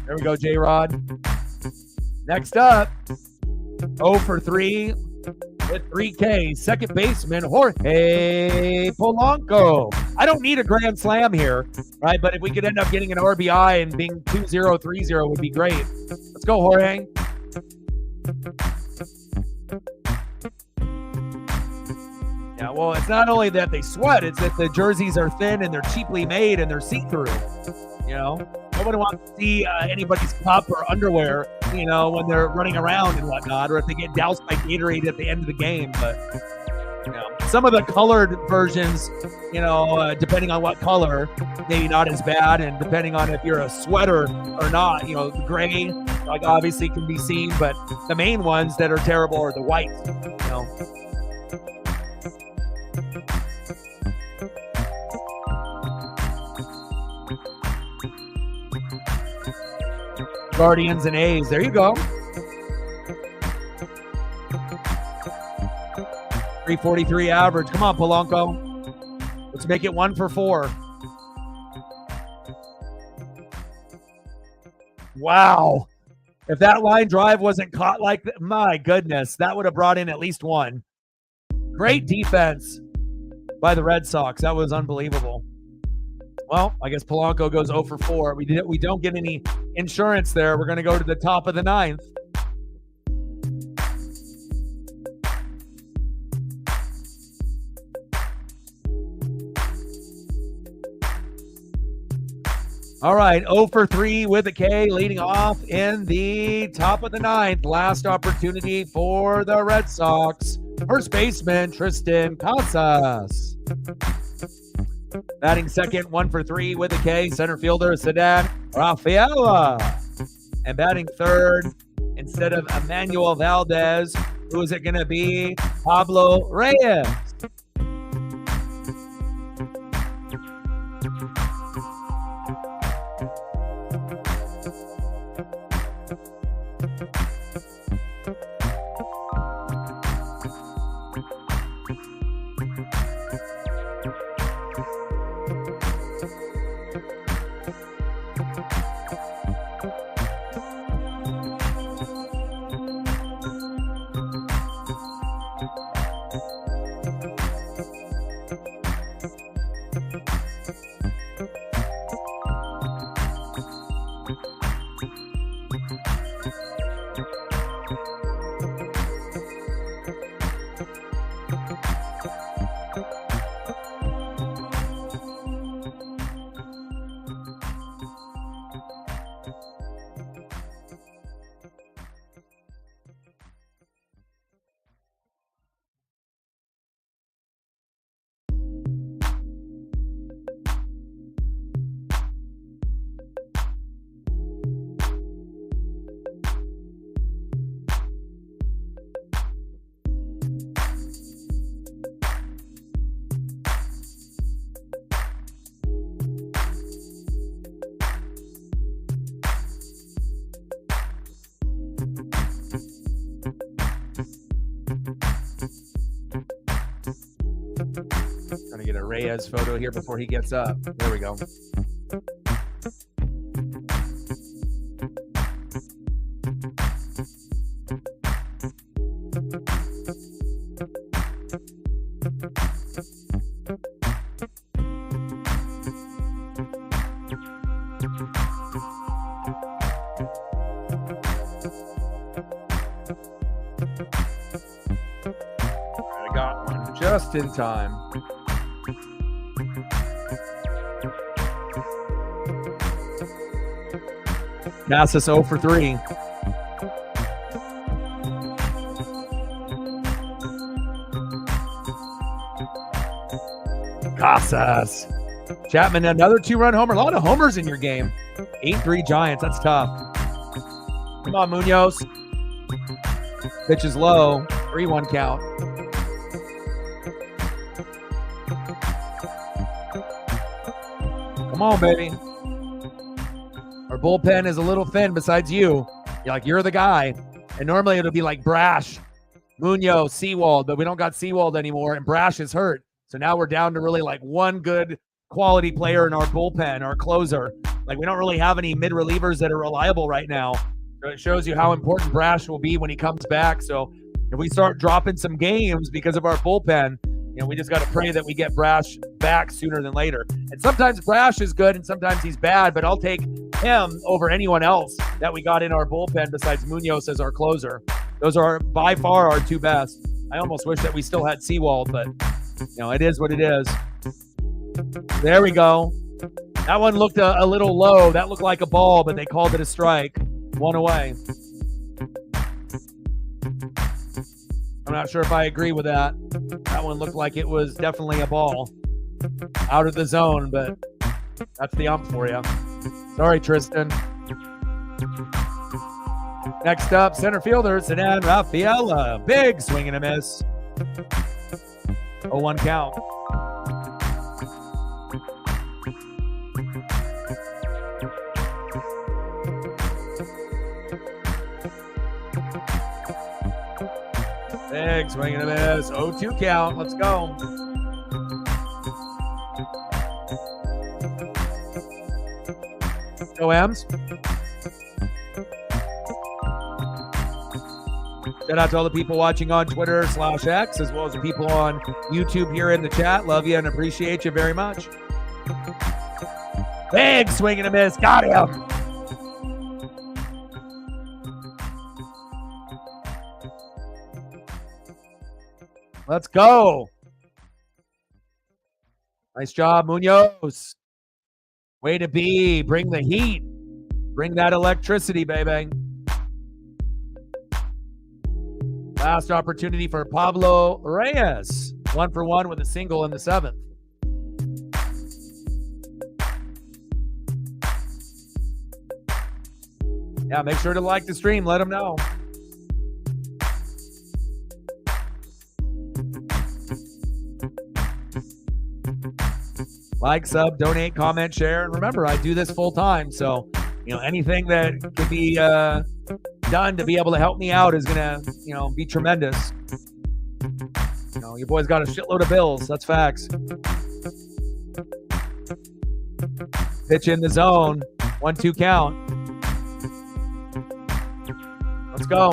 There we go, J-Rod. Next up, 0 for 3 with 3 Ks, second baseman Jorge Polanco. I don't need a grand slam here, right? But if we could end up getting an RBI and being 2-0, 3-0 would be great. Let's go, Jorge. Yeah, well, it's not only that they sweat, it's that the jerseys are thin and they're cheaply made and they're see-through, you know? Nobody wants to see anybody's cup or underwear, you know, when they're running around and whatnot, or if they get doused by Gatorade at the end of the game. But, you know, some of the colored versions, you know, depending on what color, maybe not as bad. And depending on if you're a sweater or not, you know, the gray, like, obviously can be seen. But the main ones that are terrible are the white, you know. Guardians and A's. There you go. 343 average. Come on, Polanco. Let's make it 1 for 4. Wow. If that line drive wasn't caught like that, my goodness, that would have brought in at least 1. Great defense by the Red Sox. That was unbelievable. Well, I guess Polanco goes 0 for 4. We don't get any insurance there. We're going to go to the top of the 9th. All right, 0 for 3 with a K, leading off in the top of the 9th. Last opportunity for the Red Sox. First baseman, Tristan Casas. Batting second, 1 for 3 with a K, center fielder, Ceddanne Rafaela. And batting third, instead of Emmanuel Valdez, who is it going to be? Pablo Reyes. Trying to get a Reyes photo here before he gets up. There we go. I got one just in time. Casas 0 for 3. Casas. Chapman, another 2-run homer. A lot of homers in your game. 8-3 Giants. That's tough. Come on, Munoz. Pitch is low. 3-1 count. Come on, baby. Our bullpen is a little thin besides you. You're the guy. And normally it'll be like Brash, Munoz, Seawald, but we don't got Seawald anymore, and Brash is hurt. So now we're down to really like one good quality player in our bullpen, our closer. Like we don't really have any mid relievers that are reliable right now. So it shows you how important Brash will be when he comes back. So if we start dropping some games because of our bullpen, we just got to pray that we get Brash back sooner than later. And sometimes Brash is good and sometimes he's bad, but I'll take him over anyone else that we got in our bullpen besides Munoz as our closer. Those are by far our two best. I almost wish that we still had Seawald, but it is what it is. There we go. That one looked a little low. That looked like a ball, but they called it a strike. One away. I'm not sure if I agree with that. That one looked like it was definitely a ball. Out of the zone, but that's the ump for you. Sorry, Tristan. Next up, center fielder, Sedan Rafaela. Big swing and a miss. 0-1 count. Big swing and a miss. 0-2 count. Let's go. Go M's. Shout out to all the people watching on Twitter/X, as well as the people on YouTube here in the chat. Love you and appreciate you very much. Big swing and a miss. Got him. Let's go. Nice job, Munoz. Way to be. Bring the heat. Bring that electricity, baby. Last opportunity for Pablo Reyes. 1 for 1 with a single in the 7th. Yeah, make sure to like the stream. Let them know. Like, sub, donate, comment, share. And remember, I do this full time. So, anything that could be done to be able to help me out is going to, be tremendous. Your boy's got a shitload of bills. That's facts. Pitch in the zone. 1-2 count. Let's go.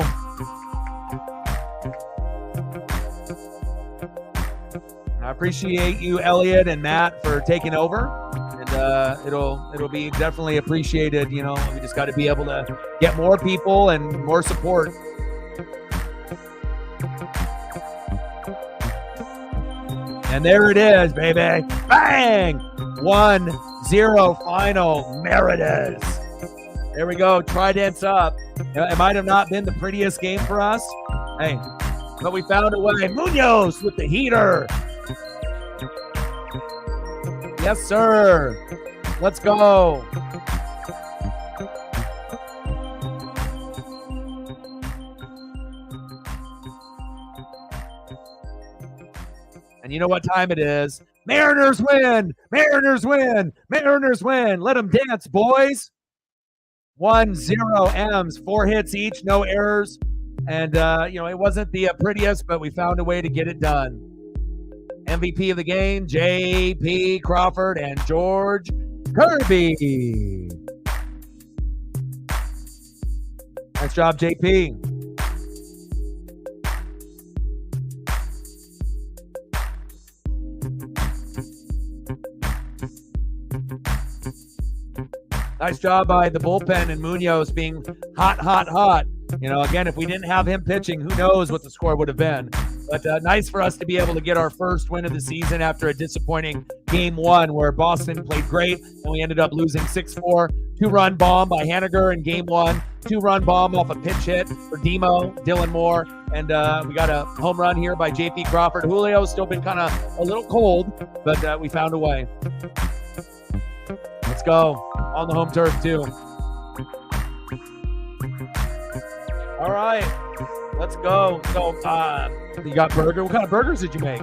I appreciate you, Elliot and Matt, for taking over, and it'll be definitely appreciated. We just got to be able to get more people and more support. And there it is, baby! Bang! 1-0 final. Merides. There we go. Trident's up. It might have not been the prettiest game for us. Hey, but we found a way. Munoz with the heater. Yes, sir. Let's go. And you know what time it is. Mariners win. Mariners win. Mariners win. Let them dance, boys. 1-0 M's. 4 hits each. No errors. And, it wasn't the prettiest, but we found a way to get it done. MVP of the game, J.P. Crawford and George Kirby. Nice job, J.P. Nice job by the bullpen and Munoz being hot, hot, hot. Again, if we didn't have him pitching, who knows what the score would have been. But nice for us to be able to get our first win of the season after a disappointing Game 1 where Boston played great and we ended up losing 6-4. 2-run bomb by Haniger in Game 1. 2-run bomb off a pitch hit for Demo, Dylan Moore. And we got a home run here by J.P. Crawford. Julio's still been kind of a little cold, but we found a way. Let's go. On the home turf, too. All right. Let's go. So, you got burger. What kind of burgers did you make?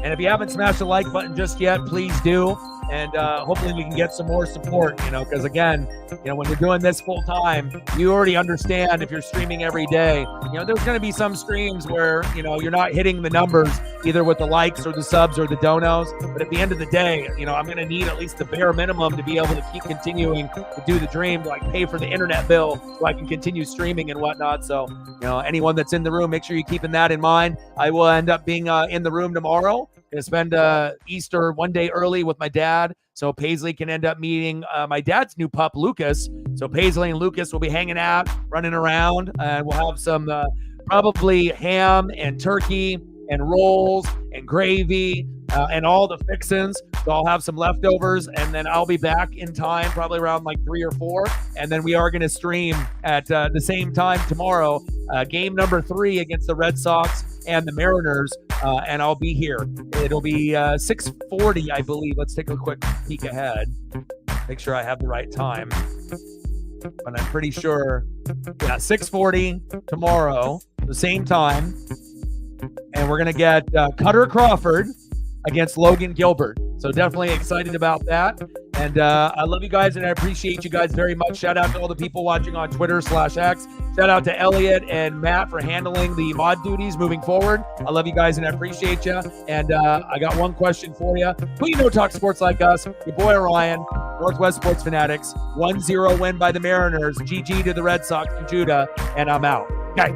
And if you haven't smashed the like button just yet, please do. and hopefully we can get some more support, because again, when you're doing this full time, you already understand if you're streaming every day, there's going to be some streams where, you're not hitting the numbers either with the likes or the subs or the donos. But at the end of the day, I'm going to need at least the bare minimum to be able to keep continuing to do the dream, to like pay for the internet bill so I can continue streaming and whatnot. So, anyone that's in the room, make sure you're keeping that in mind. I will end up being in the room tomorrow. Going to spend Easter one day early with my dad, so Paisley can end up meeting my dad's new pup, Lucas. So Paisley and Lucas will be hanging out, running around, and we'll have some probably ham and turkey and rolls and gravy and all the fixins. So I'll have some leftovers, and then I'll be back in time, probably around like 3 or 4. And then we are going to stream at the same time tomorrow, game number 3 against the Red Sox and the Mariners, and I'll be here. It'll be 6:40, I believe. Let's take a quick peek ahead. Make sure I have the right time. But I'm pretty sure, 6:40 tomorrow, the same time. And we're going to get Cutter Crawford against Logan Gilbert. So definitely excited about that. And I love you guys, and I appreciate you guys very much. Shout out to all the people watching on Twitter/X. Shout out to Elliot and Matt for handling the mod duties moving forward. I love you guys, and I appreciate you. And I got one question for you. Who you know talks sports like us? Your boy Orion, Northwest Sports Fanatics. 1-0 win by the Mariners. GG to the Red Sox and Judah. And I'm out. Okay.